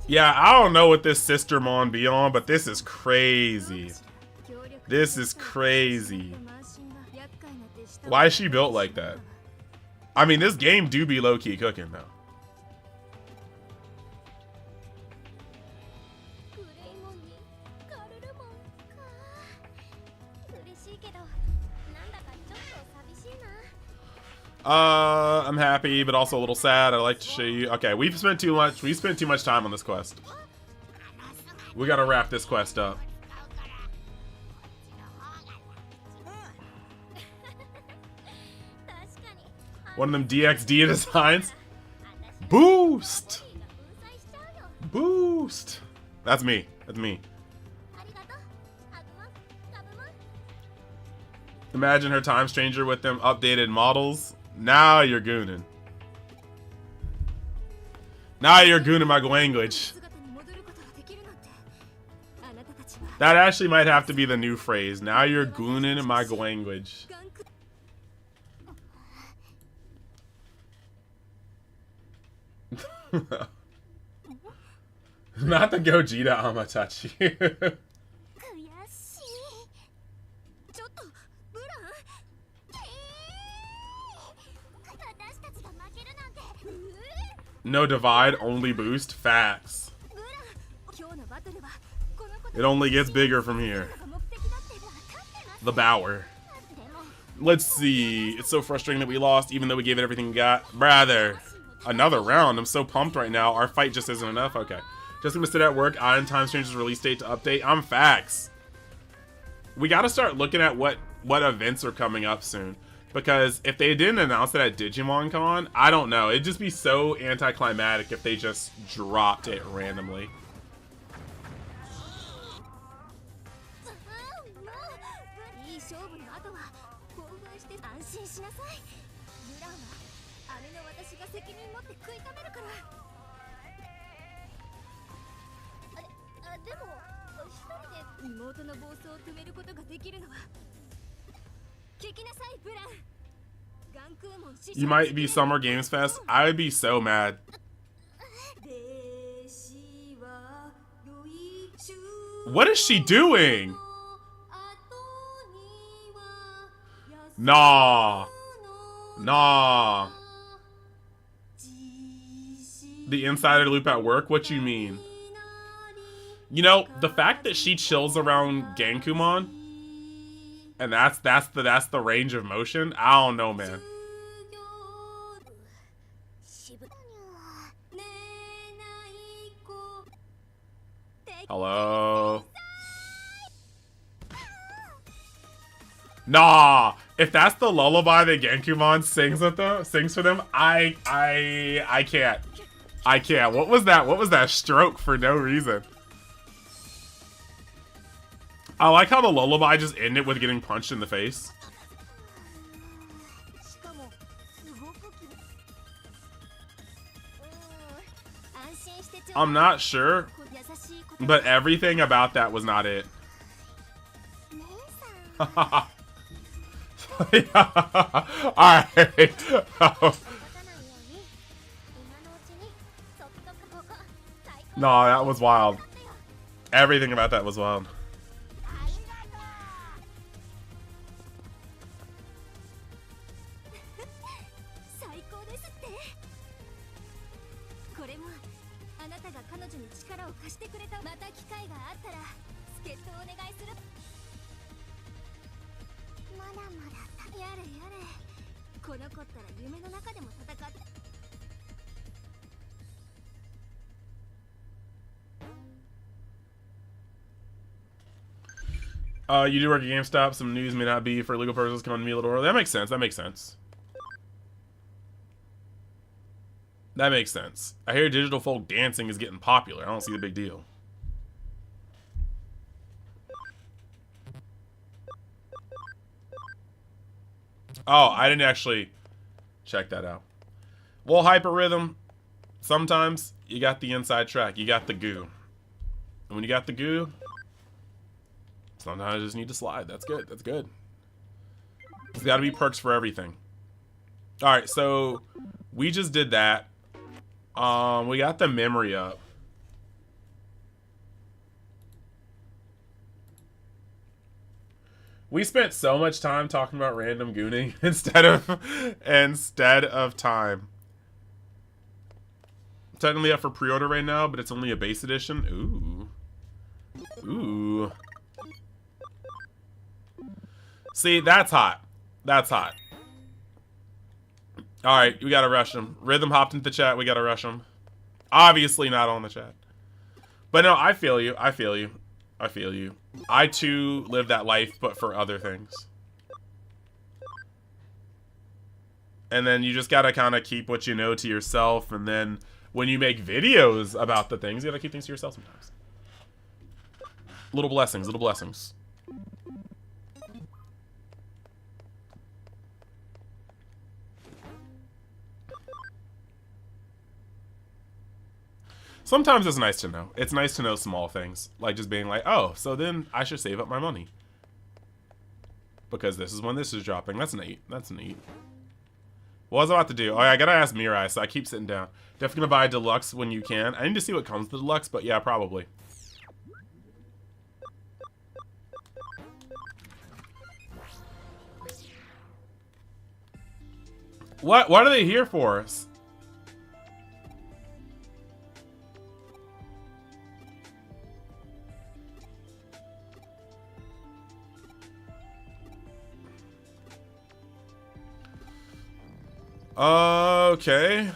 Yeah, I don't know what this Sister Mon be on, but this is crazy. This is crazy. Why is she built like that? I mean, this game do be low-key cooking, though. I'm happy, but also a little sad. I'd like to show you. Okay, we spent too much time on this quest. We gotta wrap this quest up. One of them DXD designs. Boost! Boost! That's me. That's me. Imagine her time stranger with them updated models. Now you're gooning. Now you're gooning my language. That actually might have to be the new phrase. Now you're gooning my language. Not the Gogeta Amatachi. No divide, only boost. Facts. It only gets bigger from here. The Bower. Let's see. It's so frustrating that we lost, even though we gave it everything we got. Brother. Another round. I'm so pumped right now. Our fight just isn't enough. Okay. Just gonna sit at work. Iron Time Stranger's release date to update. I'm facts. We gotta start looking at what events are coming up soon. Because if they didn't announce it at Digimon Con, I don't know. It'd just be so anticlimactic if they just dropped it randomly. You might be Summer Games Fest. I would be so mad. What is she doing? Nah. Nah. The insider loop at work? What you mean? You know, the fact that she chills around Gankumon, and that's the range of motion. I don't know, man. Hello. Nah, if that's the lullaby that Gankumon sings for them, I can't. I can't. What was that? What was that stroke for no reason? I like how the lullaby just ended with getting punched in the face. I'm not sure, but everything about that was not it. Alright. No, that was wild. Everything about that was wild. You do work at GameStop. Some news may not be for legal purposes coming to me a little early. That makes sense. That makes sense. That makes sense. I hear digital folk dancing is getting popular. I don't see the big deal. Oh, I didn't actually check that out. Well, Hyperrhythm, sometimes you got the inside track. You got the goo. And when you got the goo, sometimes I just need to slide. That's good. That's good. There's got to be perks for everything. Alright, so we just did that. We got the memory up. We spent so much time talking about random gooning instead of time. Technically up for pre-order right now, but it's only a base edition. Ooh. Ooh. See, that's hot. That's hot. Alright, we gotta rush him. Rhythm hopped into the chat, we gotta rush him. Obviously not on the chat. But no, I feel you. I feel you. I feel you. I too live that life, but for other things. And then you just gotta kind of keep what you know to yourself, and then when you make videos about the things, you gotta keep things to yourself sometimes. Little blessings, little blessings. Sometimes it's nice to know. It's nice to know small things. Like just being like, oh, so then I should save up my money. Because this is when this is dropping. That's neat. That's neat. What was I about to do? Oh, yeah, I gotta ask Mirai, so I keep sitting down. Definitely gonna buy a deluxe when you can. I need to see what comes with the deluxe, but yeah, probably. What are they here for? Okay.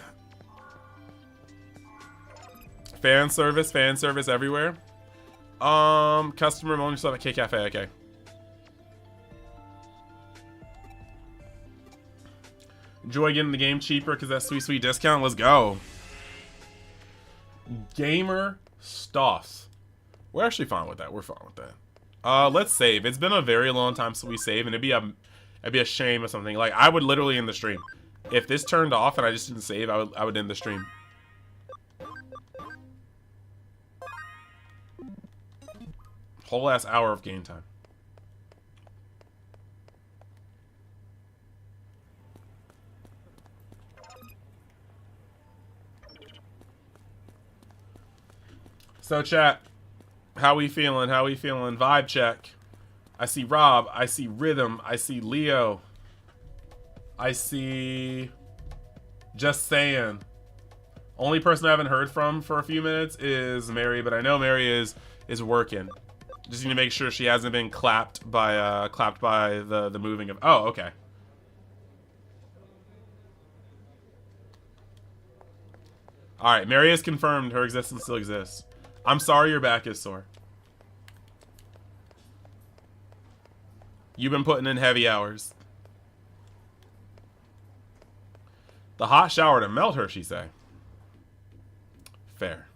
Fan service everywhere. Customer only stuff at K Cafe, okay. Enjoy getting the game cheaper because that sweet discount. Let's go. Gamer stuff. We're actually fine with that. We're fine with that. Let's save. It's been a very long time since we save, and it'd be a shame or something. Like I would literally end the stream. If this turned off and I just didn't save, I would end the stream. Whole ass hour of game time. So chat, how we feeling? How we feeling? Vibe check. I see Rob. I see Rhythm. I see Leo. I see. Just saying. Only person I haven't heard from for a few minutes is Mary, but I know Mary is working. Just need to make sure she hasn't been clapped by the moving of. Oh, okay. All right, Mary has confirmed her existence still exists. I'm sorry your back is sore. You've been putting in heavy hours. The hot shower to melt her, she say. Fair.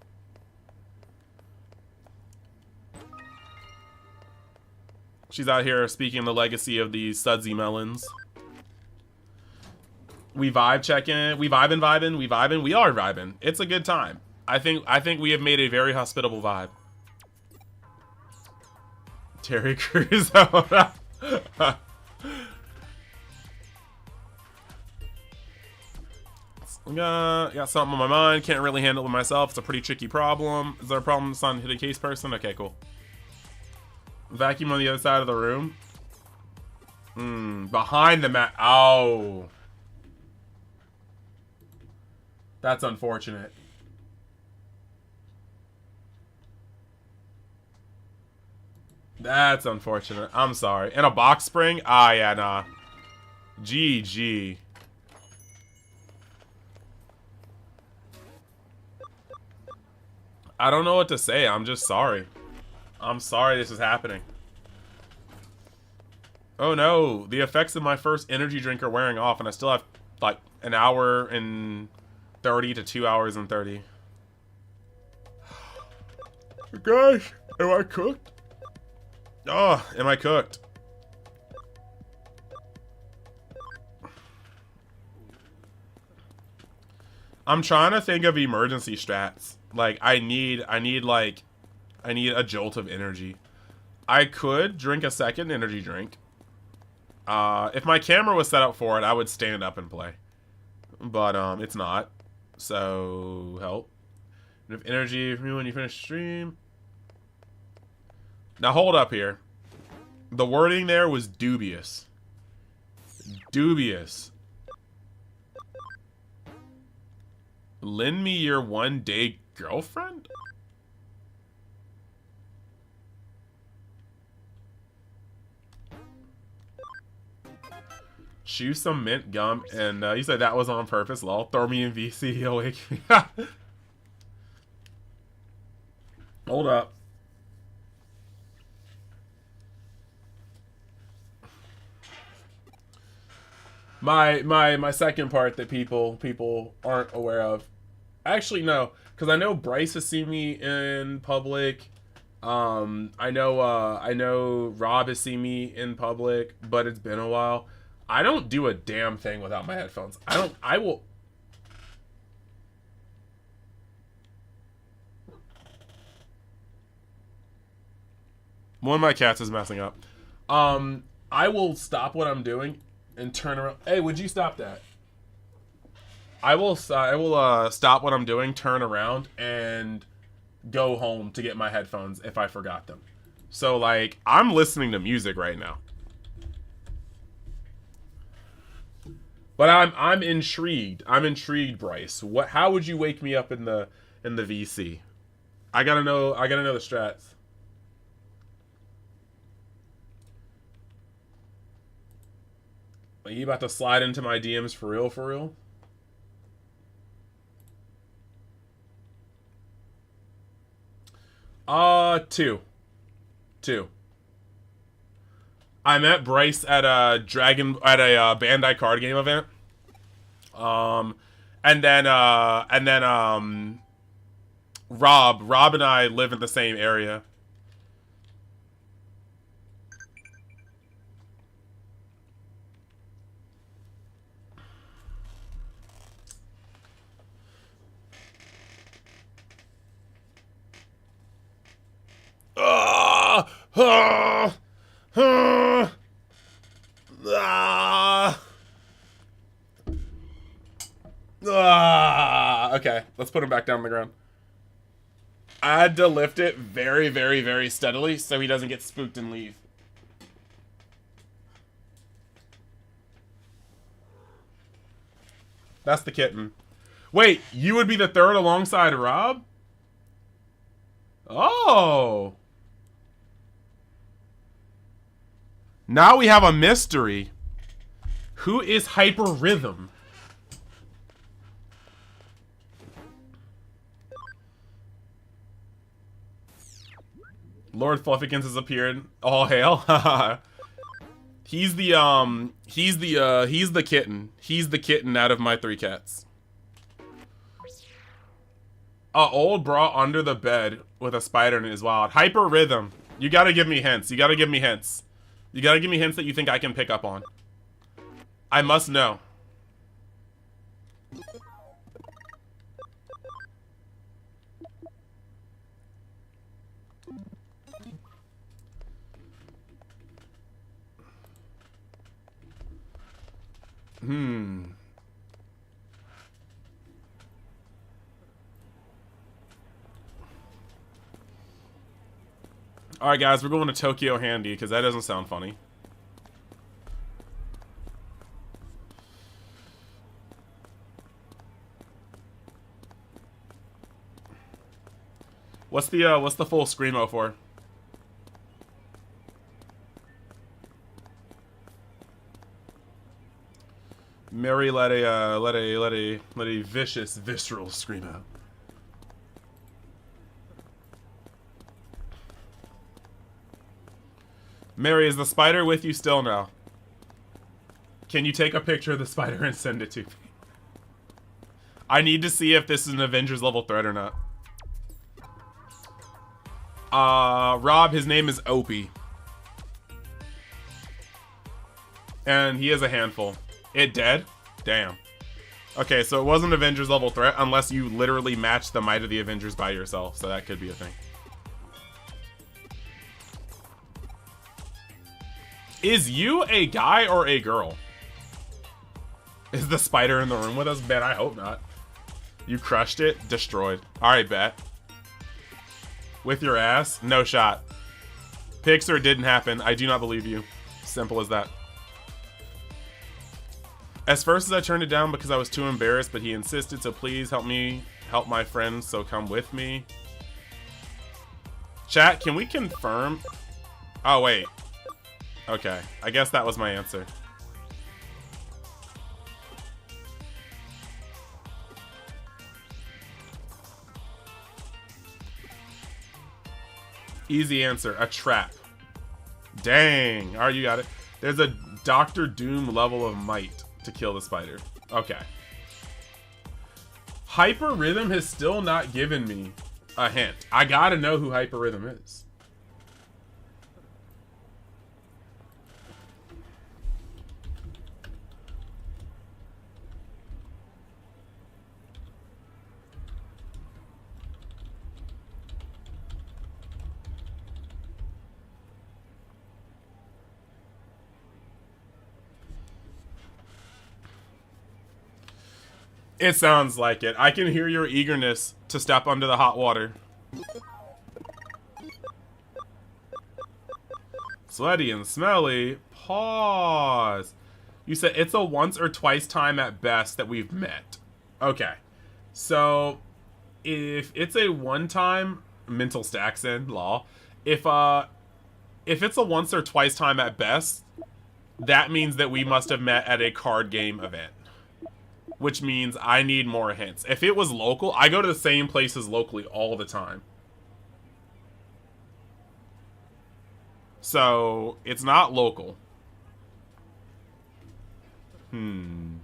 She's out here speaking the legacy of these sudsy melons. We vibe checking. We vibing, vibing. We vibing. We are vibing. It's a good time. I think we have made a very hospitable vibe. Terry Crews. Got something on my mind. Can't really handle it myself. It's a pretty tricky problem. Is there a problem? It's not hit a case person? Okay, cool. Vacuum on the other side of the room. Behind the mat. Oh. That's unfortunate. That's unfortunate. I'm sorry. And a box spring? Ah, yeah, nah. GG. I don't know what to say. I'm just sorry. I'm sorry this is happening. Oh no, the effects of my first energy drink are wearing off and I still have like an hour and 30 to 2 hours and 30. Gosh, am I cooked? Oh, am I cooked? I'm trying to think of emergency strats. Like I need a jolt of energy. I could drink a second energy drink. If my camera was set up for it, I would stand up and play. But it's not. So help. And if energy from you when you finish stream. Now hold up here. The wording there was dubious. Dubious. Lend me your one-day girlfriend? Chew some mint gum, and you said that was on purpose, lol. Throw me in VC, he'll wake me. Hold up. My second part that people aren't aware of. Actually, no, because I know Bryce has seen me in public. I know Rob has seen me in public, but it's been a while. I don't do a damn thing without my headphones. I will. One of my cats is messing up. I will stop what I'm doing and turn around. Hey, would you stop that? I will stop what I'm doing, turn around, and go home to get my headphones if I forgot them. So, like, I'm listening to music right now. But I'm intrigued. I'm intrigued, Bryce. How would you wake me up in the VC? I gotta know the strats. Are you about to slide into my DMs for real, for real? Two. I met Bryce at a Bandai card game event. And then Rob and I live in the same area. Okay, let's put him back down on the ground. I had to lift it very, very, very steadily so he doesn't get spooked and leave. That's the kitten. Wait, you would be the third alongside Rob? Oh. Now we have a mystery. Who is Hyper Rhythm? Lord Fluffykins has appeared. All hail. He's the kitten. He's the kitten out of my three cats. A old bra under the bed with a spider in it is wild. Hyper Rhythm. You gotta give me hints. You gotta give me hints. You gotta give me hints that you think I can pick up on. I must know. Alright, guys, we're going to Tokyo Handy, because that doesn't sound funny. What's the full screamo for? Mary let a vicious, visceral scream out. Mary, is the spider with you still now? Can you take a picture of the spider and send it to me? I need to see if this is an Avengers level threat or not. Rob, his name is Opie. And he is a handful. It dead? Damn. Okay, so it wasn't Avengers level threat unless you literally matched the might of the Avengers by yourself, so that could be a thing. Is you a guy or a girl? Is the spider in the room with us? Ben, I hope not. You crushed it? Destroyed. Alright, bet. With your ass? No shot. Pixar didn't happen. I do not believe you. Simple as that. As first as I turned it down because I was too embarrassed, but he insisted, so please help me help my friends, so come with me. Chat, can we confirm? Oh, wait. Okay, I guess that was my answer. Easy answer, a trap. Dang, alright, you got it. There's a Doctor Doom level of might to kill the spider. Okay. Hyper Rhythm has still not given me a hint. I gotta know who Hyper Rhythm is. It sounds like it. I can hear your eagerness to step under the hot water. Sweaty and smelly. Pause. You said it's a once or twice time at best that we've met. Okay. So, if it's a one time, mental stacks in, law. If it's a once or twice time at best, that means that we must have met at a card game event. Which means I need more hints. If it was local, I go to the same places locally all the time. So, it's not local. And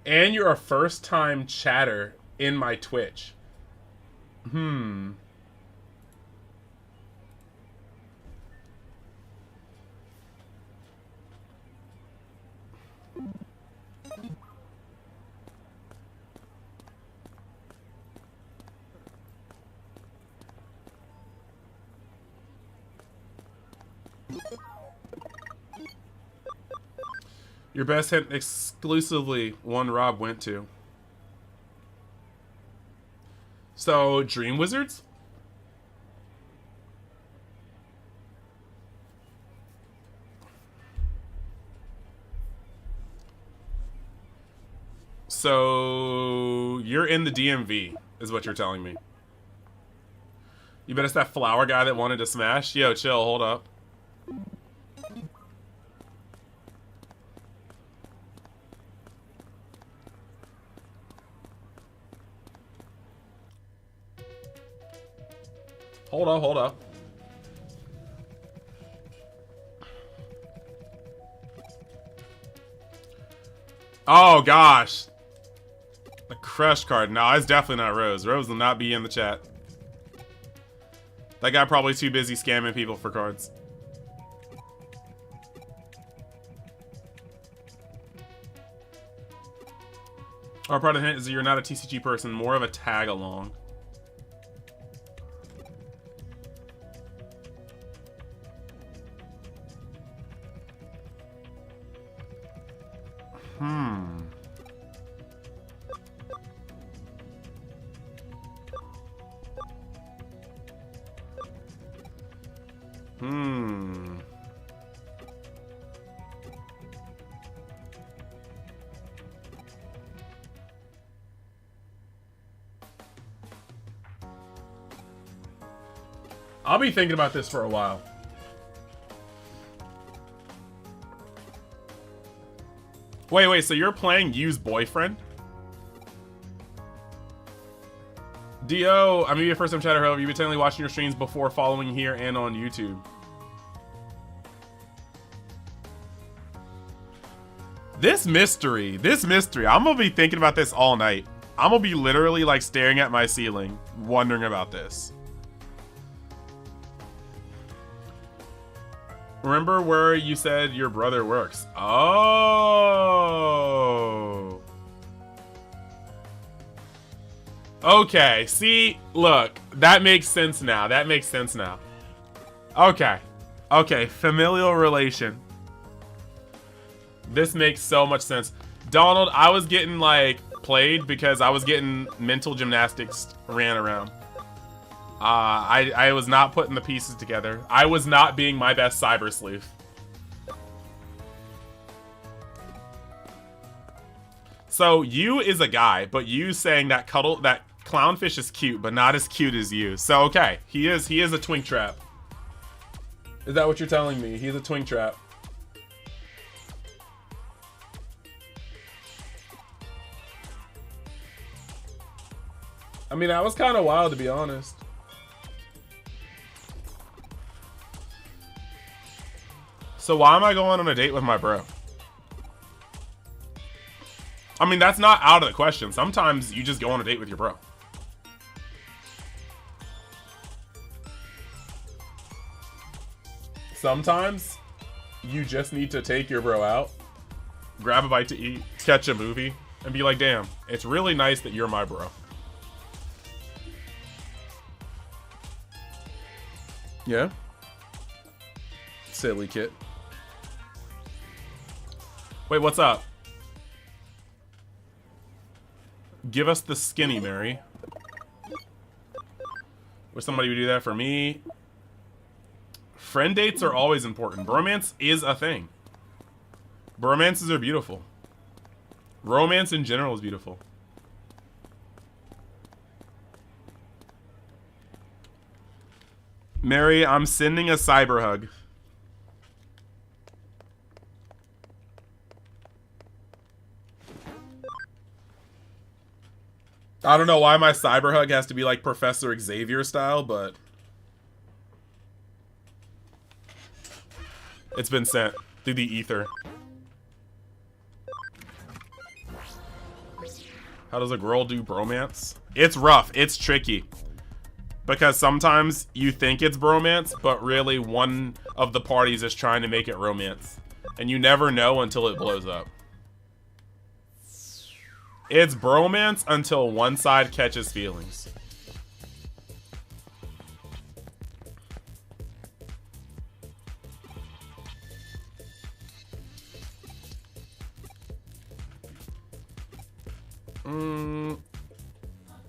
you're a first-time chatter in my Twitch. Your best hint exclusively one Rob went to. So, Dream Wizards? So, you're in the DMV, is what you're telling me. You bet it's that flower guy that wanted to smash? Yo, chill, hold up. Hold up, hold up. Oh, gosh. The crush card. No, it's definitely not Rose. Rose will not be in the chat. That guy probably too busy scamming people for cards. Or part of the hint is that you're not a TCG person, more of a tag along. I'll be thinking about this for a while. Wait, so you're playing Yu's boyfriend? D.O., I may be a first-time chatter, however, you've been technically watching your streams before following here and on YouTube. This mystery, I'm gonna be thinking about this all night. I'm gonna be literally, like, staring at my ceiling, wondering about this. Remember where you said your brother works? Oh. Okay, see, look, that makes sense now. Okay, familial relation. This makes so much sense. Donald, I was getting, like, played because I was getting mental gymnastics ran around. I was not putting the pieces together. I was not being my best cyber sleuth. So, you is a guy, but you saying that clownfish is cute, but not as cute as you. So, okay, he is a twink trap. Is that what you're telling me? He's a twink trap. I mean, that was kind of wild, to be honest. So why am I going on a date with my bro? I mean, that's not out of the question. Sometimes you just go on a date with your bro. Sometimes you just need to take your bro out, grab a bite to eat, catch a movie, and be like, damn, it's really nice that you're my bro. Yeah? Silly kid. Wait, what's up? Give us the skinny, Mary. Wish somebody would do that for me. Friend dates are always important. Bromance is a thing. Bromances are beautiful. Romance in general is beautiful. Mary, I'm sending a cyber hug. I don't know why my cyber hug has to be like Professor Xavier style, but it's been sent through the ether. How does a girl do bromance? It's rough. It's tricky. Because sometimes you think it's bromance, but really one of the parties is trying to make it romance. And you never know until it blows up. It's bromance until one side catches feelings.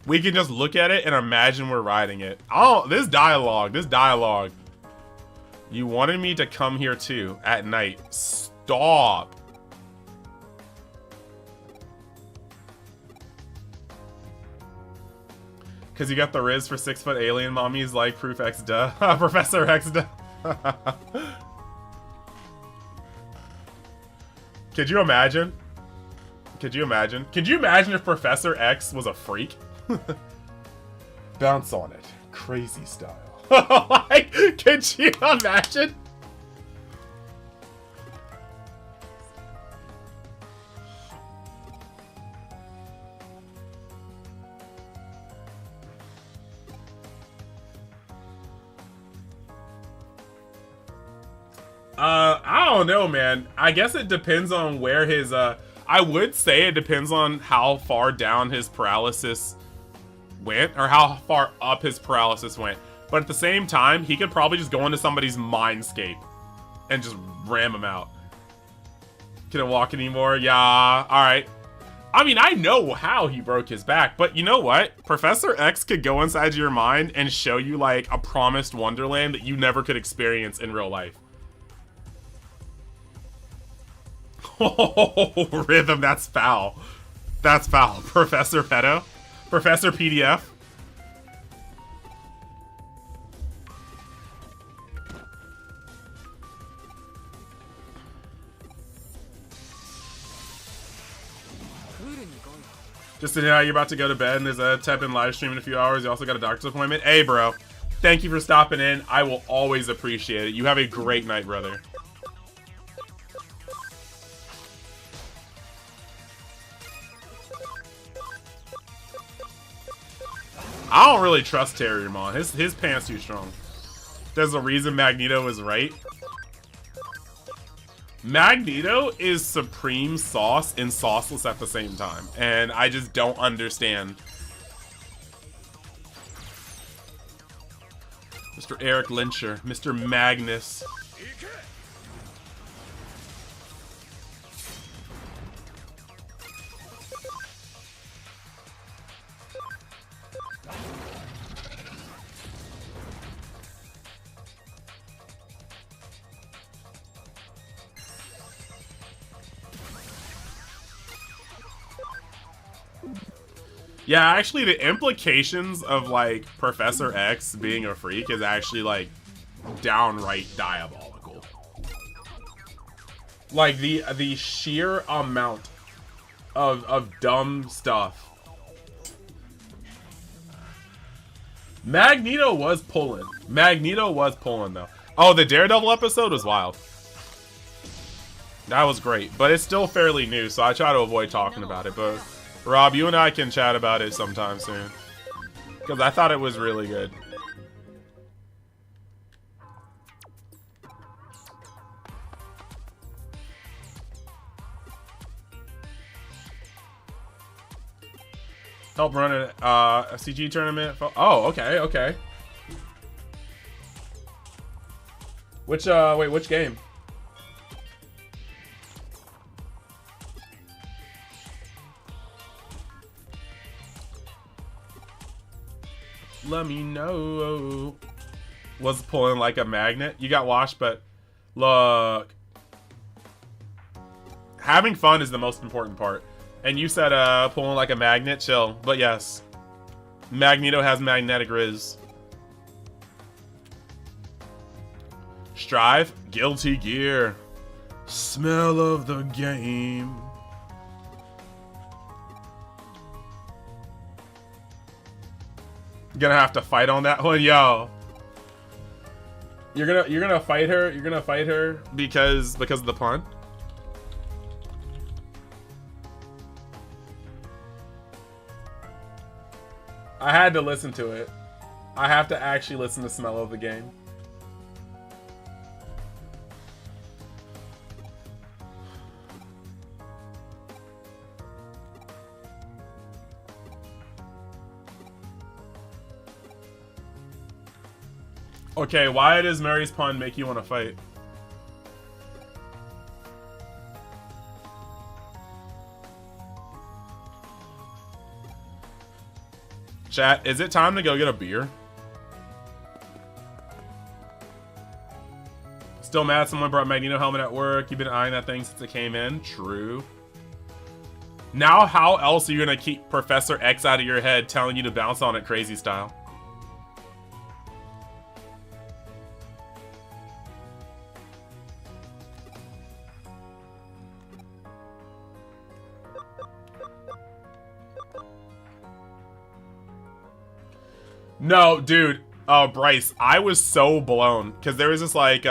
We can just look at it and imagine we're riding it. Oh, this dialogue. You wanted me to come here too at night. Stop. Cause you got the Riz for 6-foot alien mommies like Proof X duh. Professor X duh. Could you imagine? Could you imagine? Could you imagine if Professor X was a freak? Bounce on it. Crazy style. Like, could you imagine? I don't know, man. I guess it depends on where his, I would say it depends on how far down his paralysis went, or how far up his paralysis went. But at the same time, he could probably just go into somebody's mindscape and just ram him out. Couldn't walk anymore? Yeah, alright. I mean, I know how he broke his back, but you know what? Professor X could go inside your mind and show you, like, a promised wonderland that you never could experience in real life. Oh, Rhythm, that's foul. That's foul. Professor Pedo? Professor PDF? Just to know you're about to go to bed and there's a Teppin live stream in a few hours. You also got a doctor's appointment. Hey, bro. Thank you for stopping in. I will always appreciate it. You have a great night, brother. I don't really trust Terriermon. His pants too strong. There's a reason Magneto is right. Magneto is supreme sauce and sauceless at the same time. And I just don't understand. Mr. Eric Lyncher. Mr. Magnus. Yeah, actually, the implications of, like, Professor X being a freak is actually, like, downright diabolical. Like, the sheer amount of dumb stuff. Magneto was pulling. Magneto was pulling, though. Oh, the Daredevil episode was wild. That was great, but it's still fairly new, so I try to avoid talking about it, but... Rob, you and I can chat about it sometime soon. Because I thought it was really good. Help run a CG tournament. Oh, okay, okay. Which, wait, which game? Let me know. Was pulling like a magnet. You got washed, but look. Having fun is the most important part. And you said pulling like a magnet, chill. But yes. Magneto has magnetic riz. Strive, Guilty Gear. Smell of the game. Gonna have to fight on that one, yo. You're gonna fight her. You're gonna fight her because of the pun. I had to listen to it. I have to actually listen to Smell of the Game. Okay, why does Mary's pun make you want to fight? Chat, is it time to go get a beer? Still mad someone brought Magneto helmet at work. You've been eyeing that thing since it came in. True. Now how else are you gonna keep Professor X out of your head telling you to bounce on it crazy style? No, dude. Bryce, I was so blown because there was this like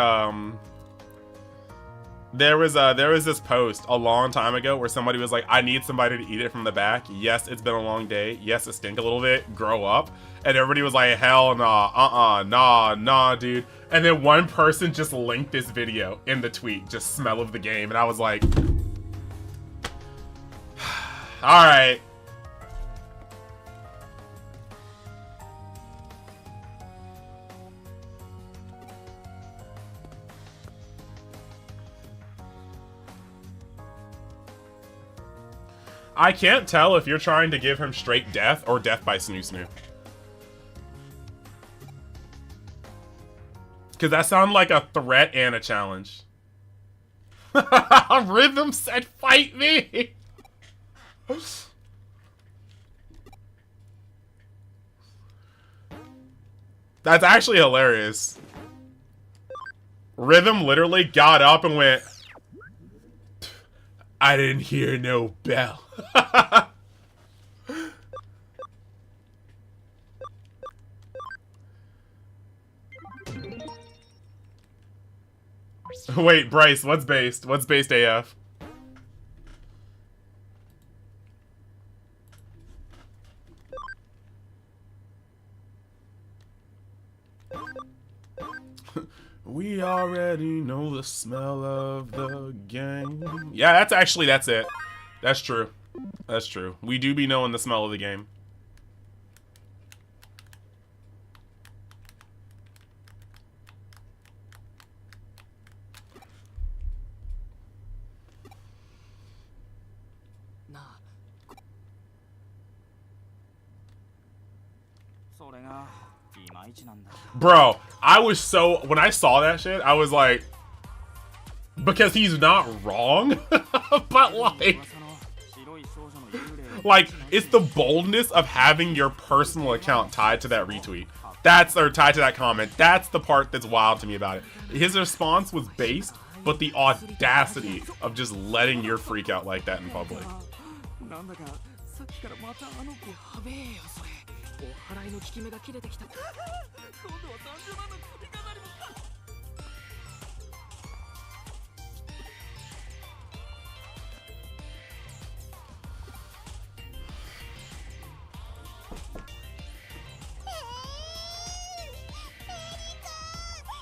there was this post a long time ago where somebody was like, I need somebody to eat it from the back. Yes, it's been a long day. Yes, it stink a little bit. Grow up. And everybody was like, hell nah, nah, dude. And then one person just linked this video in the tweet, just smell of the game, and I was like, all right. I can't tell if you're trying to give him straight death or death by snoo snoo. Because that sounded like a threat and a challenge. Rhythm said, fight me! That's actually hilarious. Rhythm literally got up and went, I didn't hear no bell. Wait, Bryce, what's based? What's based AF? We already know the smell of the game. Yeah, that's it. That's true. That's true. We do be knowing the smell of the game. Bro, I was so... When I saw that shit, I was like... Because he's not wrong. But like... Like, it's the boldness of having your personal account tied to that retweet. Or tied to that comment. That's the part that's wild to me about it. His response was based, but the audacity of just letting your freak out like that in public.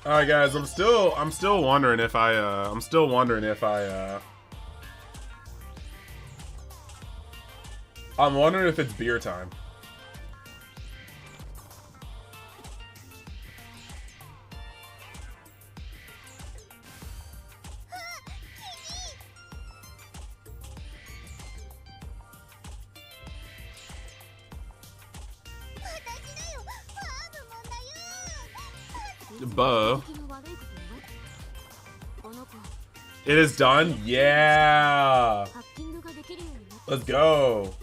All right, guys. I'm still wondering if I'm wondering if it's beer time. Bo. It is done? Yeah! Let's go!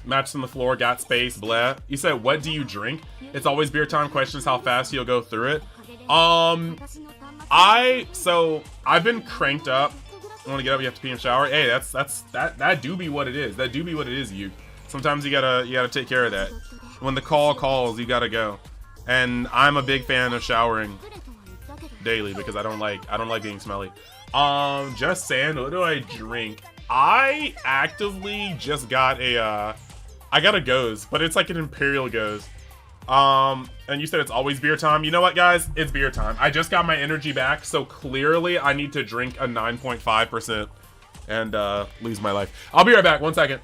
Matches on the floor, got space, blah. You said, what do you drink? It's always beer time. Questions how fast you'll go through it. I've been cranked up. I want to get up, you have to pee and shower. Hey, that do be what it is. That do be what it is, you. Sometimes you gotta take care of that. When the call calls, you gotta go. And I'm a big fan of showering daily because I don't like being smelly. Just saying, what do I drink? I actively just got I got a Goes, but it's like an Imperial Goes. And you said it's always beer time. You know what, guys? It's beer time. I just got my energy back, so clearly I need to drink a 9.5% and lose my life. I'll be right back. 1 second.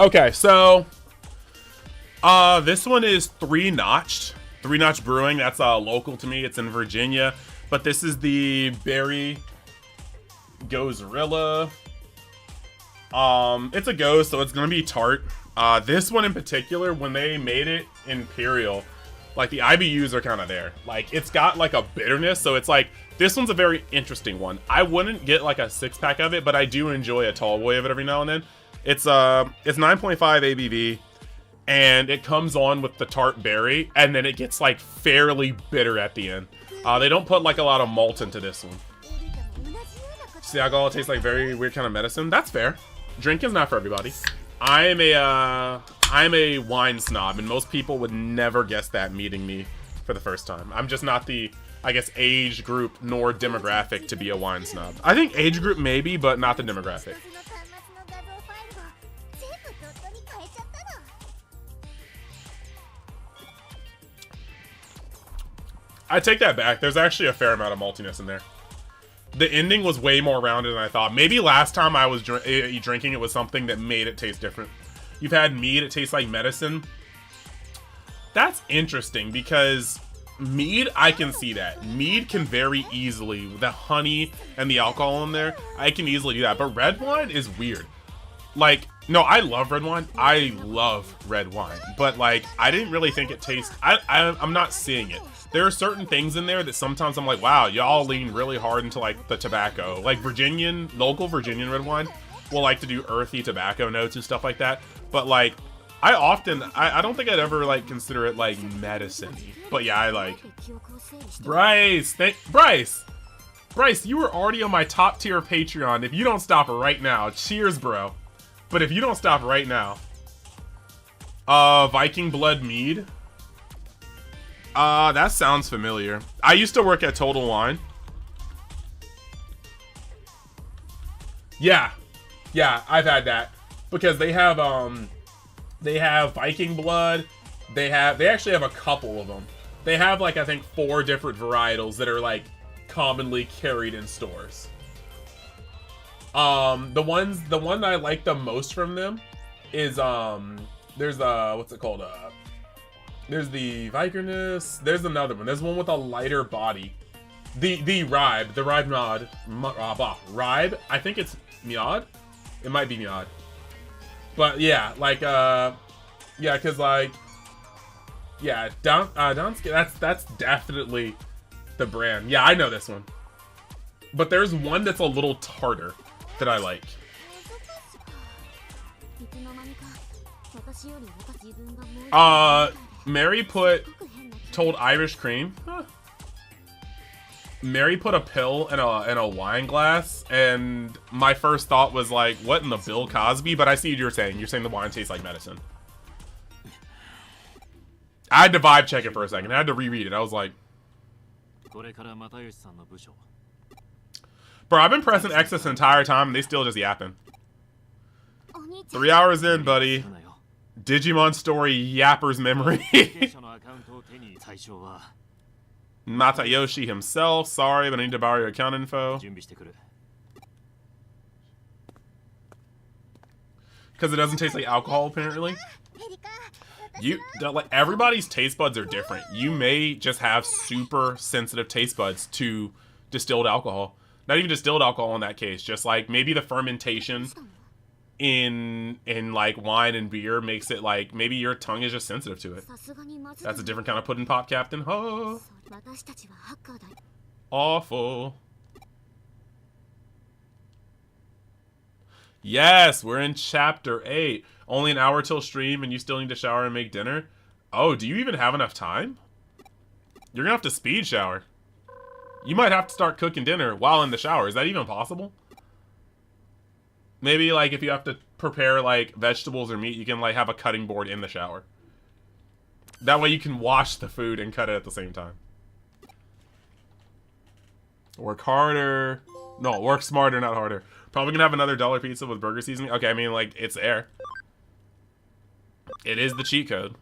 Okay, so this one is Three Notched Brewing. That's local to me. It's in Virginia, but this is the Berry Gozerilla. It's a ghost, so it's gonna be tart. This one in particular, when they made it Imperial, like the IBUs are kind of there. Like it's got like a bitterness, so it's like this one's a very interesting one. I wouldn't get like a 6-pack of it, but I do enjoy a tall boy of it every now and then. It's 9.5 ABV, and it comes on with the tart berry, and then it gets like fairly bitter at the end. They don't put like a lot of malt into this one. See, alcohol tastes like very weird kind of medicine. That's fair. Drinking's not for everybody. I'm a wine snob, and most people would never guess that meeting me for the first time. I'm just not the, I guess, age group nor demographic to be a wine snob. I think age group maybe, but not the demographic. I take that back. There's actually a fair amount of maltiness in there. The ending was way more rounded than I thought. Maybe last time I was drinking it was something that made it taste different. You've had mead, it tastes like medicine. That's interesting because mead, I can see that. Mead can very easily, the honey and the alcohol in there, I can easily do that. But red wine is weird. Like, no, I love red wine. I love red wine. But like, I didn't really think it tastes, I'm not seeing it. There are certain things in there that sometimes I'm like, wow, y'all lean really hard into like the tobacco. Like local Virginian red wine will like to do earthy tobacco notes and stuff like that. But like, I don't think I'd ever like consider it like medicine-y. But yeah, I like Bryce. Bryce, you were already on my top tier Patreon. If you don't stop right now, cheers, bro. But if you don't stop right now, Viking Blood Mead. That sounds familiar. I used to work at Total Wine. Yeah, I've had that because they have Viking Blood. They actually have a couple of them. They have like I think 4 different varietals that are like commonly carried in stores. The one I like the most from them is there's what's it called? There's the Vikerness. There's another one. There's one with a lighter body. The Ribe. The Ribe Mod. Ribe. I think it's Miad. It might be Miad. But yeah, like yeah, cause like yeah, Donsk. That's definitely the brand. Yeah, I know this one. But there's one that's a little tartar that I like. Mary told Irish Cream. Huh. Mary put a pill in a wine glass, and my first thought was like, what in the Bill Cosby? But I see what you're saying. You're saying the wine tastes like medicine. I had to vibe check it for a second. I had to reread it. I was like, bro, I've been pressing X this entire time, and they still just yapping. 3 hours in, buddy. Digimon story Yapper's memory. Matayoshi himself. Sorry, but I need to borrow your account info. Because it doesn't taste like alcohol, apparently. Like everybody's taste buds are different. You may just have super sensitive taste buds to distilled alcohol. Not even distilled alcohol in that case. Just like maybe the fermentation in like wine and beer makes it like maybe your tongue is just sensitive to it. That's a different kind of pudding pop, Captain. Oh. Awful. Yes, we're in chapter 8. Only an hour till stream and you still need to shower and make dinner? Oh, do you even have enough time? You're gonna have to speed shower. You might have to start cooking dinner while in the shower. Is that even possible? Maybe, like, if you have to prepare, like, vegetables or meat, you can, like, have a cutting board in the shower. That way you can wash the food and cut it at the same time. Work harder. No, work smarter, not harder. Probably gonna have another dollar pizza with burger seasoning. Okay, I mean, like, it's there. It is the cheat code.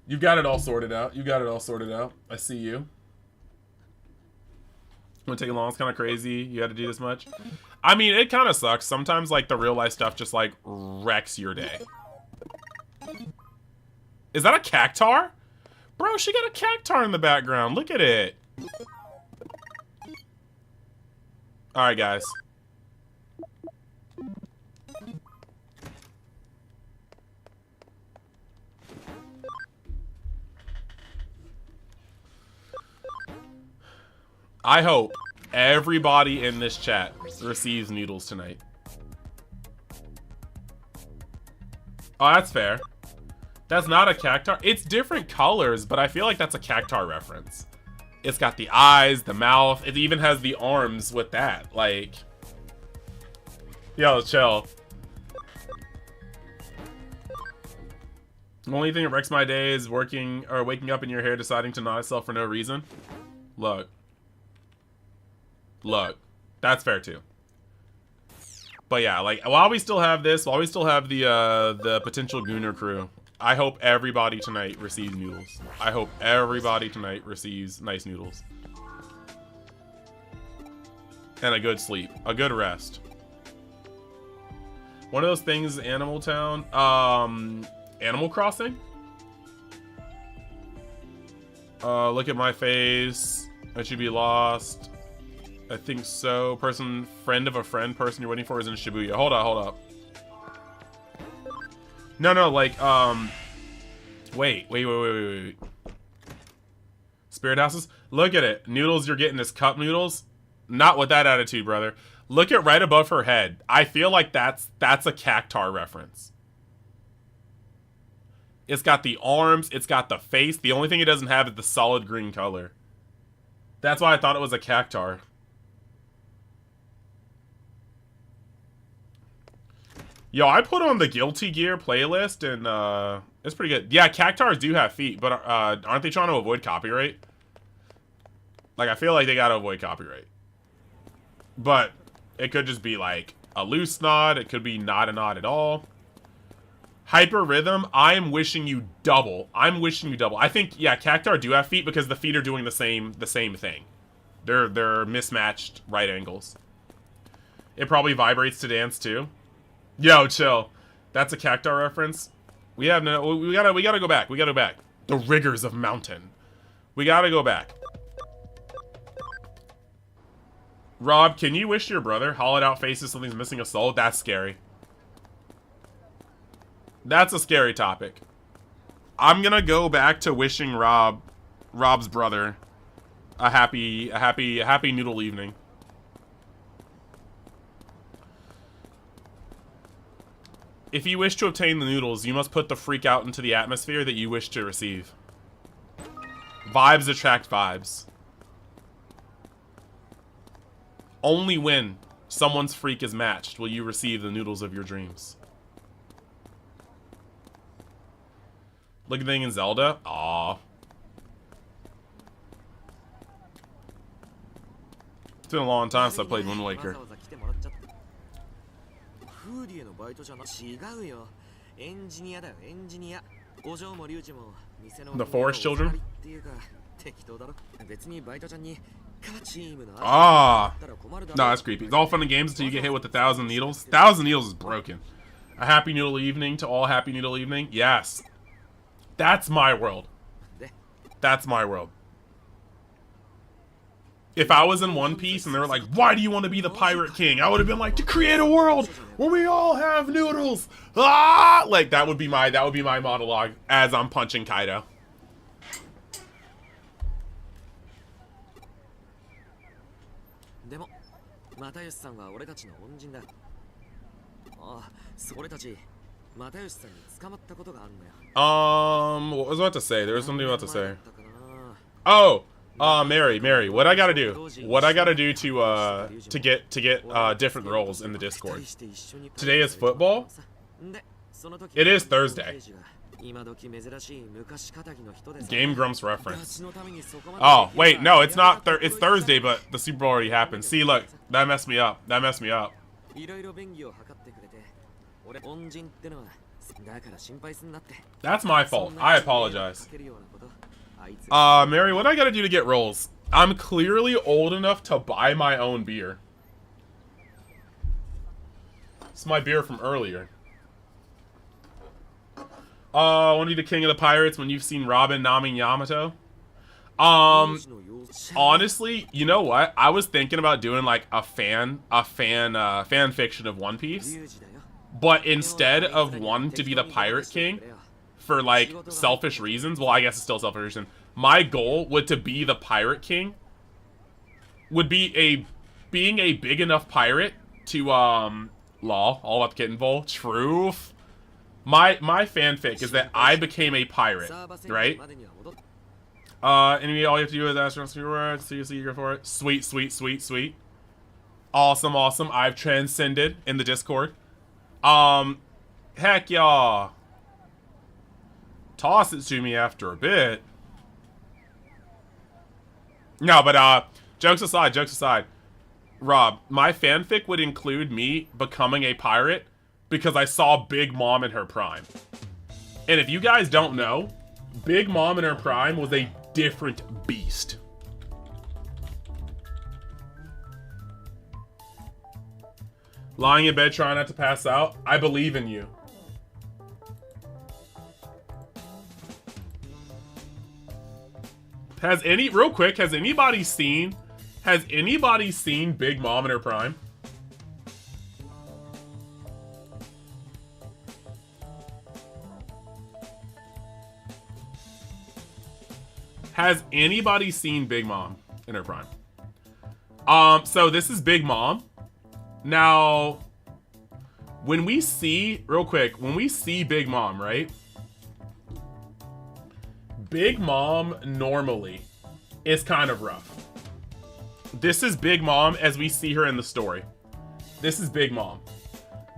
You've got it all sorted out. You got it all sorted out. I see you. Wouldn't take long. It's kind of crazy. You had to do this much. I mean, it kind of sucks. Sometimes, like, the real life stuff just, like, wrecks your day. Is that a cactar? Bro, she got a cactar in the background. Look at it. Alright, guys. I hope everybody in this chat receives noodles tonight. Oh, that's fair. That's not a cactar. It's different colors, but I feel like that's a cactar reference. It's got the eyes, the mouth. It even has the arms with that. Like, yo, chill. The only thing that wrecks my day is waking up in your hair deciding to knot itself for no reason. Look. Look, that's fair too. But yeah, like, while we still have this, while we still have the potential Gooner crew, I hope everybody tonight receives noodles. I hope everybody tonight receives nice noodles. And a good sleep. A good rest. One of those things, Animal Town. Animal Crossing? Look at my face. I should be lost. I think so. Friend of a friend, person you're waiting for is in Shibuya. Hold up. No, like, wait. Spirit houses? Look at it. Noodles you're getting is cup noodles? Not with that attitude, brother. Look at right above her head. I feel like that's a cactar reference. It's got the arms, it's got the face. The only thing it doesn't have is the solid green color. That's why I thought it was a cactar. Yo, I put on the Guilty Gear playlist, and it's pretty good. Yeah, cactars do have feet, but aren't they trying to avoid copyright? Like, I feel like they gotta avoid copyright. But it could just be, like, a loose nod. It could be not a nod at all. Hyper Rhythm, I am wishing you double. I'm wishing you double. I think, yeah, cactar do have feet because the feet are doing the same thing. They're mismatched right angles. It probably vibrates to dance, too. Yo, chill. That's a cactar reference. We gotta go back. We gotta go back. The rigors of mountain. We gotta go back. Rob, can you wish your brother hollowed out faces something's missing a soul? That's scary. That's a scary topic. I'm gonna go back to wishing Rob's brother a happy noodle evening. If you wish to obtain the noodles, you must put the freak out into the atmosphere that you wish to receive. Vibes attract vibes. Only when someone's freak is matched will you receive the noodles of your dreams. Look at the thing in Zelda. Aww. It's been a long time since I played Wind Waker. The Forest Children? Ah! No, that's creepy. It's all fun and games until you get hit with 1,000 needles. 1,000 needles is broken. A happy noodle evening to all happy noodle evening? Yes. That's my world. That's my world. If I was in One Piece and they were like, why do you want to be the Pirate King? I would have been like, to create a world where we all have noodles. Ah! Like, that would be my monologue as I'm punching Kaido. What was I about to say? There was something about to say. Oh! Mary, what I gotta do? What I gotta do to get different roles in the Discord? Today is football? It is Thursday. Game Grumps reference. Oh, wait, no, it's not. It's Thursday, but the Super Bowl already happened. See, look, that messed me up. That messed me up. That's my fault. I apologize. Mary, what do I gotta do to get rolls? I'm clearly old enough to buy my own beer. It's my beer from earlier. I want to be the king of the pirates when you've seen Robin, Nami, and Yamato. Honestly, you know what? I was thinking about doing like a fan fiction of One Piece. But instead of wanting to be the pirate king for like selfish reasons, well, I guess it's still selfish reason. My goal would to be the pirate king would be being a big enough pirate to law all about the kitten bowl. Truth. My fanfic is that I became a pirate, right? Enemy, all you have to do is ask for your words, so you go for it. Sweet, sweet, sweet, sweet. Awesome, awesome. I've transcended in the Discord. Heck y'all. Toss it to me after a bit. No, but jokes aside. Rob, my fanfic would include me becoming a pirate because I saw Big Mom in her prime. And if you guys don't know, Big Mom in her prime was a different beast. Lying in bed trying not to pass out. I believe in you. Has anybody seen Big Mom in her prime? Has anybody seen Big Mom in her prime? So this is Big Mom. Now, when we see Big Mom, right? Big Mom normally is kind of rough. This is Big Mom as we see her in the story. This is Big Mom.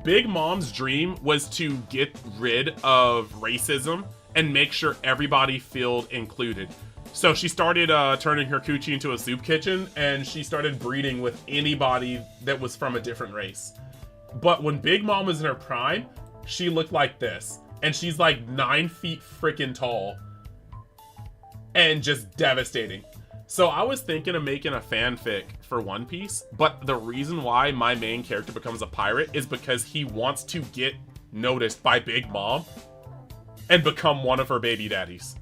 Big Mom's dream was to get rid of racism and make sure everybody felt included. So she started turning her coochie into a soup kitchen, and she started breeding with anybody that was from a different race. But when Big Mom was in her prime, she looked like this. And she's like 9 feet freaking tall. And just devastating. So I was thinking of making a fanfic for One Piece, but the reason why my main character becomes a pirate is because he wants to get noticed by Big Mom and become one of her baby daddies.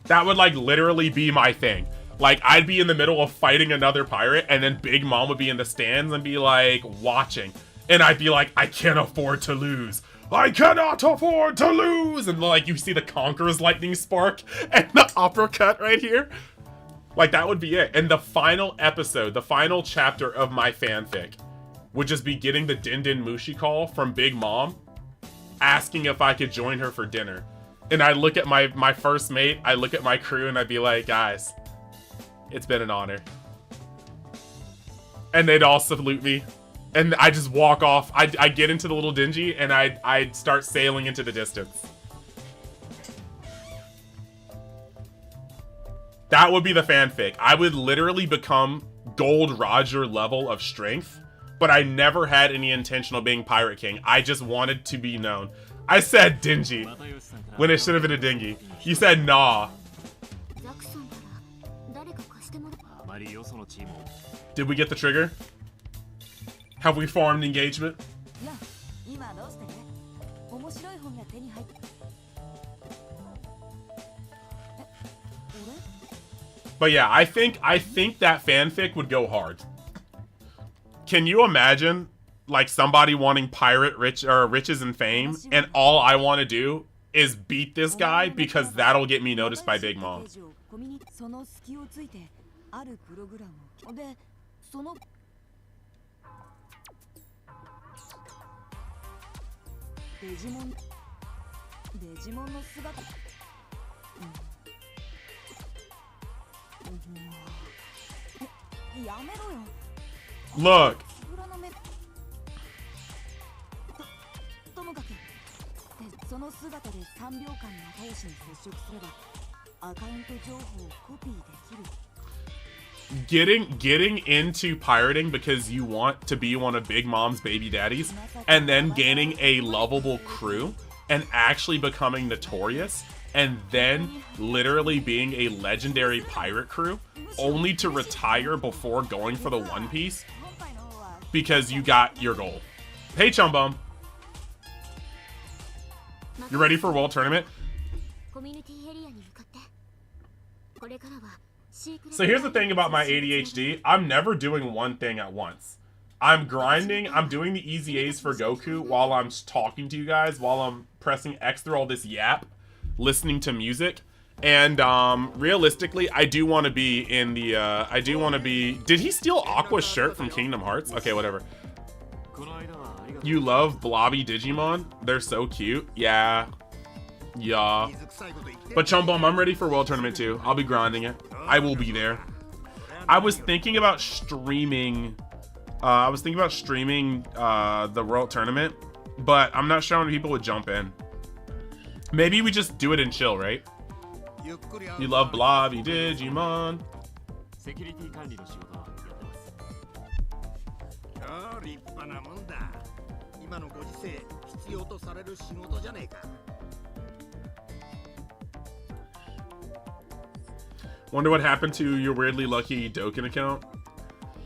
That would like literally be my thing. Like I'd be in the middle of fighting another pirate and then Big Mom would be in the stands and be like watching. And I'd be like, I can't afford to lose. I cannot afford to lose! And like you see the Conqueror's lightning spark and the uppercut right here. Like that would be it. And the final episode, the final chapter of my fanfic would just be getting the Din Din Mushi call from Big Mom asking if I could join her for dinner. And I look at my first mate, I look at my crew, and I'd be like, guys, it's been an honor. And they'd all salute me. And I just walk off. I get into the little dingy, and I'd start sailing into the distance. That would be the fanfic. I would literally become Gold Roger level of strength, but I never had any intention of being Pirate King. I just wanted to be known. I said dingy when it should have been a dingy. You said nah. Did we get the trigger? Have we formed engagement? But yeah, I think that fanfic would go hard. Can you imagine like somebody wanting riches and fame, and all I want to do is beat this guy because that'll get me noticed by Big Mom? Look. getting into pirating because you want to be one of Big Mom's baby daddies, and then gaining a lovable crew and actually becoming notorious, and then literally being a legendary pirate crew, only to retire before going for the One Piece because you got your goal. Hey, Chumbum. You ready for World Tournament? So here's the thing about my ADHD. I'm never doing one thing at once. I'm grinding. I'm doing the easy A's for Goku while I'm talking to you guys, while I'm pressing X through all this yap, listening to music. And realistically, I do want to be in the, did he steal Aqua's shirt from Kingdom Hearts? Okay, whatever. You love blobby Digimon? They're so cute. Yeah. Yeah. But Chumbum, I'm ready for World Tournament 2. I'll be grinding it. I will be there. I was thinking about streaming, the World Tournament, but I'm not sure how many people would jump in. Maybe we just do it and chill, right? You love blobby Digimon. Wonder what happened to your weirdly lucky Dokkan account?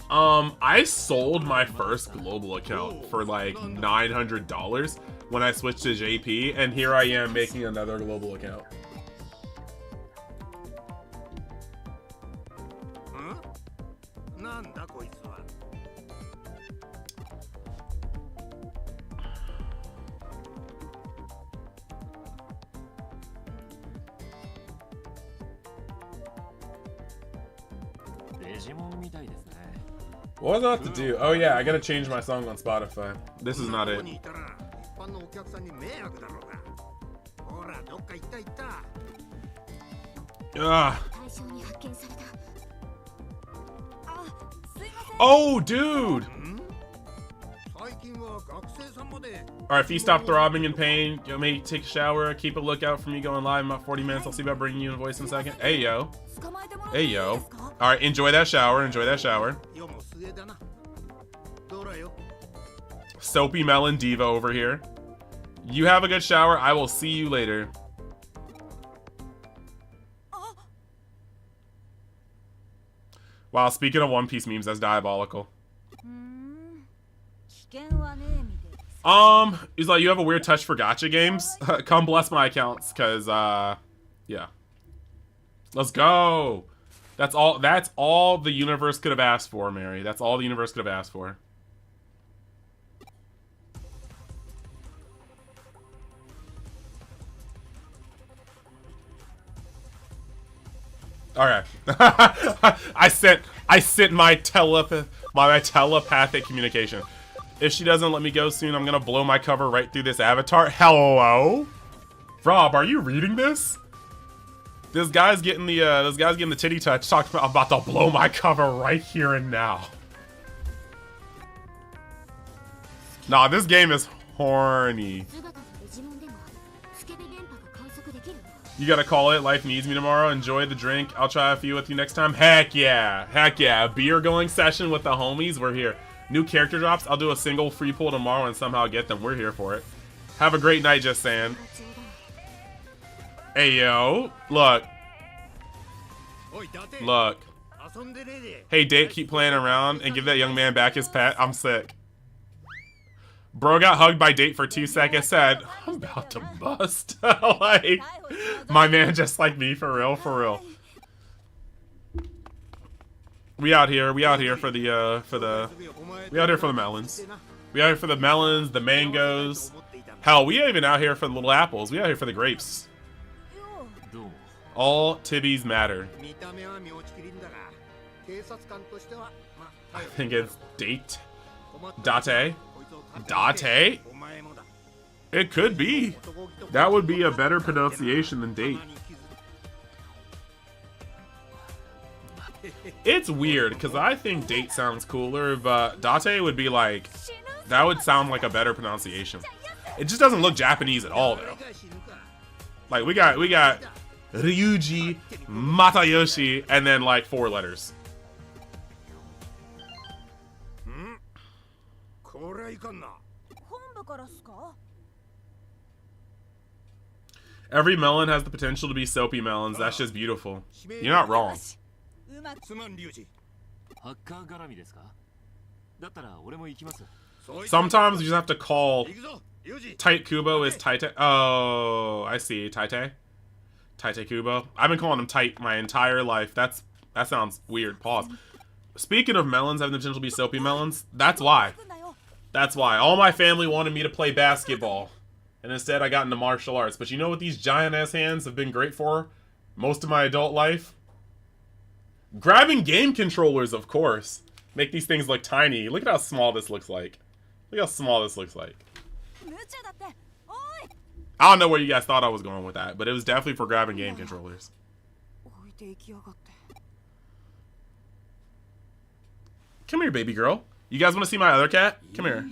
I sold my first global account for like $900 when I switched to JP, and here I am making another global account. What was I about to do? Oh yeah, I gotta change my song on Spotify. This is not it. Ugh. Oh, dude! Alright, if you stop throbbing in pain, you may take a shower, keep a lookout for me going live in about 40 minutes. I'll see about bringing you in a voice in a second. Hey, yo. Hey, yo. Alright, enjoy that shower, enjoy that shower. Soapy Melon Diva over here. You have a good shower. I will see you later. Wow, speaking of One Piece memes, that's diabolical. He's like, you have a weird touch for gacha games? Come bless my accounts, cause yeah. Let's go. That's all the universe could have asked for, Mary. That's all the universe could have asked for. Alright. I sent my telepathic communication. If she doesn't let me go soon, I'm gonna blow my cover right through this avatar. Hello? Rob, are you reading this? This guy's getting the titty touch, talking about I'm about to blow my cover right here and now. Nah, this game is horny. You gotta call it. Life needs me tomorrow. Enjoy the drink. I'll try a few with you next time. Heck yeah. Heck yeah. Beer going session with the homies. We're here. New character drops. I'll do a single free pull tomorrow and somehow get them. We're here for it. Have a great night, just saying. Hey, yo. Look. Look. Hey, Date, keep playing around and give that young man back his pet. I'm sick. Bro got hugged by Date for 2 seconds, said, I'm about to bust. Like, my man just like me, for real, for real. We out here for the, we out here for the melons. We out here for the melons, the mangoes. Hell, we ain't even out here for the little apples. We out here for the grapes. All tibbies matter. I think it's Date. Date? Date? It could be. That would be a better pronunciation than Date. It's weird, because I think Date sounds cooler, but Date would be like, that would sound like a better pronunciation. It just doesn't look Japanese at all, though. Like, we got Ryuji, Matayoshi, and then like 4 letters. Every melon has the potential to be soapy melons. That's just beautiful. You're not wrong. Sometimes you just have to call Tight Kubo is Taite. Oh, I see. Taite Kubo. I've been calling him Tight my entire life. That sounds weird. Pause. Speaking of melons having the potential to be soapy melons, that's why. That's why. All my family wanted me to play basketball. And instead I got into martial arts. But you know what these giant ass hands have been great for most of my adult life? Grabbing game controllers, of course. Make these things look tiny. Look at how small this looks like. Look how small this looks like. I don't know where you guys thought I was going with that, but it was definitely for grabbing game controllers. Come here, baby girl. You guys want to see my other cat? Come here.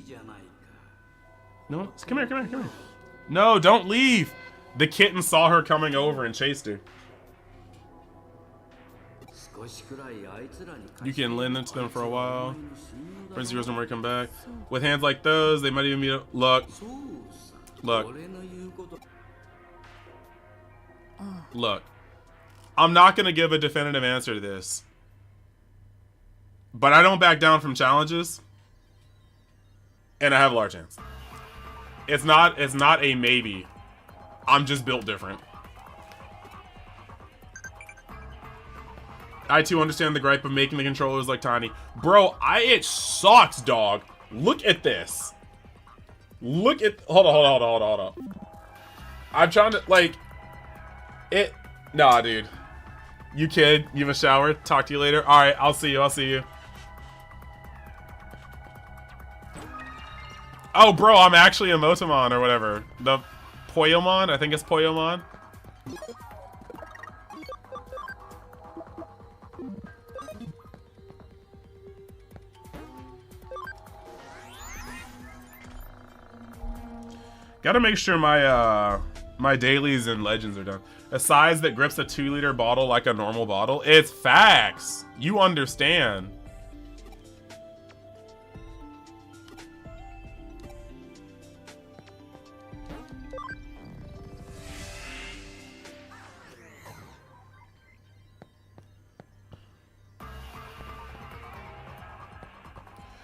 No, come here, come here, come here. No, don't leave. The kitten saw her coming over and chased her. You can lend them to them for a while. Prince Heroes don't come back. With hands like those, they might even be. Look. Look. Look. I'm not going to give a definitive answer to this. But I don't back down from challenges. And I have a large hands. It's not a maybe. I'm just built different. I too understand the gripe of making the controllers like tiny. Bro, it sucks, dog. Look at this. Look at, hold on. I'm trying to, like, nah, dude. You kid, you have a shower, talk to you later. Alright, I'll see you. Oh, bro, I'm actually a Motomon or whatever. The Poyomon, I think it's Poyomon. Gotta make sure my my dailies and legends are done. A size that grips a 2-liter bottle like a normal bottle. It's facts. You understand.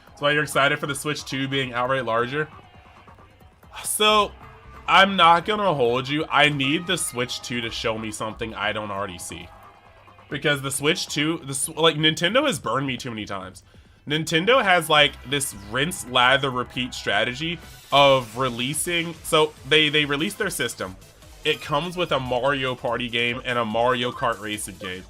That's why you're excited for the Switch 2 being outright larger? So, I'm not gonna hold you. I need the Switch 2 to show me something I don't already see. Because the Switch 2, like, Nintendo has burned me too many times. Nintendo has, like, this rinse, lather, repeat strategy of releasing... So, they released their system. It comes with a Mario Party game and a Mario Kart Racing game.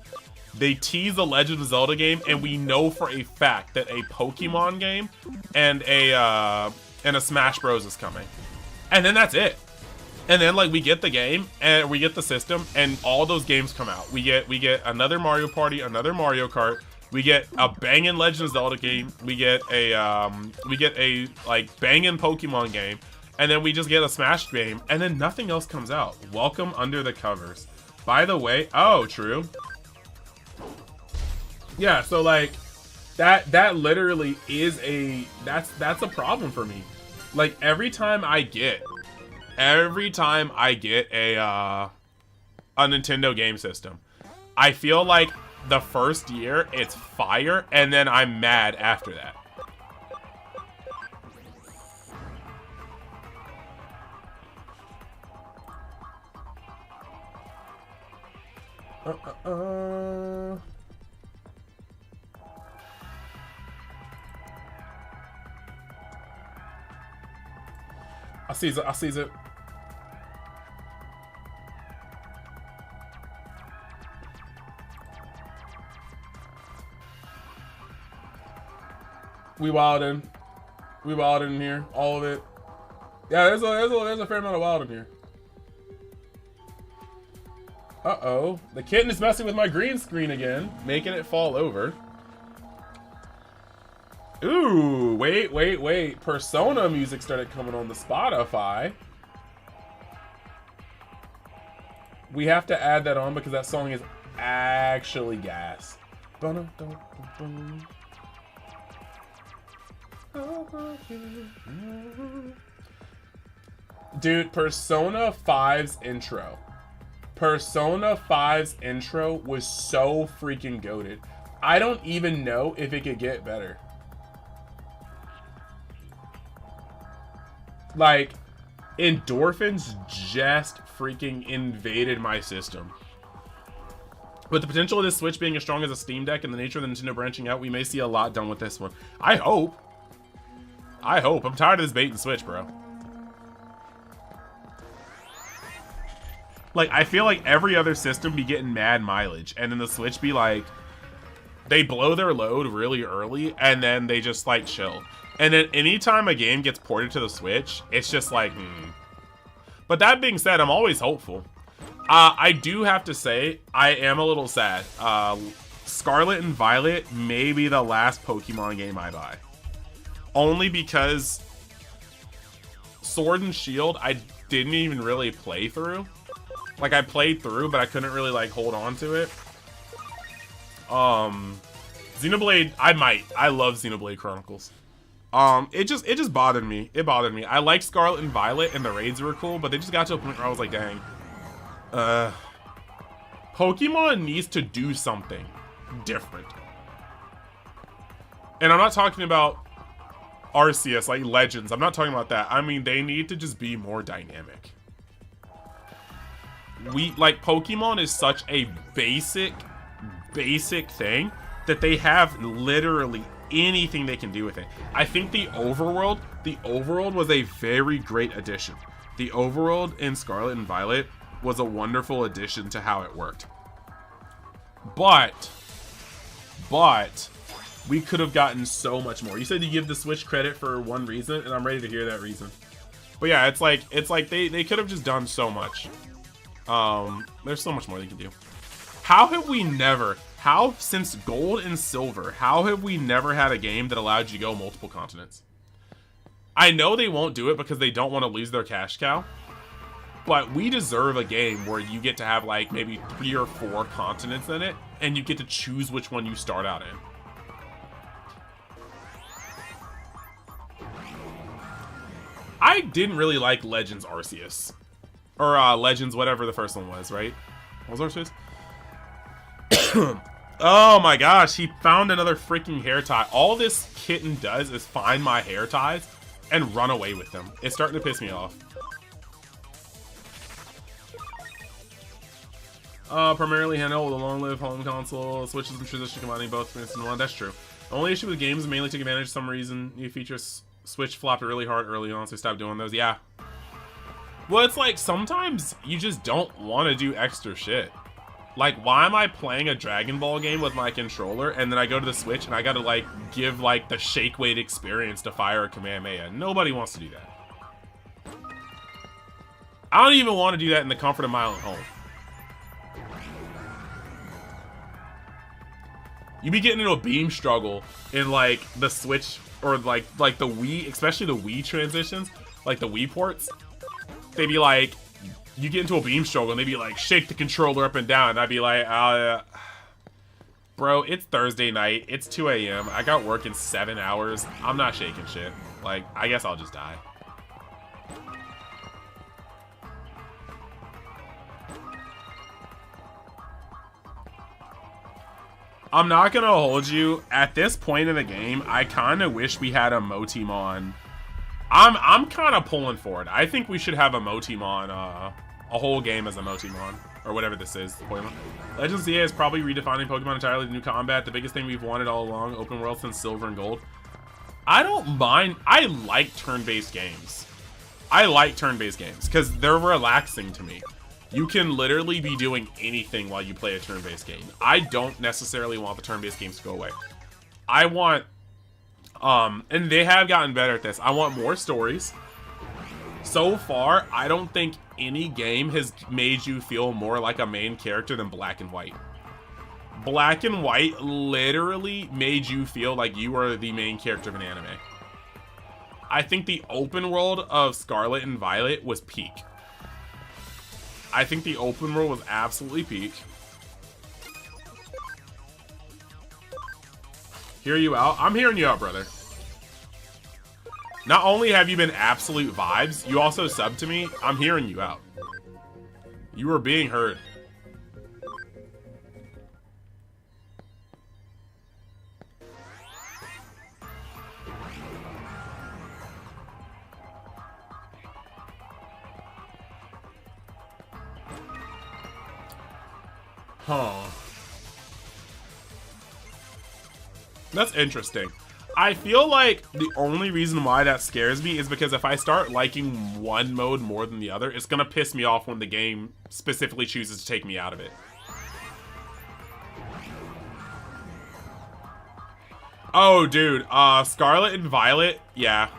They tease a Legend of Zelda game, and we know for a fact that a Pokemon game and a Smash Bros is coming. And then that's it. And then, like, we get the game and we get the system and all those games come out. We get another Mario Party, another Mario Kart. We get a banging Legend of Zelda game. We get a like banging Pokemon game, and then we just get a Smash game, and then nothing else comes out. Welcome under the covers. By the way, oh, true. Yeah, so like that literally is that's a problem for me. Like every time I get a Nintendo game system, I feel like the first year it's fire and then I'm mad after that. I sees it. We wildin' in here, all of it. Yeah, there's a fair amount of wild in here. Uh-oh, the kitten is messing with my green screen again, making it fall over. Ooh, wait. Persona music started coming on the Spotify. We have to add that on because that song is actually gas. Oh. Dude, Persona 5's intro. Persona 5's intro was so freaking goated. I don't even know if it could get better. Like, endorphins just freaking invaded my system. With the potential of this Switch being as strong as a Steam Deck and the nature of the Nintendo branching out, we may see a lot done with this one. I hope. I hope. I'm tired of this bait and switch, bro. Like, I feel like every other system be getting mad mileage, and then the Switch be like, they blow their load really early, and then they just, like, chill. And then anytime a game gets ported to the Switch, it's just like, But that being said, I'm always hopeful. I do have to say, I am a little sad. Scarlet and Violet may be the last Pokemon game I buy. Only because Sword and Shield, I didn't even really play through. Like, I played through, but I couldn't really, like, hold on to it. Xenoblade, I might. I love Xenoblade Chronicles. It just bothered me. It bothered me. I liked Scarlet and Violet, and the raids were cool, but they just got to a point where I was like, dang. Pokemon needs to do something different. And I'm not talking about Arceus, like Legends. I'm not talking about that. I mean, they need to just be more dynamic. Like, Pokemon is such a basic thing that they have literally anything they can do with it. I think the overworld was a very great addition. The overworld in Scarlet and Violet was a wonderful addition to how it worked. But we could have gotten so much more. You said you give the Switch credit for one reason, and I'm ready to hear that reason. But yeah, it's like they could have just done so much. There's so much more they can do. Since Gold and Silver, how have we never had a game that allowed you to go multiple continents? I know they won't do it because they don't want to lose their cash cow, but we deserve a game where you get to have like maybe 3 or 4 continents in it, and you get to choose which one you start out in. I didn't really like Legends Arceus. Or Legends, whatever the first one was, right? What was Arceus? Oh my gosh, he found another freaking hair tie. All this kitten does is find my hair ties and run away with them. It's starting to piss me off. Primarily handheld with a long-lived home console. Switches and transition combining both for instant one. That's true. The only issue with games is mainly take advantage of some reason. New features Switch flopped really hard early on, so stop doing those. Yeah. Well, it's like sometimes you just don't want to do extra shit. Like, why am I playing a Dragon Ball game with my controller and then I go to the Switch and I gotta like give like the shake weight experience to fire a Kamehameha? Nobody wants to do that. I don't even want to do that in the comfort of my own home. You be getting into a beam struggle in like the Switch or like the Wii, especially the Wii transitions, like the Wii ports. They'd be like, you get into a beam struggle and they'd be like, shake the controller up and down. And I'd be like, bro, it's Thursday night. It's 2 a.m. I got work in 7 hours. I'm not shaking shit. Like, I guess I'll just die. I'm not gonna hold you. At this point in the game, I kind of wish we had a Motimon. I'm kind of pulling for it. I think we should have a Motimon, a whole game as a Motimon, or whatever this is. Pokemon. Legends EA is probably redefining Pokemon entirely with new combat. The biggest thing we've wanted all along, open world since Silver and Gold. I don't mind. I like turn-based games. I like turn-based games because they're relaxing to me. You can literally be doing anything while you play a turn-based game. I don't necessarily want the turn-based games to go away. I want, and they have gotten better at this. I want more stories. So far, I don't think any game has made you feel more like a main character than Black and White. Black and White literally made you feel like you were the main character of an anime. I think the open world of Scarlet and Violet was peak. I think the open world was absolutely peak. Hear you out? I'm hearing you out, brother. Not only have you been absolute vibes, you also sub to me. I'm hearing you out. You are being heard. Huh. That's interesting. I feel like the only reason why that scares me is because if I start liking one mode more than the other, it's gonna piss me off when the game specifically chooses to take me out of it. Oh, dude, Scarlet and Violet, yeah.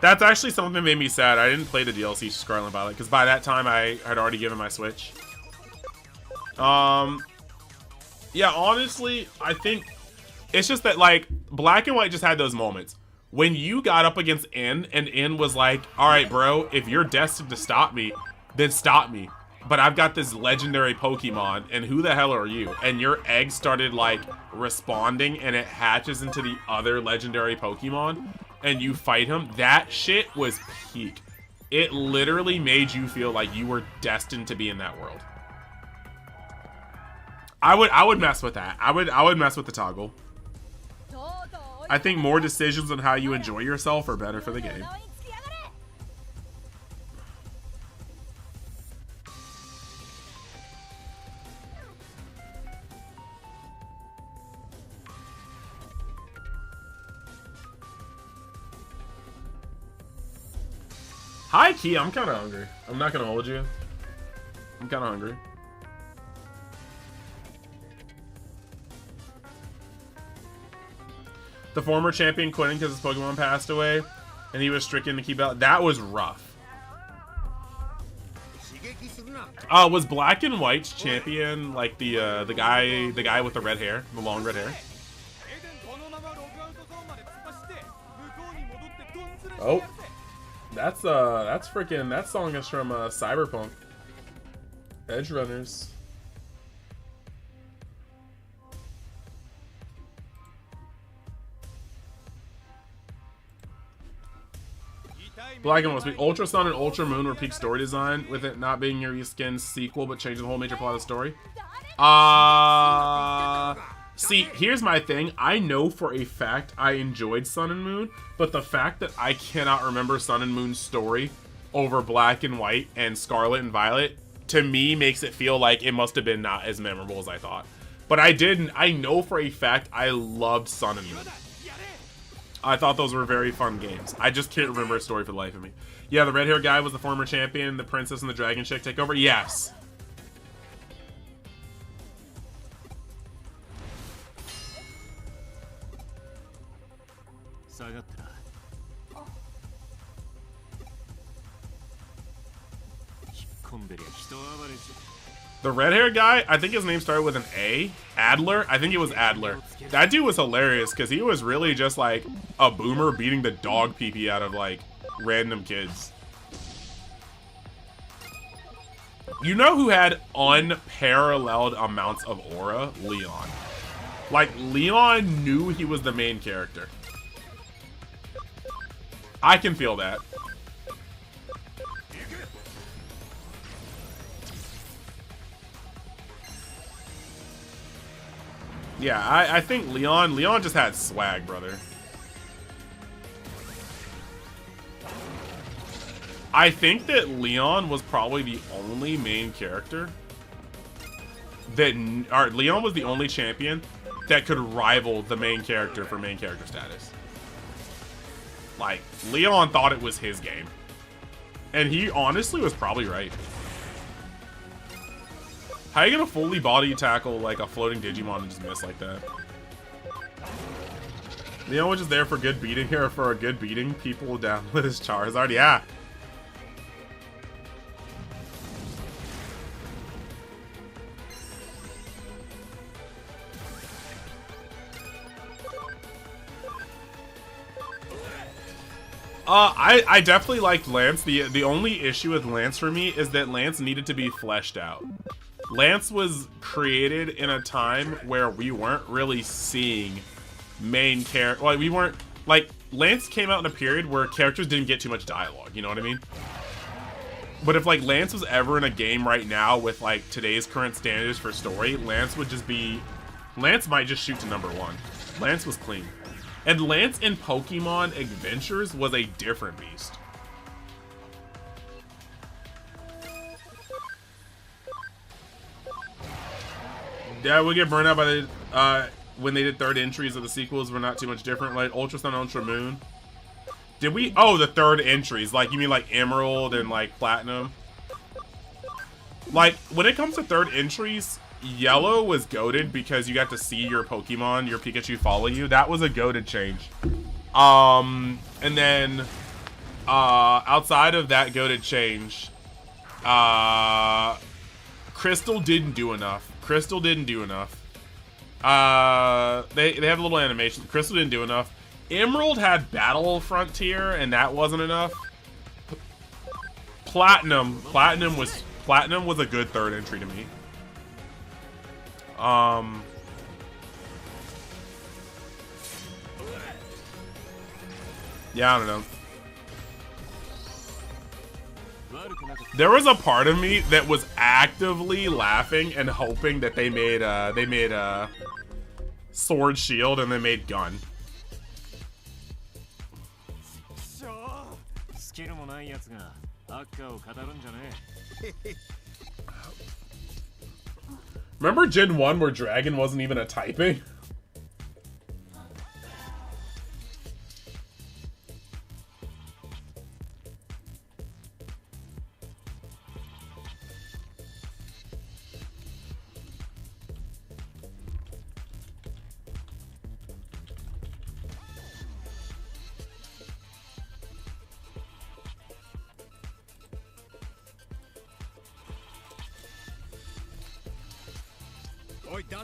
That's actually something that made me sad. I didn't play the DLC Scarlet and Violet, because by that time I had already given my Switch. Yeah, honestly, I think it's just that, like, Black and White just had those moments. When you got up against N, and N was like, alright, bro, if you're destined to stop me, then stop me. But I've got this legendary Pokemon, and who the hell are you? And your egg started, like, responding, and it hatches into the other legendary Pokemon, and you fight him. That shit was peak. It literally made you feel like you were destined to be in that world. I would mess with that. I would mess with the toggle. I think more decisions on how you enjoy yourself are better for the game. High key, I'm kind of hungry. I'm not gonna hold you. I'm kind of hungry. The former champion quitting because his Pokemon passed away, and he was stricken to keep out. That was rough. Was Black and White's champion like the guy with the red hair, the long red hair? Oh, that's freaking, that song is from Cyberpunk. Edge Runners. Black and White was Ultra Sun and Ultra Moon were peak story design, with it not being your reskin sequel but changing the whole major plot of the story. See, here's my thing. I know for a fact I enjoyed Sun and Moon, but the fact that I cannot remember Sun and Moon's story over Black and White and Scarlet and Violet, to me, makes it feel like it must have been not as memorable as I thought. But I know for a fact I loved Sun and Moon. I thought those were very fun games. I just can't remember a story for the life of me. Yeah, the red hair guy was the former champion. The princess and the dragon chick take over. Yes. The red hair guy, I think his name started with an A. Adler? I think it was Adler. That dude was hilarious because he was really just like a boomer beating the dog pee-pee out of like random kids. You know who had unparalleled amounts of aura? Leon. Like, Leon knew he was the main character. I can feel that. Yeah, I think Leon just had swag, brother. I think that Leon was probably the only main character that, or Leon was the only champion that could rival the main character for main character status. Like, Leon thought it was his game. And he honestly was probably right. How are you gonna fully body tackle like a floating Digimon and just miss like that? Leon was just there for good beating here, for a good beating. People down with his Charizard, yeah. I definitely liked Lance. The only issue with Lance for me is that Lance needed to be fleshed out. Lance was created in a time where we weren't really seeing main character. Like, we like, Lance came out in a period where characters didn't get too much dialogue, you know what I mean? But if, like, Lance was ever in a game right now with, like, today's current standards for story, Lance would just be... Lance might just shoot to #1. Lance was clean. And Lance in Pokemon Adventures was a different beast. Yeah, we get burned out by the, when they did 3rd entries of the sequels were not too much different, like Ultra Sun, Ultra Moon. Did we? Oh, the 3rd entries. Like, you mean like Emerald and like Platinum? Like, when it comes to 3rd entries, Yellow was goated because you got to see your Pokemon, your Pikachu follow you. That was a goated change. And then, outside of that goated change, Crystal didn't do enough. Crystal didn't do enough. They have a little animation. Crystal didn't do enough. Emerald had Battle Frontier, and that wasn't enough. Platinum was a good 3rd entry to me. Yeah, I don't know. There was a part of me that was actively laughing and hoping that they made Sword Shield and they made Gun. Remember Gen 1 where Dragon wasn't even a typing?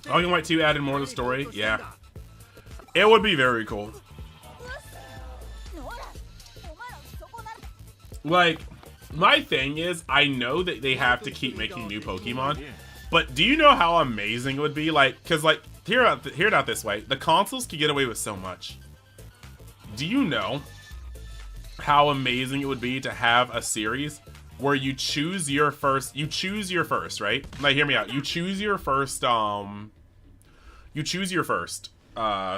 Black and White 2 added more to the story? Yeah. It would be very cool. Like, my thing is, I know that they have to keep making new Pokemon, but do you know how amazing it would be? Like, because, like, hear it out this way. The consoles can get away with so much. Do you know how amazing it would be to have a series where you choose your first, right? Like, hear me out. You choose your first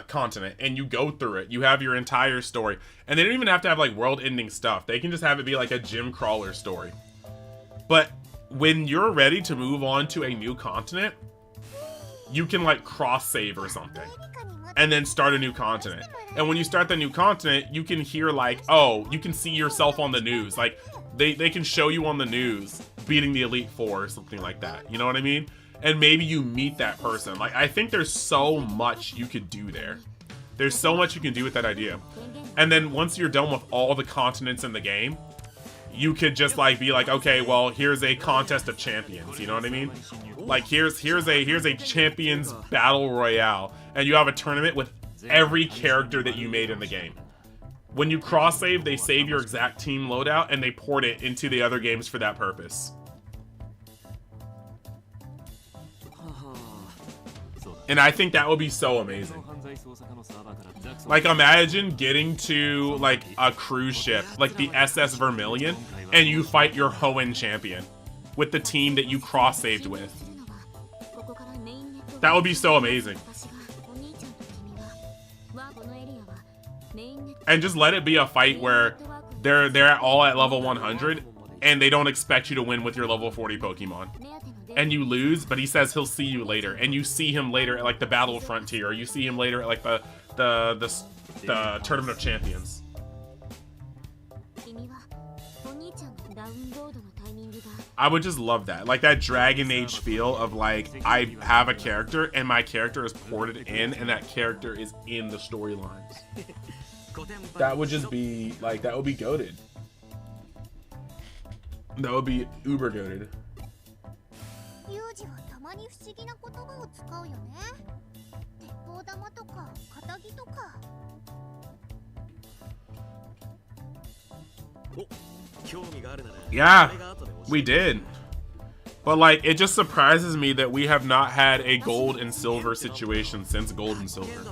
continent, and you go through it. You have your entire story, and they don't even have to have like world-ending stuff. They can just have it be like a gym crawler story. But when you're ready to move on to a new continent, you can like cross-save or something, and then start a new continent. And when you start the new continent, you can hear like, oh, you can see yourself on the news. Like, they can show you on the news beating the Elite Four or something like that. You know what I mean? And maybe you meet that person. Like, I think there's so much you could do there. There's so much you can do with that idea. And then once you're done with all the continents in the game, you could just like be like, okay, well, here's a contest of champions. You know what I mean? Like, here's a champions battle royale, and you have a tournament with every character that you made in the game. When you cross save, they save your exact team loadout and they port it into the other games for that purpose. And I think that would be so amazing. Like, imagine getting to like a cruise ship, like the SS Vermilion, and you fight your Hoenn champion with the team that you cross saved with. That would be so amazing. And just let it be a fight where they're all at level 100 and they don't expect you to win with your level 40 Pokemon. And you lose, but he says he'll see you later, and you see him later at like the Battle Frontier, or you see him later at like the Tournament of Champions. I would just love that. Like that Dragon Age feel of like, I have a character and my character is ported in and that character is in the storylines. That would just be like, that would be goated. That would be uber goated. Yeah, we did. But like, it just surprises me that we have not had a gold and silver situation since gold and silver.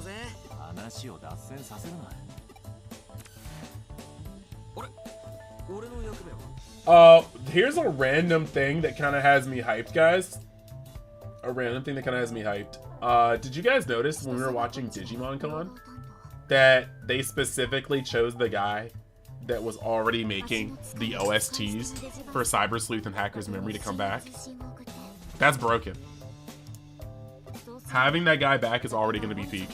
Here's a random thing that kind of has me hyped, guys. A random thing that kind of has me hyped. Did you guys notice when we were watching Digimon Con that they specifically chose the guy that was already making the OSTs for Cyber Sleuth and Hacker's Memory to come back? That's broken. Having that guy back is already going to be peak.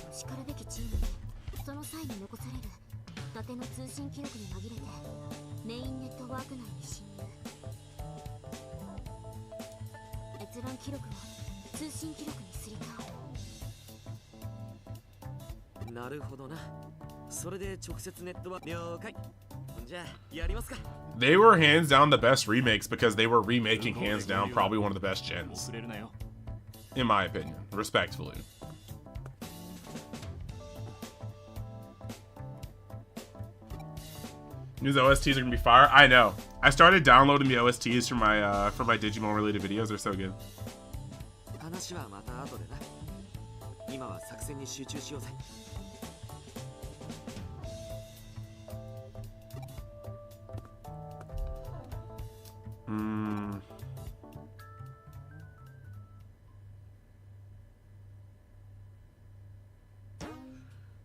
They were hands down the best remakes because they were remaking hands down probably one of the best gens. In my opinion, respectfully. News OSTs are gonna be fire. I know. I started downloading the OSTs for my Digimon related videos. They're so good.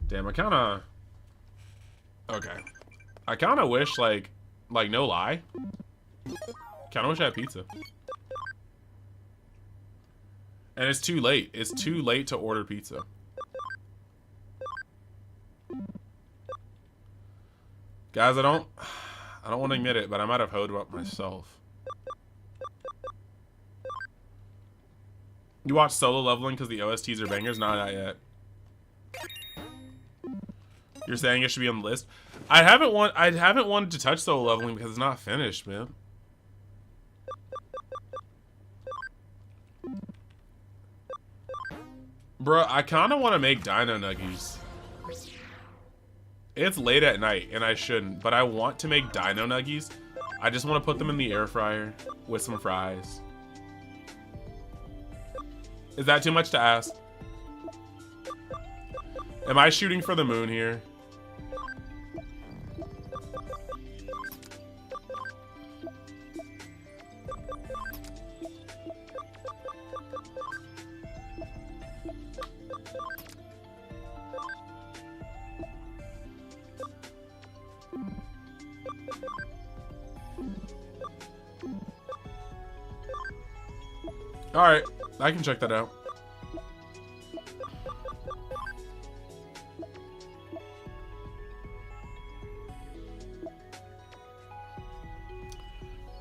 Damn, I kinda... Okay. I kinda wish, like, no lie. Kinda wish I had pizza. And it's too late. It's too late to order pizza. Guys, I don't want to admit it, but I might have hoed up myself. You watch Solo Leveling because the OSTs are bangers? No, not yet. You're saying it should be on the list? I haven't wanted to touch Solo Leveling because it's not finished, man. Bro, I kind of want to make Dino Nuggies. It's late at night, and I shouldn't, but I want to make Dino Nuggies. I just want to put them in the air fryer with some fries. Is that too much to ask? Am I shooting for the moon here? Alright, I can check that out.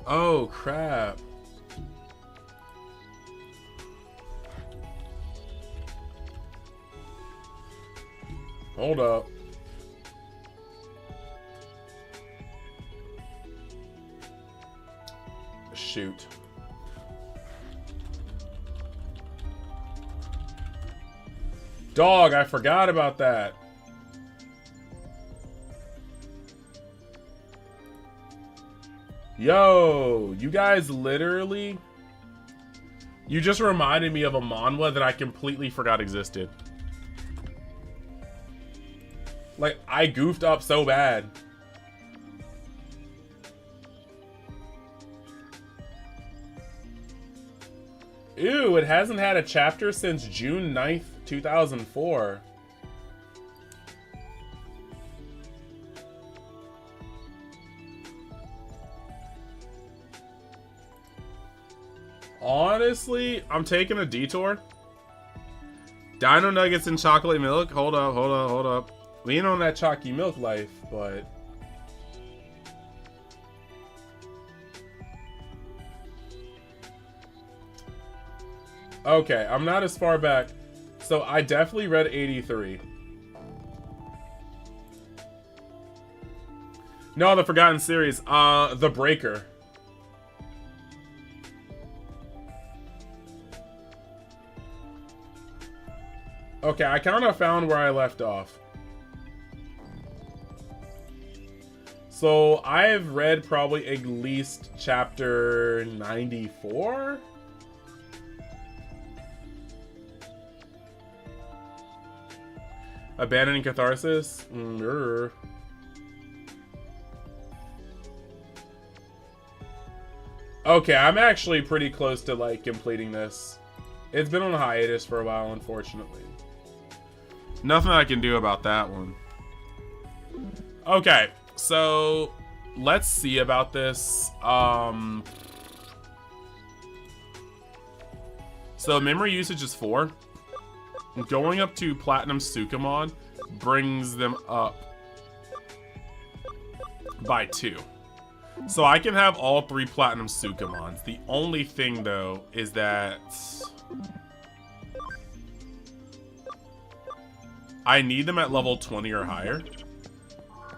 Oh, crap. Hold up. Shoot. Dog, I forgot about that. Yo, you guys literally... You just reminded me of a manhwa that I completely forgot existed. Like, I goofed up so bad. Ew, it hasn't had a chapter since June 9th, 2004. Honestly, I'm taking a detour. Dino Nuggets and chocolate milk? Hold up, hold up, hold up. We ain't on that chalky milk life, but... Okay, I'm not as far back. So I definitely read 83. No, the Forgotten series. The Breaker. Okay, I kind of found where I left off. So I've read probably at least chapter 94. Abandoning Catharsis? Okay, I'm actually pretty close to, like, completing this. It's been on hiatus for a while, unfortunately. Nothing I can do about that one. Okay, so let's see about this. So memory usage is 4. Going up to Platinum Sukamon brings them up by 2. So I can have all 3 Platinum Sukamons. The only thing, though, is that I need them at level 20 or higher.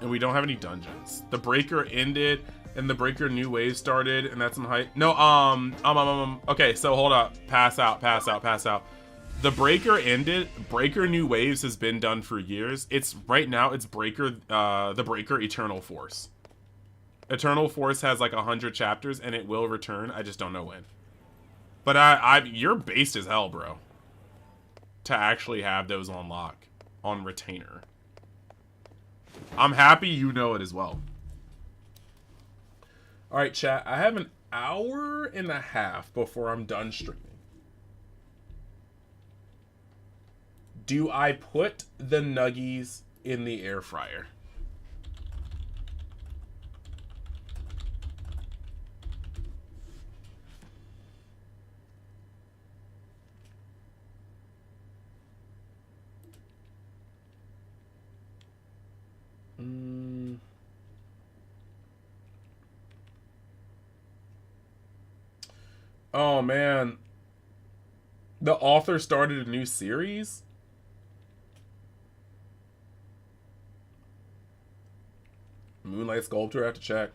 And we don't have any dungeons. The Breaker ended, and the Breaker New Wave started, and that's some height. No, okay, so hold up. Pass out. The Breaker ended. Breaker New Waves has been done for years. Right now, it's Breaker, the Breaker Eternal Force. Eternal Force has like 100 chapters, and it will return. I just don't know when. But you're based as hell, bro. To actually have those on lock. On retainer. I'm happy you know it as well. Alright, chat. I have an hour and a half before I'm done streaming. Do I put the nuggies in the air fryer? Oh man, the author started a new series? Moonlight Sculptor, I have to check.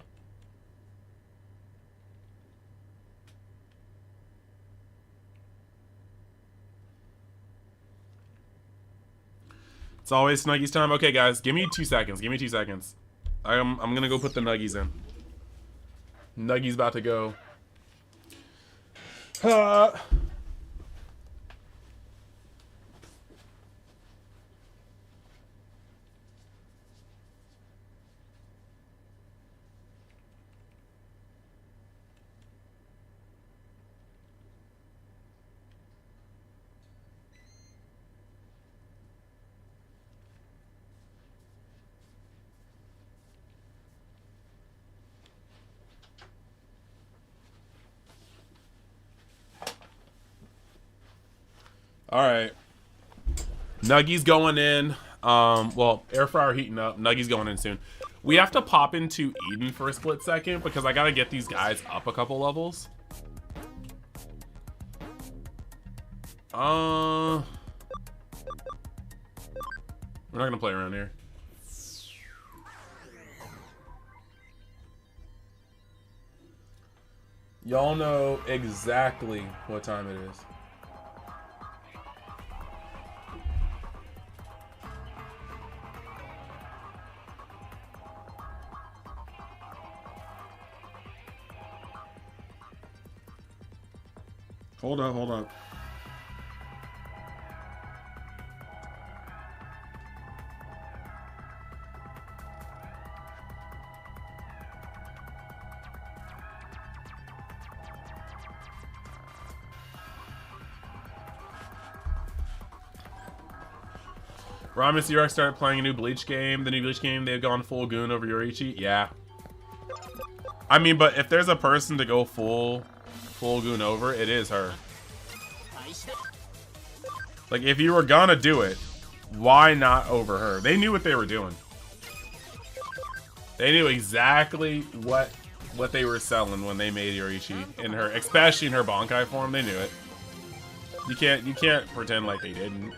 It's always Snuggies time. Okay, guys, give me 2 seconds. Give me 2 seconds. I'm gonna go put the Nuggies in. Nuggies about to go. Alright. Nuggies going in. Well, air fryer heating up. Nuggies going in soon. We have to pop into Eden for a split second because I gotta get these guys up a couple levels. We're not gonna play around here. Y'all know exactly what time it is. Hold up, hold up. Ramen Xerox started playing a new Bleach game. The new Bleach game, they've gone full goon over Yoriichi. Yeah. I mean, but if there's a person to go full goon over, it is her. Like, if you were gonna do it, why not over her? They knew what they were doing. They knew exactly what they were selling when they made Yoriichi in her, especially in her Bankai form. They knew it. You can't pretend like they didn't.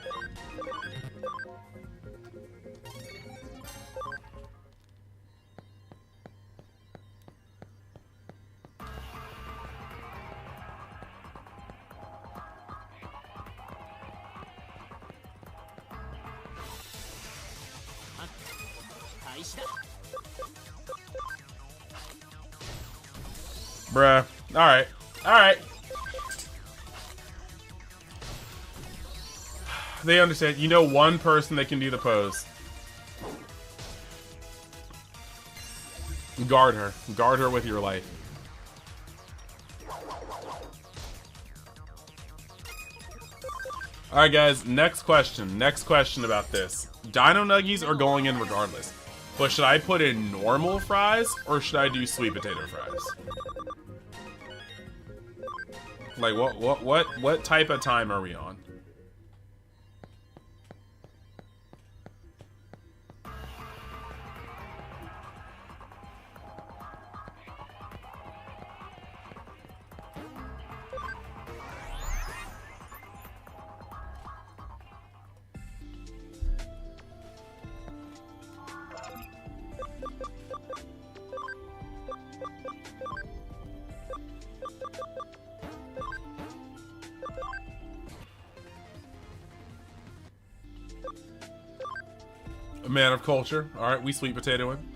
Bruh. Alright. Alright. They understand. You know one person that can do the pose. Guard her. Guard her with your life. Alright guys, next question. Next question about this. Dino Nuggies are going in regardless. But should I put in normal fries or should I do sweet potato fries? Like what type of time are we on? A man of culture. Alright, we sweet potato him.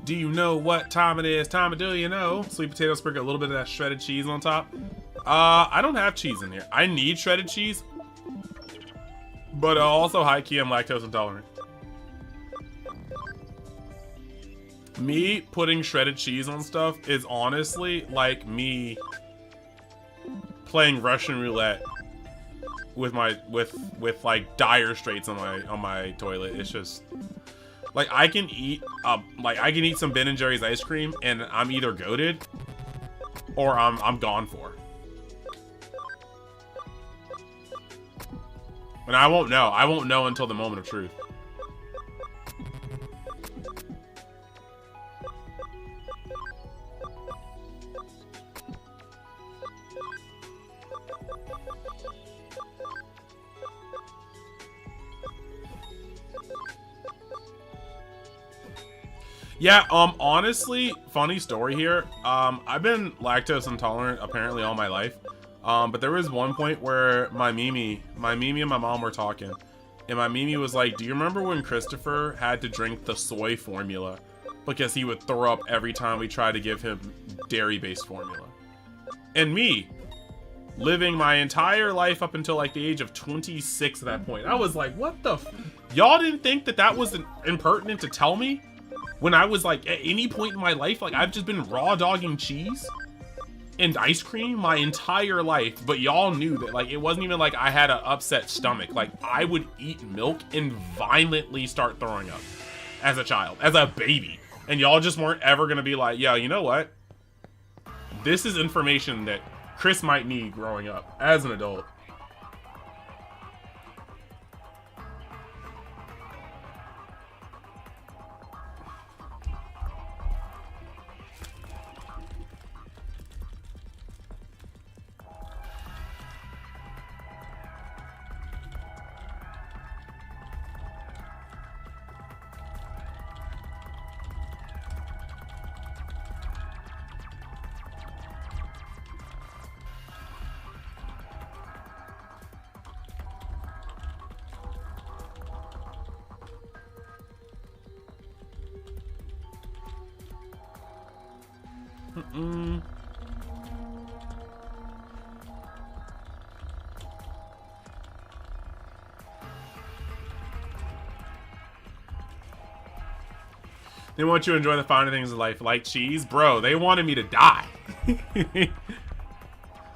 Do you know what time it is? Time do you know? Sweet potato sprinkle a little bit of that shredded cheese on top. I don't have cheese in here. I need shredded cheese. But also high-key, I'm lactose intolerant. Me putting shredded cheese on stuff is honestly like me playing Russian roulette with my with like dire straits on my toilet. It's just like I can eat some Ben and Jerry's ice cream and I'm either goated or I'm gone for. And I won't know. I won't know until the moment of truth. Yeah, honestly, funny story here. I've been lactose intolerant apparently all my life. But there was one point where my Mimi and my mom were talking. And my Mimi was like, do you remember when Christopher had to drink the soy formula? Because he would throw up every time we tried to give him dairy-based formula. And me, living my entire life up until like the age of 26 at that point, I was like, what the f- Y'all didn't think that that was impertinent to tell me? When I was like, at any point in my life, like I've just been raw dogging cheese and ice cream my entire life, but y'all knew that like it wasn't even like I had an upset stomach. Like I would eat milk and violently start throwing up as a child, as a baby. And y'all just weren't ever gonna be like, yo, you know what? This is information that Chris might need growing up as an adult. They want you to enjoy the finer things of life, like cheese. Bro, they wanted me to die. Alright,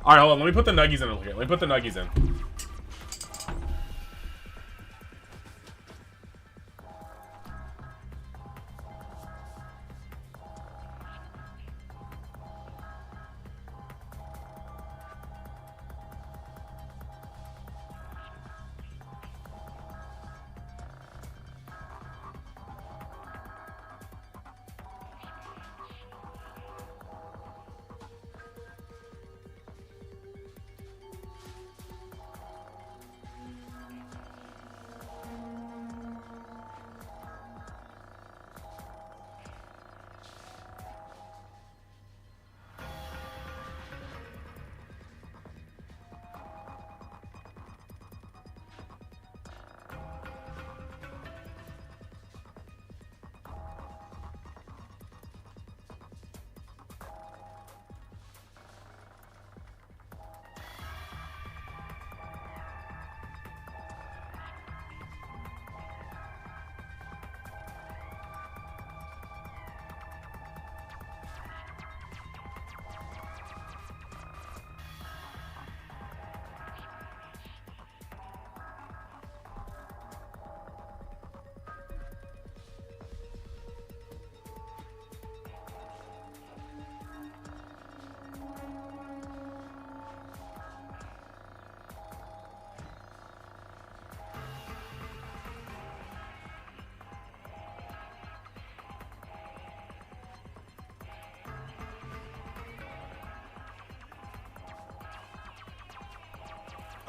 hold on. Let me put the nuggies in here. Let me put the nuggies in.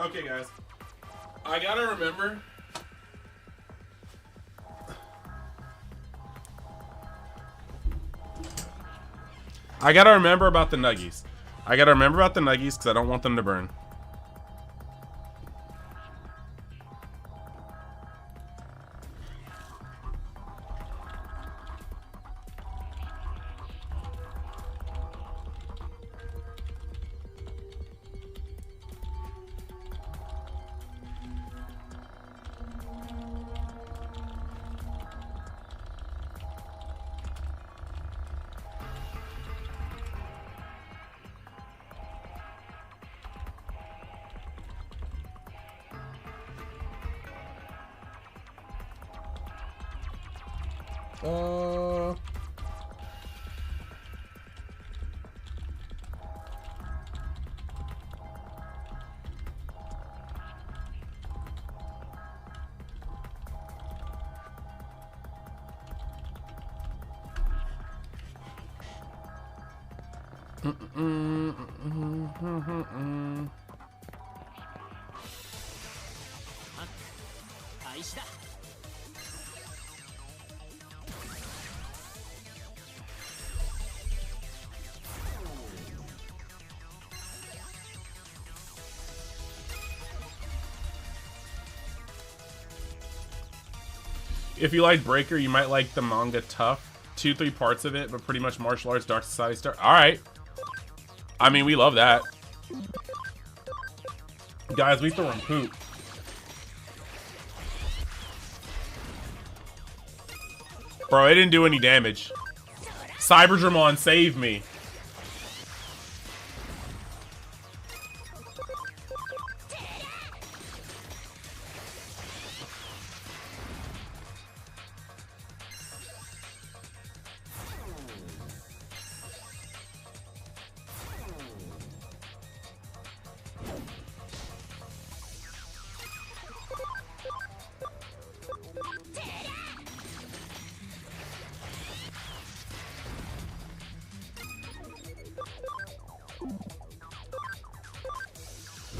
Okay, guys. I gotta remember. I gotta remember about the nuggies. I gotta remember about the nuggies because I don't want them to burn. If you like Breaker, you might like the manga Tough. 2-3 parts of it, but pretty much martial arts, Dark Society stuff. Alright. I mean, we love that. Guys, we throwing poop. Bro, it didn't do any damage. Cyberdramon, save me.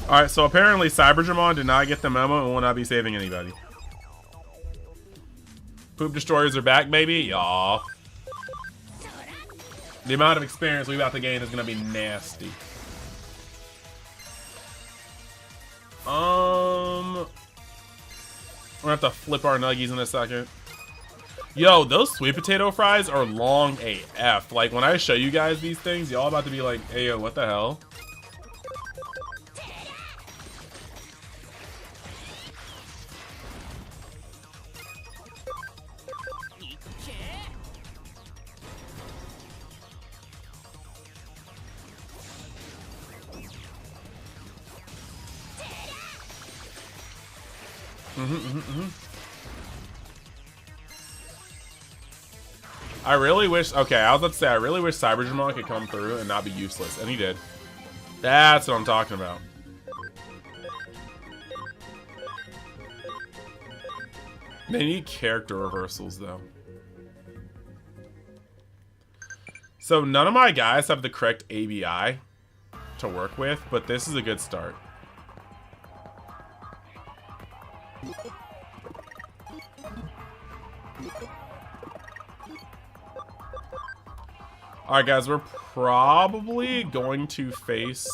Alright, so apparently Cyberdramon did not get the memo and will not be saving anybody. Poop Destroyers are back, baby. Y'all. The amount of experience we about to gain is going to be nasty. We're going to have to flip our nuggies in a second. Yo, those sweet potato fries are long AF. Like, when I show you guys these things, y'all about to be like, hey, yo, what the hell? I really wish... Okay, I was about to say, I really wish Cyberdramon could come through and not be useless. And he did. That's what I'm talking about. They need character reversals, though. So none of my guys have the correct ABI to work with, but this is a good start. Alright guys, we're probably going to face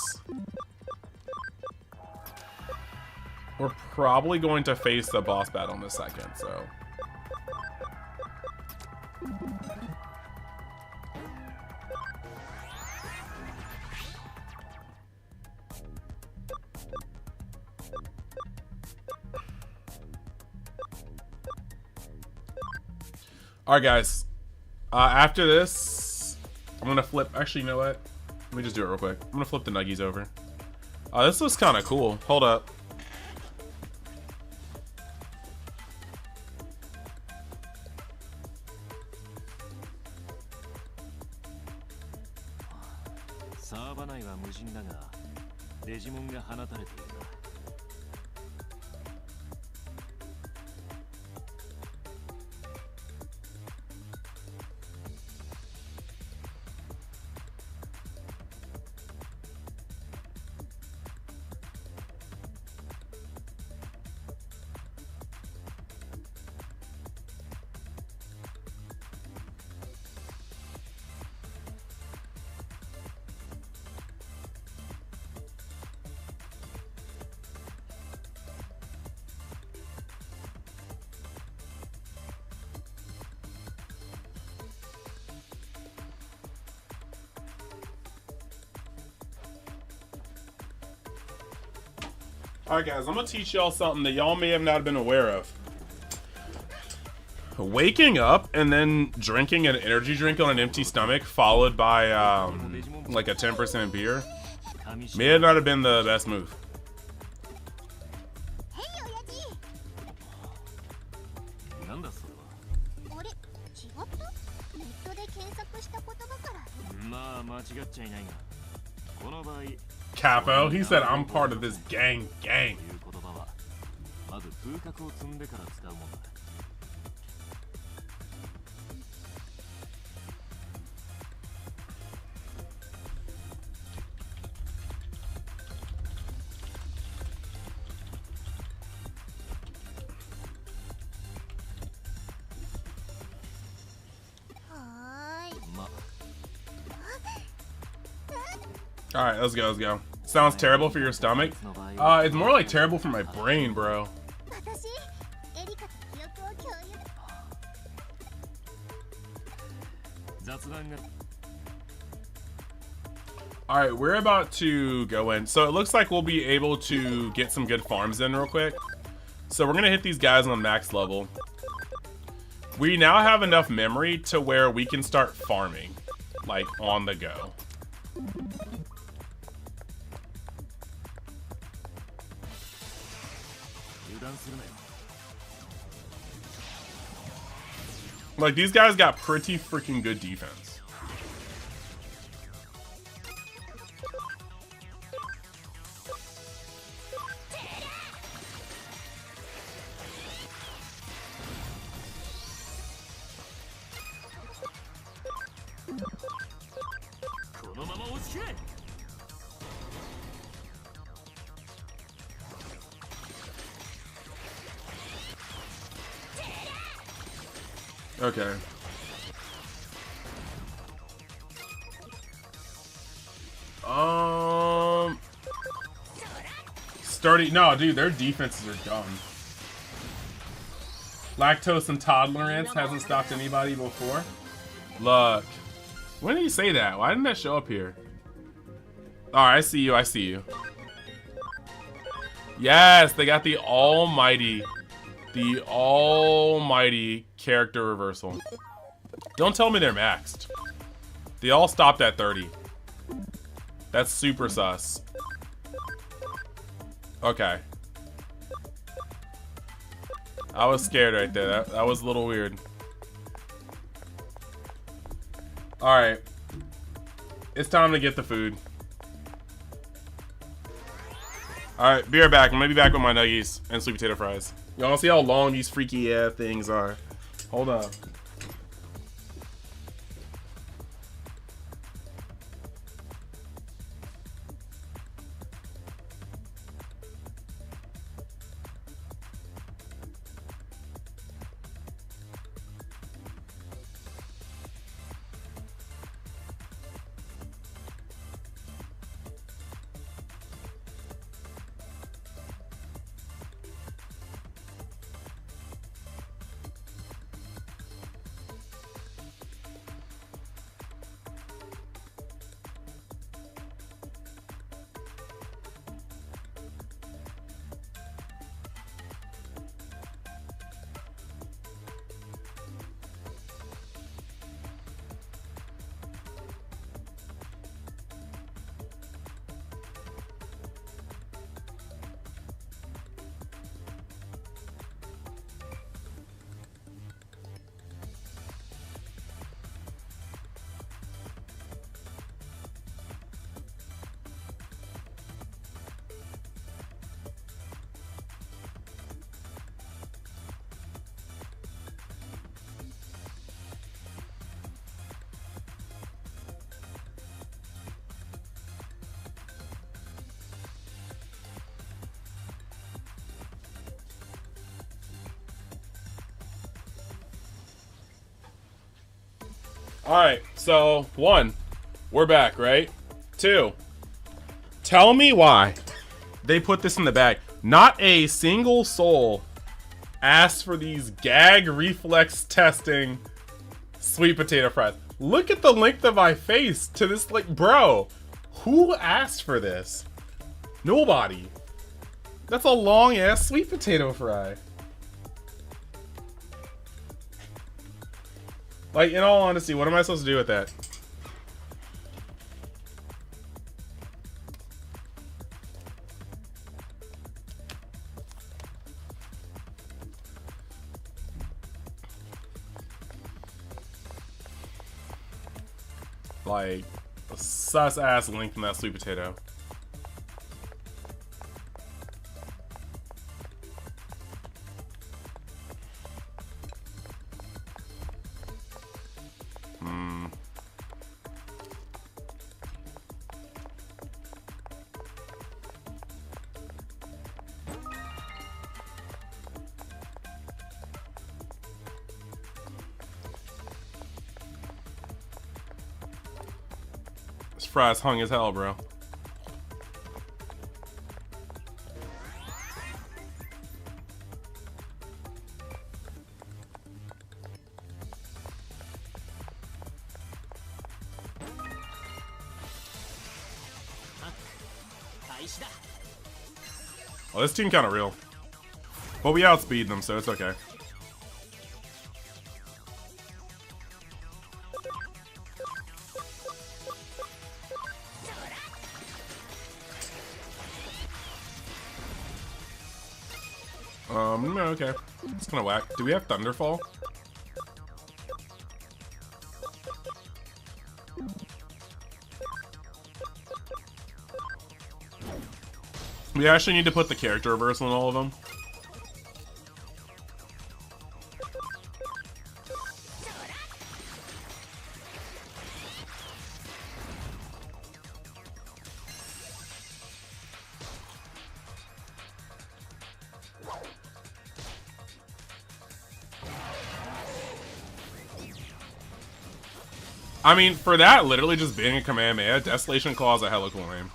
the boss battle in a second, so. Alright guys, after this, I'm gonna flip. Actually, you know what? Let me just do it real quick. I'm gonna flip the nuggies over. This looks kind of cool. Hold up. Alright guys, I'm gonna teach y'all something that y'all may have not been aware of. Waking up and then drinking an energy drink on an empty stomach followed by like a 10% beer may not have been the best move. Capo, he said I'm part of this gang. Alright, let's go. Sounds terrible for your stomach. It's more like terrible for my brain, bro. Alright, we're about to go in. So it looks like we'll be able to get some good farms in real quick. So we're gonna hit these guys on max level. We now have enough memory to where we can start farming, like on the go. Like, these guys got pretty freaking good defense. Okay. Sturdy. No, dude, their defenses are dumb. Lactose intolerance hasn't stopped anybody before. Look. When did you say that? Why didn't that show up here? Alright, I see you. Yes, they got the almighty character reversal. Don't tell me they're maxed. They all stopped at 30. That's super sus. Okay. I was scared right there. That was a little weird. Alright. It's time to get the food. Alright, be right back. I'm gonna be back with my nuggies and sweet potato fries. Y'all see how long these freaky things are. Hold on. Alright, so 1, we're back, right? 2, tell me why they put this in the bag. Not a single soul asked for these gag reflex testing sweet potato fries. Look at the length of my face to this, like, bro, who asked for this? Nobody. That's a long-ass sweet potato fry. Like, in all honesty, what am I supposed to do with that? Like, a sus-ass link from that sweet potato. This fry's hung as hell, bro. Oh, this team kind of real. But we outspeed them, so it's okay. No, okay. It's kind of whack. Do we have Thunderfall? We actually need to put the character reversal in all of them. I mean, for that literally just being a Kamehameha, Desolation Claw is a hella cool name.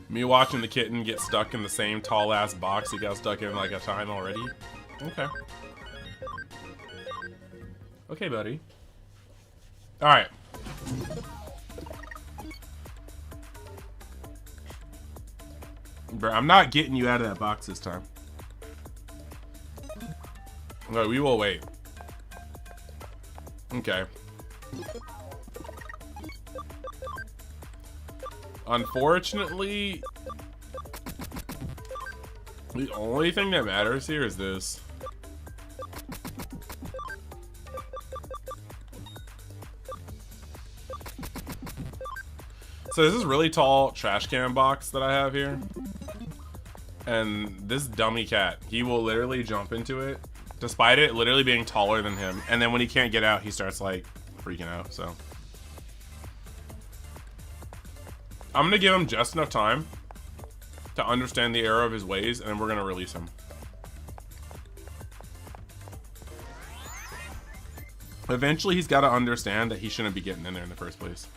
Me watching the kitten get stuck in the same tall-ass box he got stuck in like a time already? Okay. Okay, buddy. Alright. Bro, I'm not getting you out of that box this time. No, we will wait. Okay. Unfortunately, the only thing that matters here is this. So this is really tall trash can box that I have here. And this dummy cat, he will literally jump into it, despite it literally being taller than him. And then when he can't get out, he starts like freaking out, so. I'm gonna give him just enough time to understand the error of his ways, and then we're gonna release him. Eventually, he's gotta understand that he shouldn't be getting in there in the first place.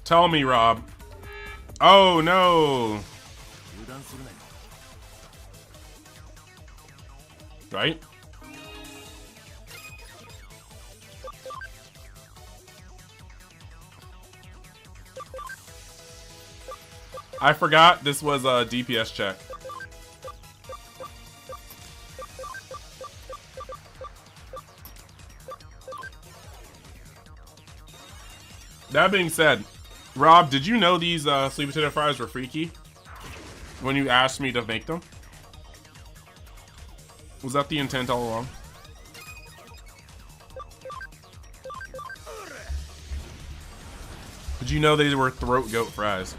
Tell me, Rob. Oh, no. Right? I forgot this was a DPS check. That being said, Rob, did you know these sweet potato fries were freaky when you asked me to make them? Was that the intent all along? Did you know they were throat goat fries?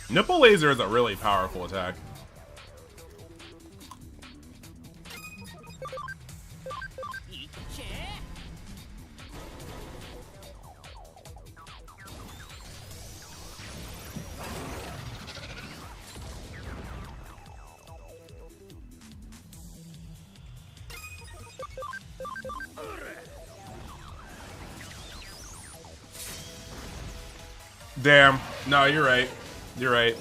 Nipple laser is a really powerful attack. Damn. No, you're right. You're right.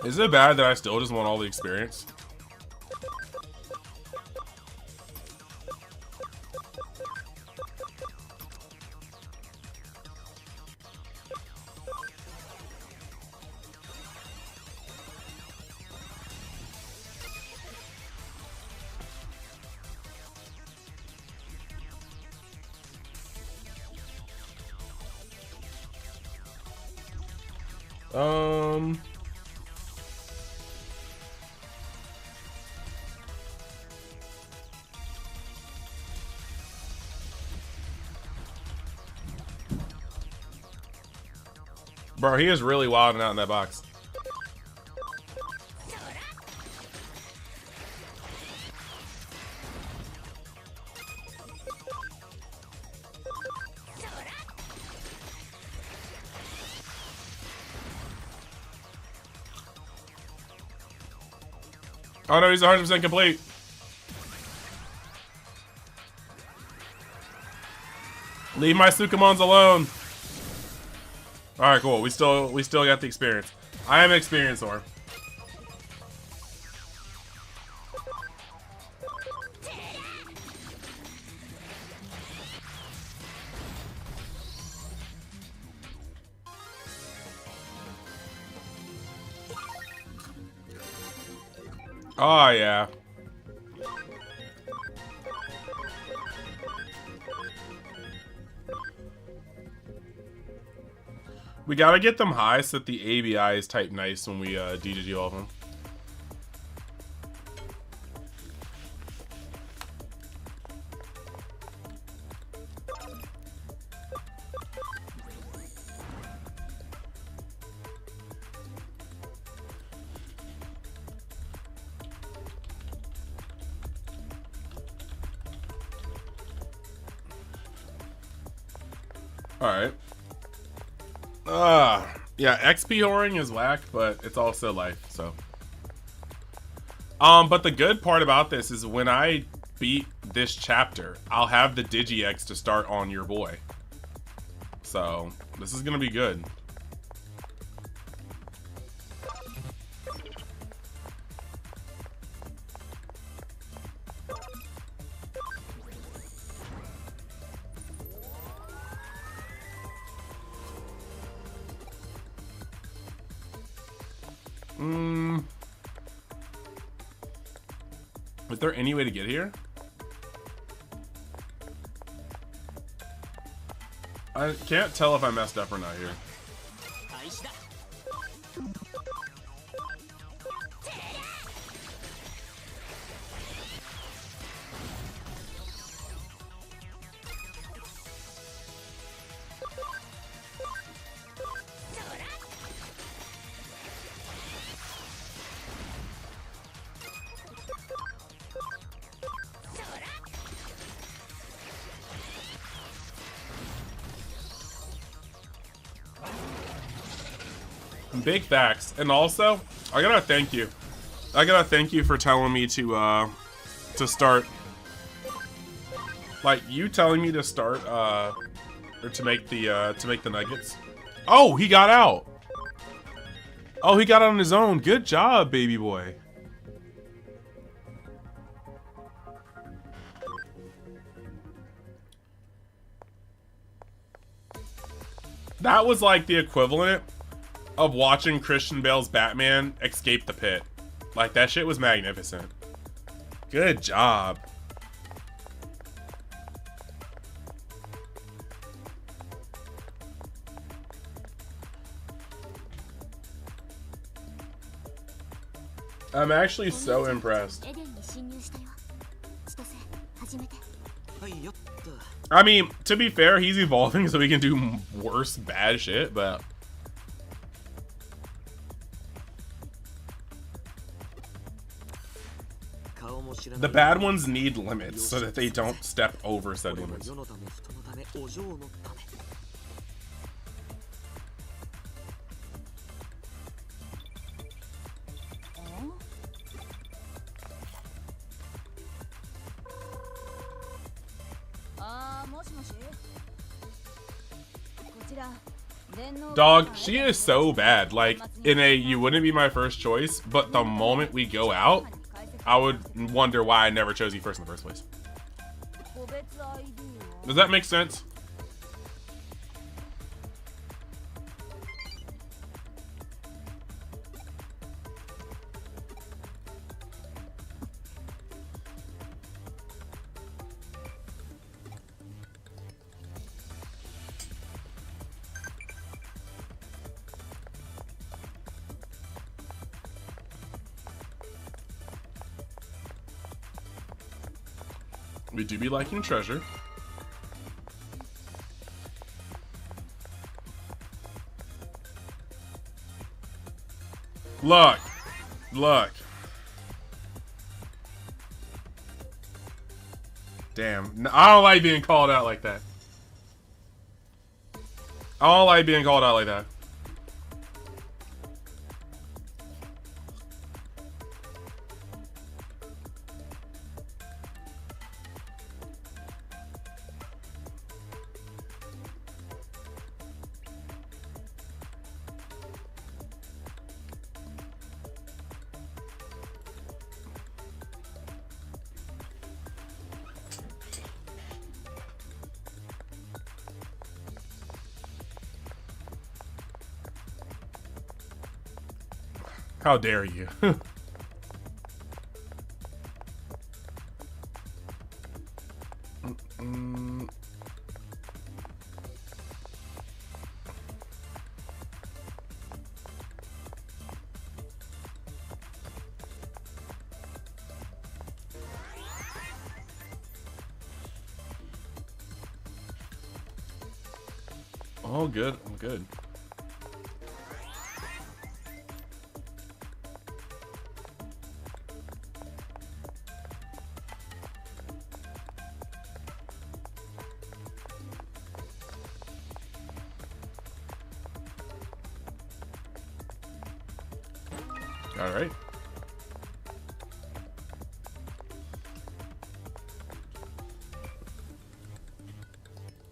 Is it bad that I still just want all the experience? Bro, he is really wilding out in that box. Oh no, he's 100% complete. Leave my Sukamons alone. All right, cool. We still got the experience. I am an experience whore. Oh yeah. We gotta get them high so that the ABI is type nice when we DGG all of them. Alright. Yeah, XP whoring is whack, but it's also life, so. But the good part about this is when I beat this chapter, I'll have the Digi-X to start on your boy. So, this is gonna be good. Is there any way to get here? I can't tell if I messed up or not here. Big facts. And also, I gotta thank you. I gotta thank you for telling me to start. Like, you telling me to start, or to make the nuggets. Oh, he got out. Oh, he got out on his own. Good job, baby boy. That was like the equivalent of watching Christian Bale's Batman escape the pit. Like, that shit was magnificent. Good job. I'm actually so impressed. I mean, to be fair, he's evolving so he can do worse bad shit, but the bad ones need limits so that they don't step over said limits. Dog, she is so bad. Like, in a you wouldn't be my first choice, but the moment we go out, I would wonder why I never chose you first in the first place. Does that make sense? We do be liking treasure. Look. Look. Damn. I don't like being called out like that. I don't like being called out like that. How dare you? Oh, good. I'm good. All right.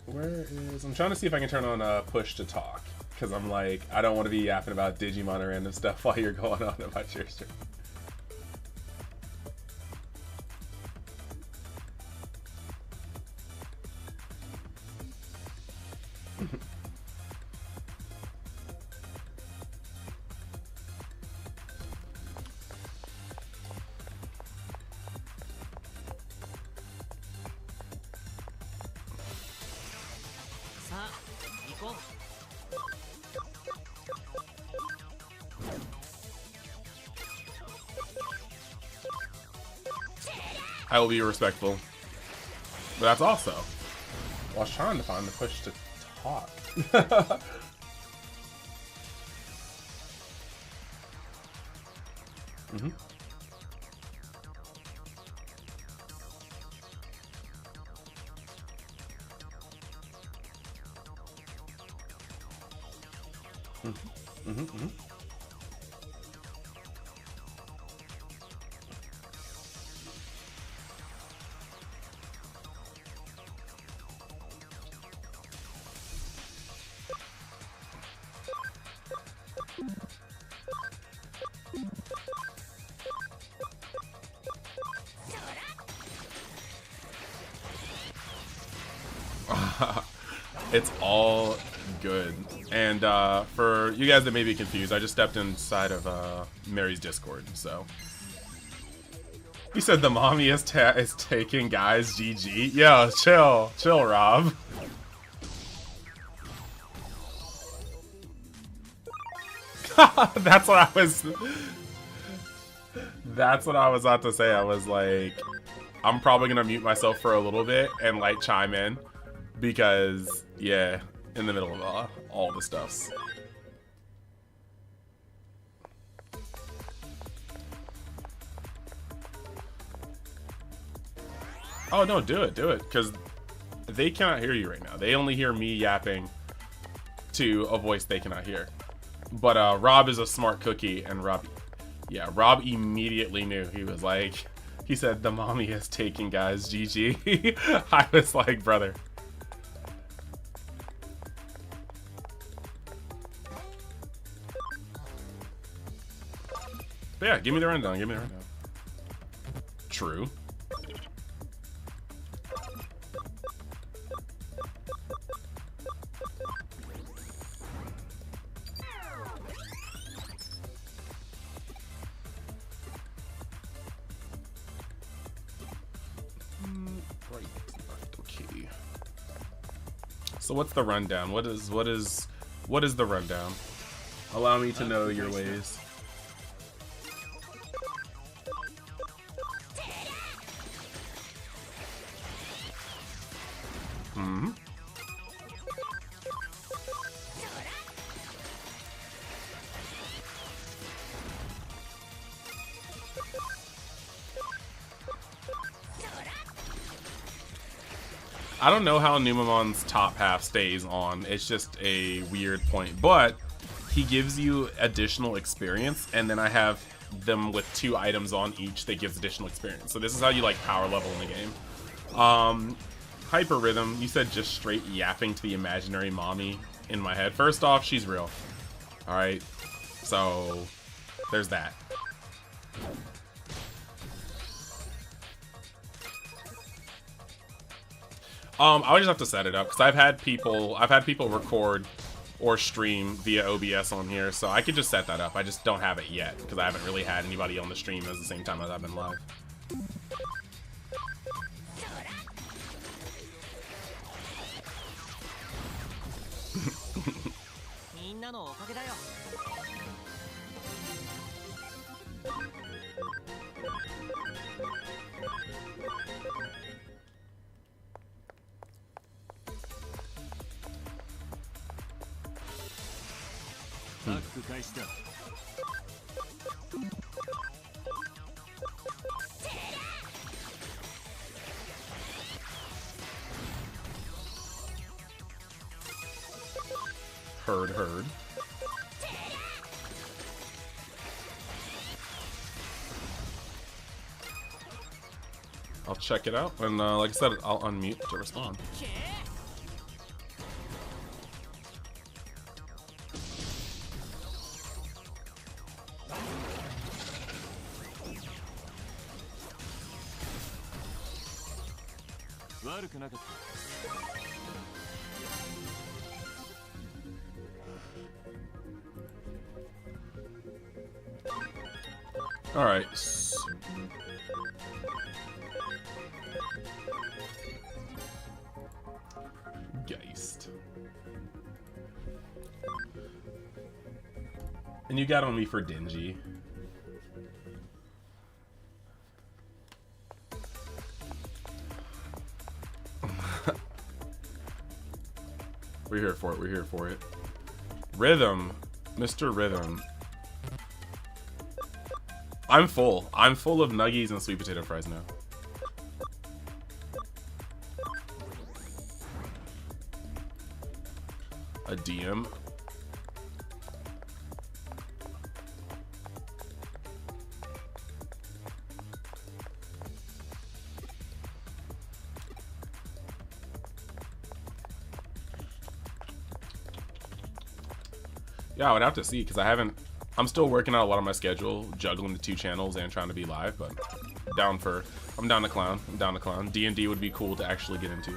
Where is... I'm trying to see if I can turn on push to talk. Because I'm like, I don't want to be yapping about Digimon or random stuff while you're going on about your stream. I will be respectful. But that's also... Well, I was trying to find the push to talk. Mm-hmm. Mm-hmm. Mm-hmm. Mm-hmm. It's all good. And for you guys that may be confused, I just stepped inside of Mary's Discord, so. He said the mommy is taking guys, GG. Yo, chill, Rob. That's what I was about to say. I was like, I'm probably gonna mute myself for a little bit and like chime in. Because, yeah, in the middle of all the stuffs. Oh, no, do it, because they cannot hear you right now. They only hear me yapping to a voice they cannot hear. But Rob is a smart cookie, and Rob immediately knew. He was like, he said, the mommy is taking guys, GG. I was like, brother. But yeah, give me the rundown. Give me the rundown. True. Right. Okay. So what's the rundown? What is the rundown? Allow me to know your ways. Hmm. I don't know how Numamon's top half stays on. It's just a weird point. But he gives you additional experience, and then I have them with 2 items on each that gives additional experience. So this is how you like power level in the game. Hyper Rhythm, you said just straight yapping to the imaginary mommy in my head. First off, she's real. Alright. So there's that. I would just have to set it up because I've had people record or stream via OBS on here, so I could just set that up. I just don't have it yet because I haven't really had anybody on the stream at the same time as I've been live. Heard. I'll check it out, and like I said, I'll unmute to respond. All right. Geist. And you got on me for dingy. We're here for it. We're here for it. Rhythm. Mr. Rhythm. I'm full. I'm full of nuggies and sweet potato fries now. A DM. Yeah, I would have to see because I'm still working out a lot of my schedule, juggling the 2 channels and trying to be live, but I'm down to clown. I'm down to clown. D&D would be cool to actually get into.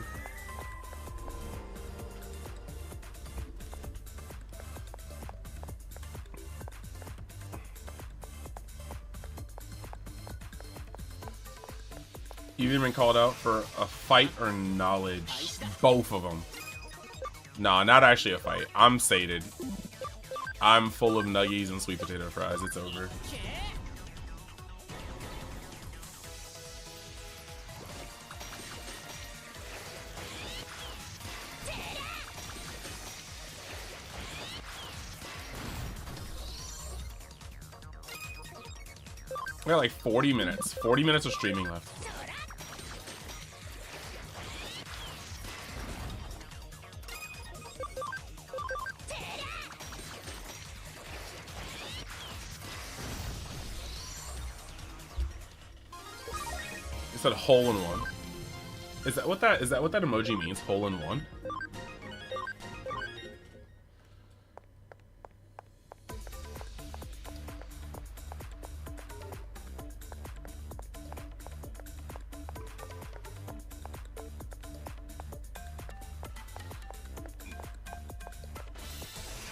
You've either been called out for a fight or knowledge. Both of them. Nah, not actually a fight. I'm sated. I'm full of nuggies and sweet potato fries. It's over. We got like 40 minutes. 40 minutes of streaming left. It said hole in one. Is that what that emoji means? Hole in one?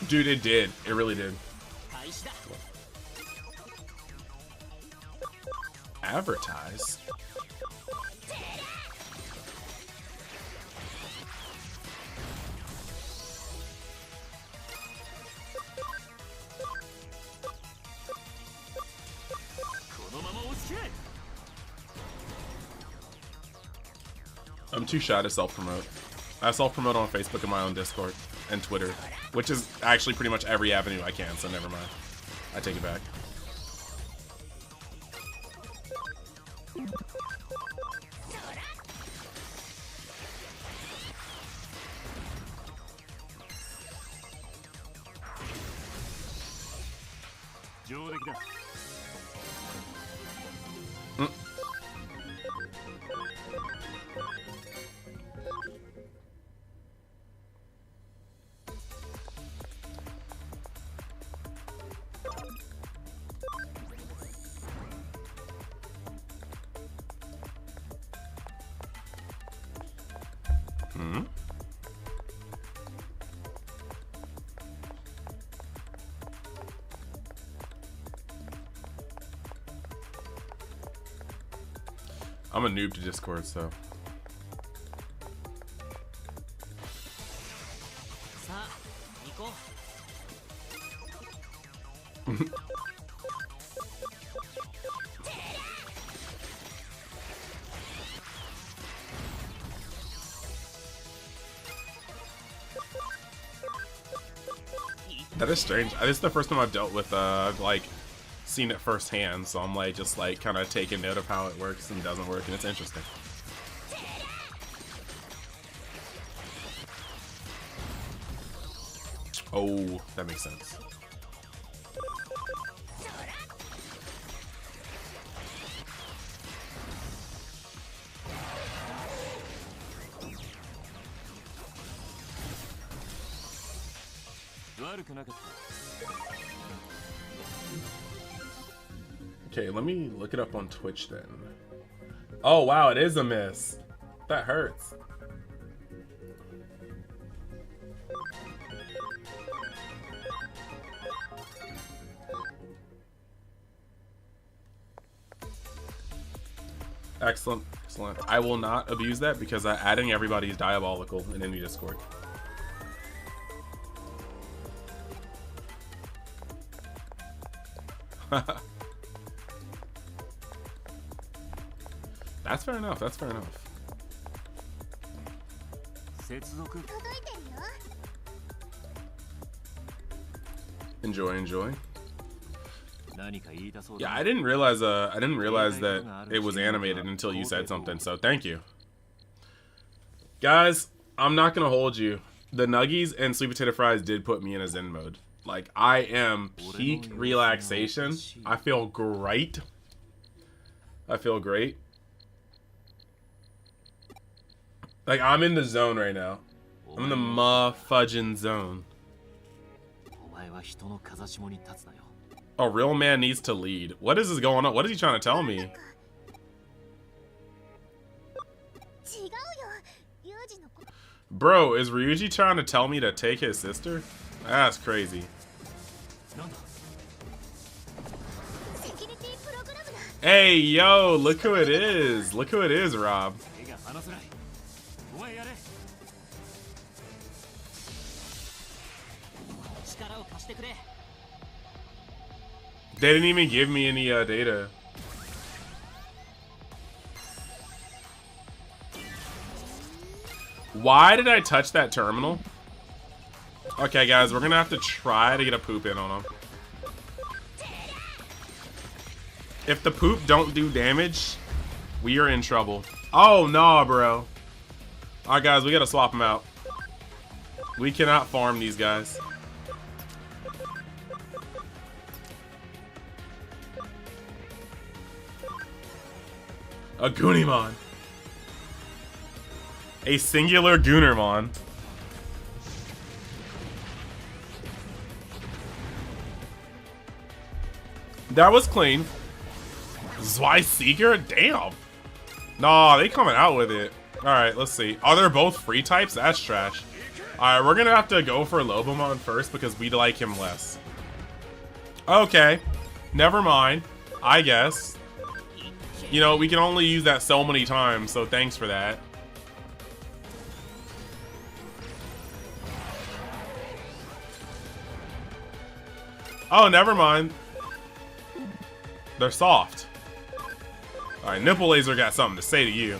Dude, it did. It really did. Advertise? I'm too shy to self-promote. I self-promote on Facebook and my own Discord and Twitter, which is actually pretty much every avenue I can, so never mind. I take it back. I'm a noob to Discord, so. That is strange. This is the first time I've dealt with, like, seen it firsthand, so I'm like just like kind of taking note of how it works and doesn't work, and it's interesting. Oh, that makes sense. Okay, let me look it up on Twitch then. Oh wow, it is a miss. That hurts. Excellent, excellent. I will not abuse that because adding everybody is diabolical in any Discord. That's fair enough, that's fair enough. Enjoy, enjoy. Yeah, I didn't realize that it was animated until you said something, so thank you. Guys, I'm not gonna hold you. The nuggies and sweet potato fries did put me in a zen mode. Like, I am peak relaxation. I feel great. I feel great. Like, I'm in the zone right now. I'm in the fudging zone. A real man needs to lead. What is this going on? What is he trying to tell me? Bro, is Ryuji trying to tell me to take his sister? That's crazy. Hey, yo, look who it is. Look who it is, Rob. They didn't even give me any data. Why did I touch that terminal? Okay, guys, we're gonna have to try to get a poop in on him. If the poop don't do damage, we are in trouble. Oh, no, bro. Alright, guys, we gotta swap them out. We cannot farm these guys. A Goonimon. A singular Goonermon. That was clean. Zweiseeker? Damn. Nah, they coming out with it. Alright, let's see. Are they both free types? That's trash. Alright, we're gonna have to go for Lobomon first because we like him less. Okay. Never mind. I guess. You know, we can only use that so many times, so thanks for that. Oh, never mind. They're soft. Alright, Nipple Laser got something to say to you.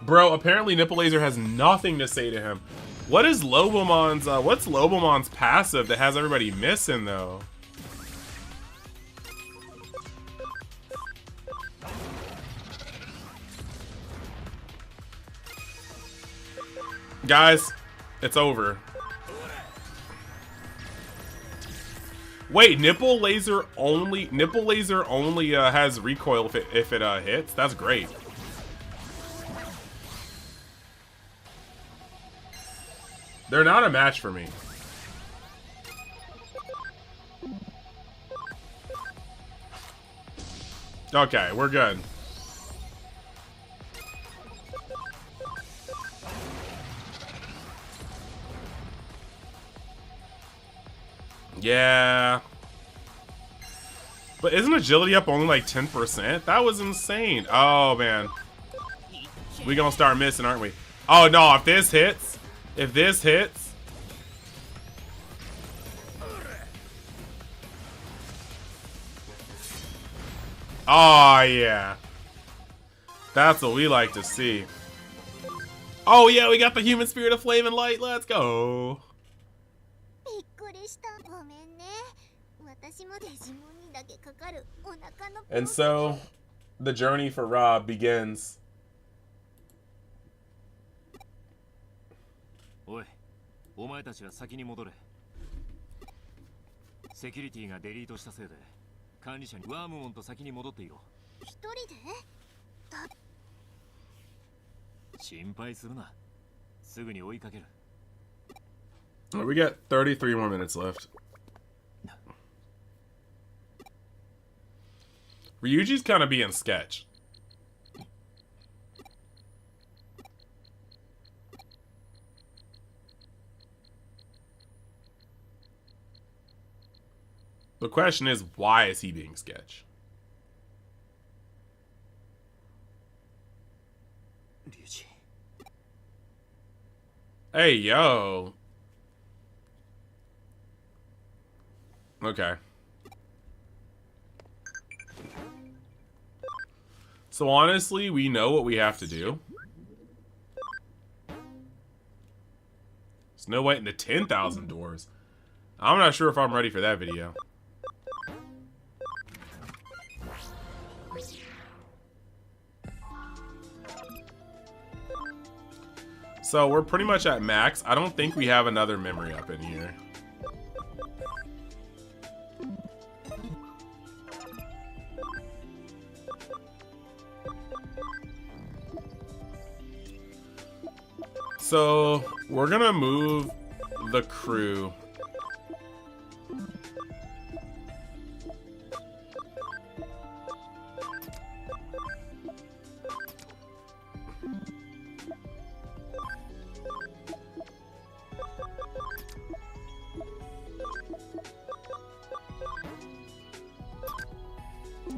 Bro, apparently Nipple Laser has nothing to say to him. What is Lobomon's, what's Lobomon's passive that has everybody missing, though? Guys, it's over. Wait, Nipple Laser only has recoil if it hits? That's great. They're not a match for me. Okay, we're good. Yeah. But isn't agility up only like 10%? That was insane. Oh, man. We gonna start missing, aren't we? Oh, no, if this hits... If this hits... Oh, yeah. That's what we like to see. Oh, yeah, we got the human spirit of flame and light. Let's go. And so, the journey for Rob begins. Oi, お前たちは先に戻れ。セキュリティがデリートしたせいで、管理者にワームモンと先に戻っていろ。一人で？心配するな。すぐに追いかける。We got 33 more minutes left. Ryuji's kind of being sketch. The question is, why is he being sketch? Ryuji. Hey, yo. Okay. So honestly, we know what we have to do. Snow White and the 10,000 doors. I'm not sure if I'm ready for that video. So we're pretty much at max. I don't think we have another memory up in here. So we're gonna move the crew.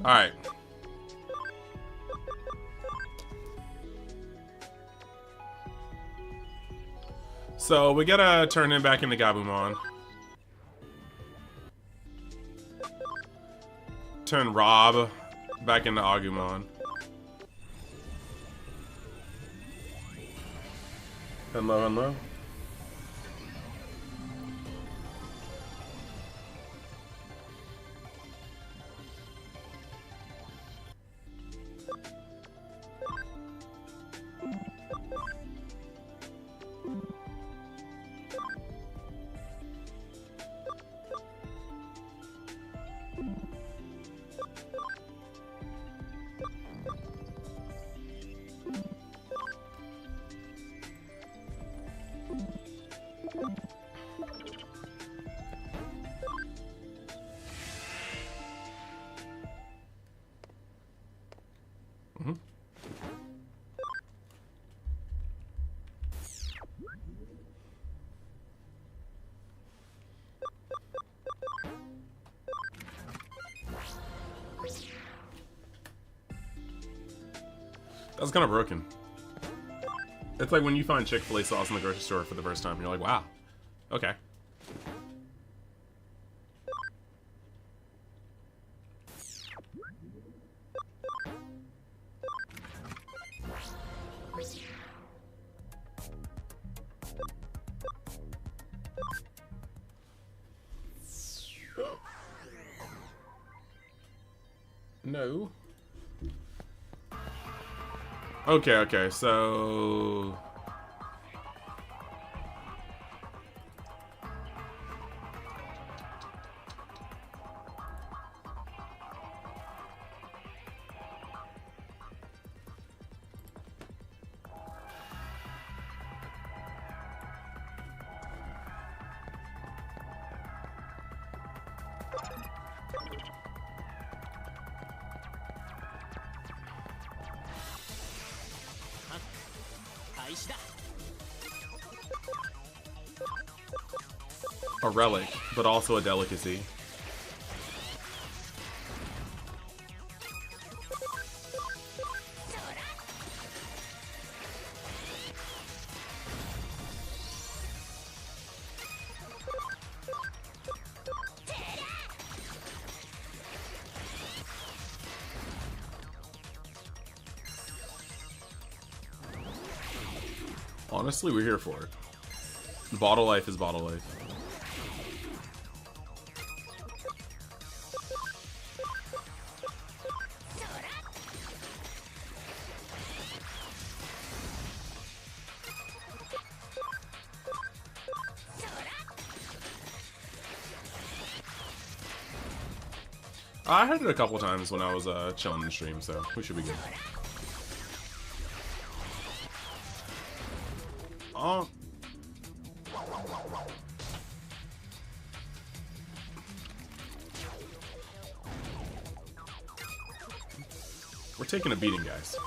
All right. So we gotta turn him back into Gabumon. Turn Rob back into Agumon. Hello, hello. That's kind of broken. It's like when you find Chick-fil-A sauce in the grocery store for the first time. You're like, wow. Okay. No. Okay, so... A relic, but also a delicacy. Honestly, we're here for it. Bottle life is bottle life. I heard it a couple times when I was chilling in the stream, so we should be good. We're taking a beating, guys.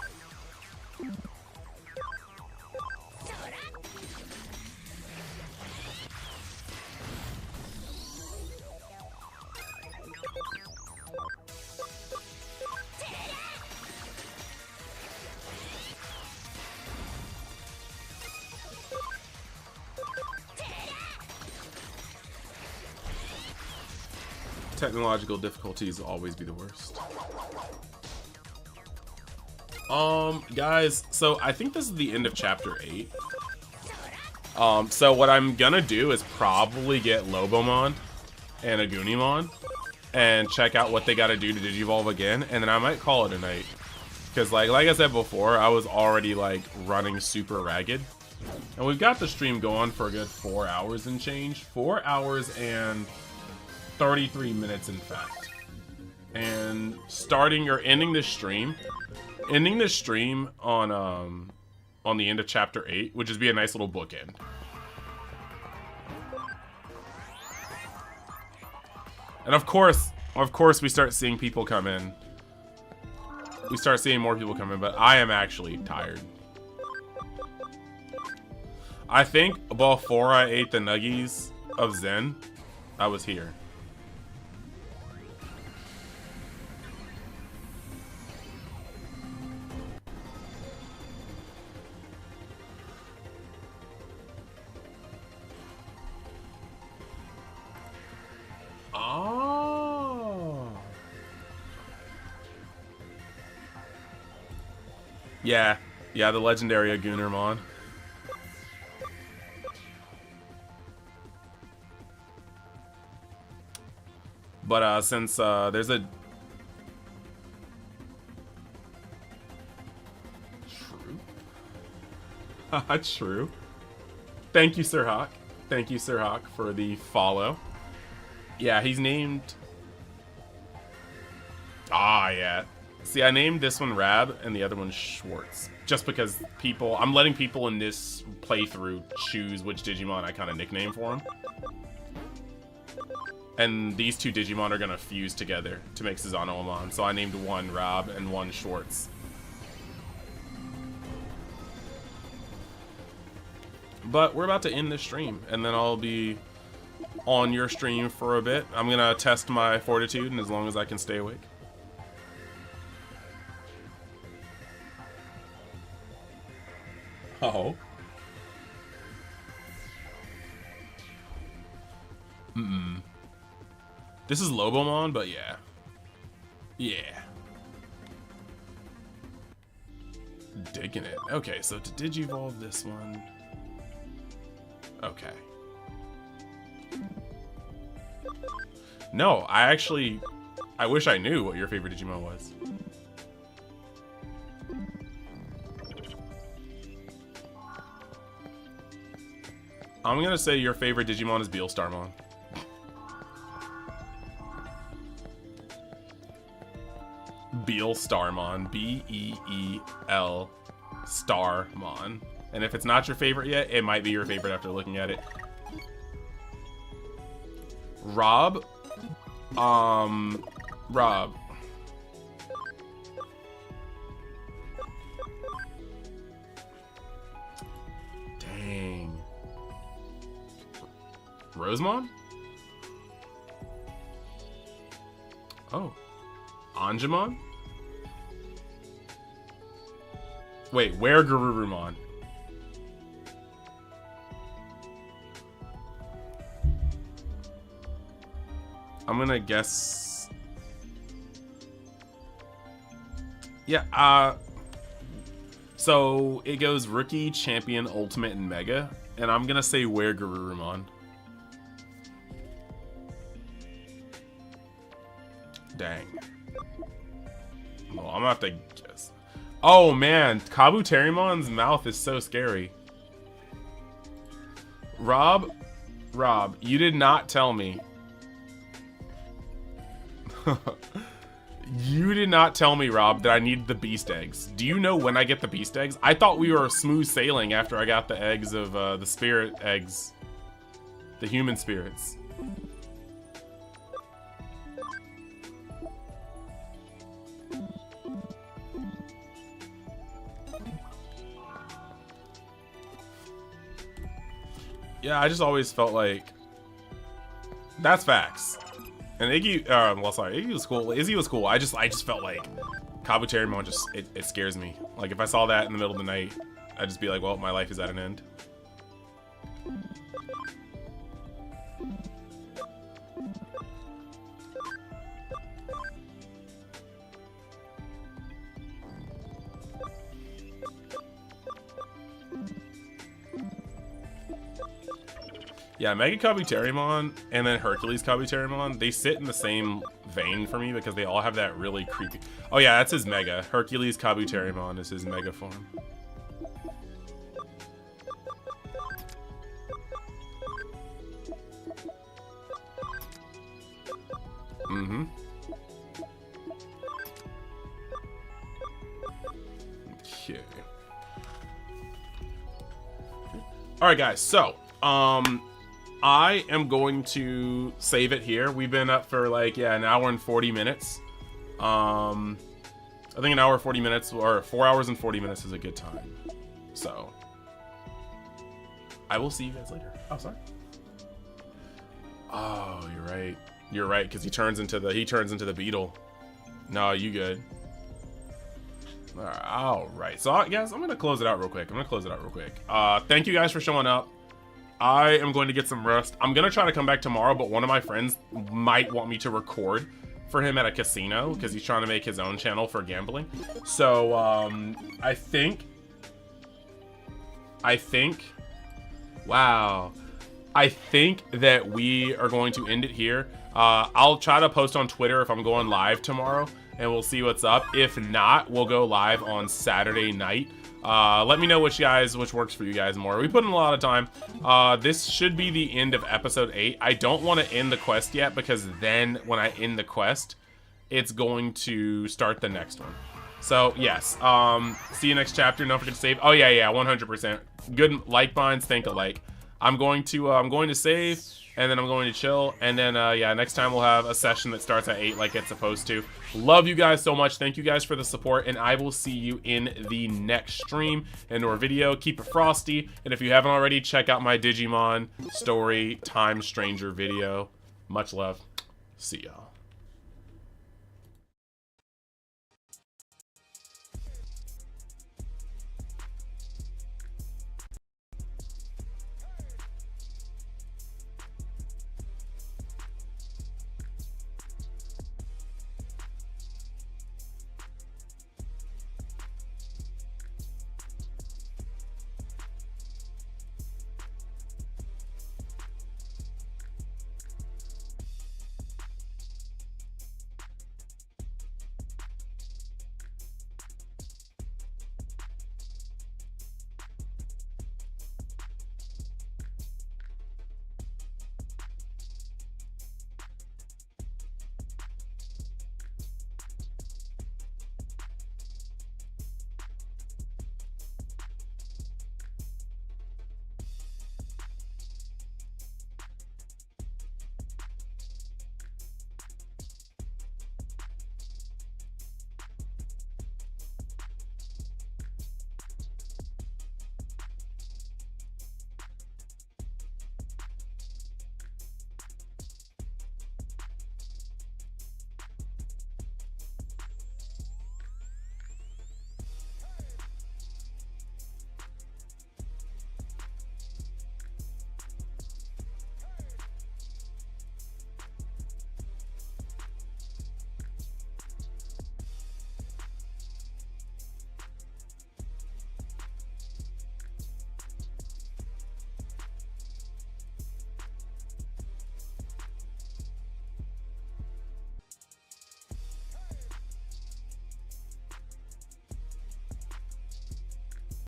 Technological difficulties will always be the worst. Guys, so I think this is the end of chapter 8. So what I'm gonna do is probably get Lobomon and Agunimon and check out what they gotta do to Digivolve again, and then I might call it a night. Because like I said before, I was already like running super ragged. And we've got the stream going for a good 4 hours and change. 4 hours and 33 minutes, in fact. And starting or ending this stream on the end of chapter 8 would just be a nice little bookend. And of course we start seeing people come in. We start seeing more people come in, but I am actually tired. I think before I ate the nuggies of Zen, I was here. Oh. Yeah, the legendary Agunimon. But since there's a true. Thank you, Sir Hawk. Thank you, Sir Hawk, for the follow. Yeah, he's named. Ah, yeah. See, I named this one Rab and the other one Schwartz, just because I'm letting people in this playthrough choose which Digimon I kind of nickname for them. And these two Digimon are gonna fuse together to make Susanoo-amon, so I named one Rab and one Schwartz. But we're about to end this stream, and then I'll be on your stream for a bit. I'm gonna test my fortitude, and as long as I can stay awake. Oh. This is Lobomon, but yeah. Yeah. Digging it. Okay, so to Digivolve this one. Okay. No, I wish I knew what your favorite Digimon was. I'm gonna say your favorite Digimon is Beelstarmon. Beelstarmon. B-E-E-L Starmon. And if it's not your favorite yet, it might be your favorite after looking at it. Rob? Rob. Dang. Rosemon? Oh. Angemon? Wait, where Garurumon? I'm gonna guess... Yeah, so it goes Rookie, Champion, Ultimate, and Mega. And I'm gonna say where Garurumon. Dang. Well, I'm gonna have to guess. Oh man, Kabuterimon's mouth is so scary. Rob, you did not tell me. You did not tell me, Rob, that I needed the beast eggs. Do you know when I get the beast eggs? I thought we were smooth sailing after I got the eggs of the spirit eggs. The human spirits. Yeah, I just always felt like... That's facts. And Iggy, well, sorry, Iggy was cool. Izzy was cool. I just felt like Kabuterimon just, it scares me. Like, if I saw that in the middle of the night, I'd just be like, well, my life is at an end. Yeah, Mega Kabuterimon and then Hercules Kabuterimon, they sit in the same vein for me because they all have that really creepy... Oh yeah, that's his Mega. Hercules Kabuterimon is his Mega form. Mm-hmm. Okay. Alright guys, so, I am going to save it here. We've been up for like, yeah, an hour and 40 minutes. I think an hour 40 minutes, or 4 hours and 40 minutes is a good time. So, I will see you guys later. Oh, sorry. Oh, you're right. You're right, because he turns into the beetle. No, you good. All right. So, guys, I'm going to close it out real quick. Thank you guys for showing up. I am going to get some rest. I'm going to try to come back tomorrow, but one of my friends might want me to record for him at a casino because he's trying to make his own channel for gambling. So, I think, wow. I think that we are going to end it here. I'll try to post on Twitter if I'm going live tomorrow, and we'll see what's up. If not, we'll go live on Saturday night. Let me know which works for you guys more. We put in a lot of time. This should be the end of episode 8. I don't want to end the quest yet because then when I end the quest, it's going to start the next one. So yes, see you next chapter. Don't forget to save. Oh yeah, 100%. Good like binds, think alike. I'm going to save, and then I'm going to chill, and then yeah, next time we'll have a session that starts at 8 like it's supposed to. Love you guys so much. Thank you guys for the support, and I will see you in the next stream and or video. Keep it frosty, and if you haven't already, check out my Digimon story time stranger video. Much love. See y'all.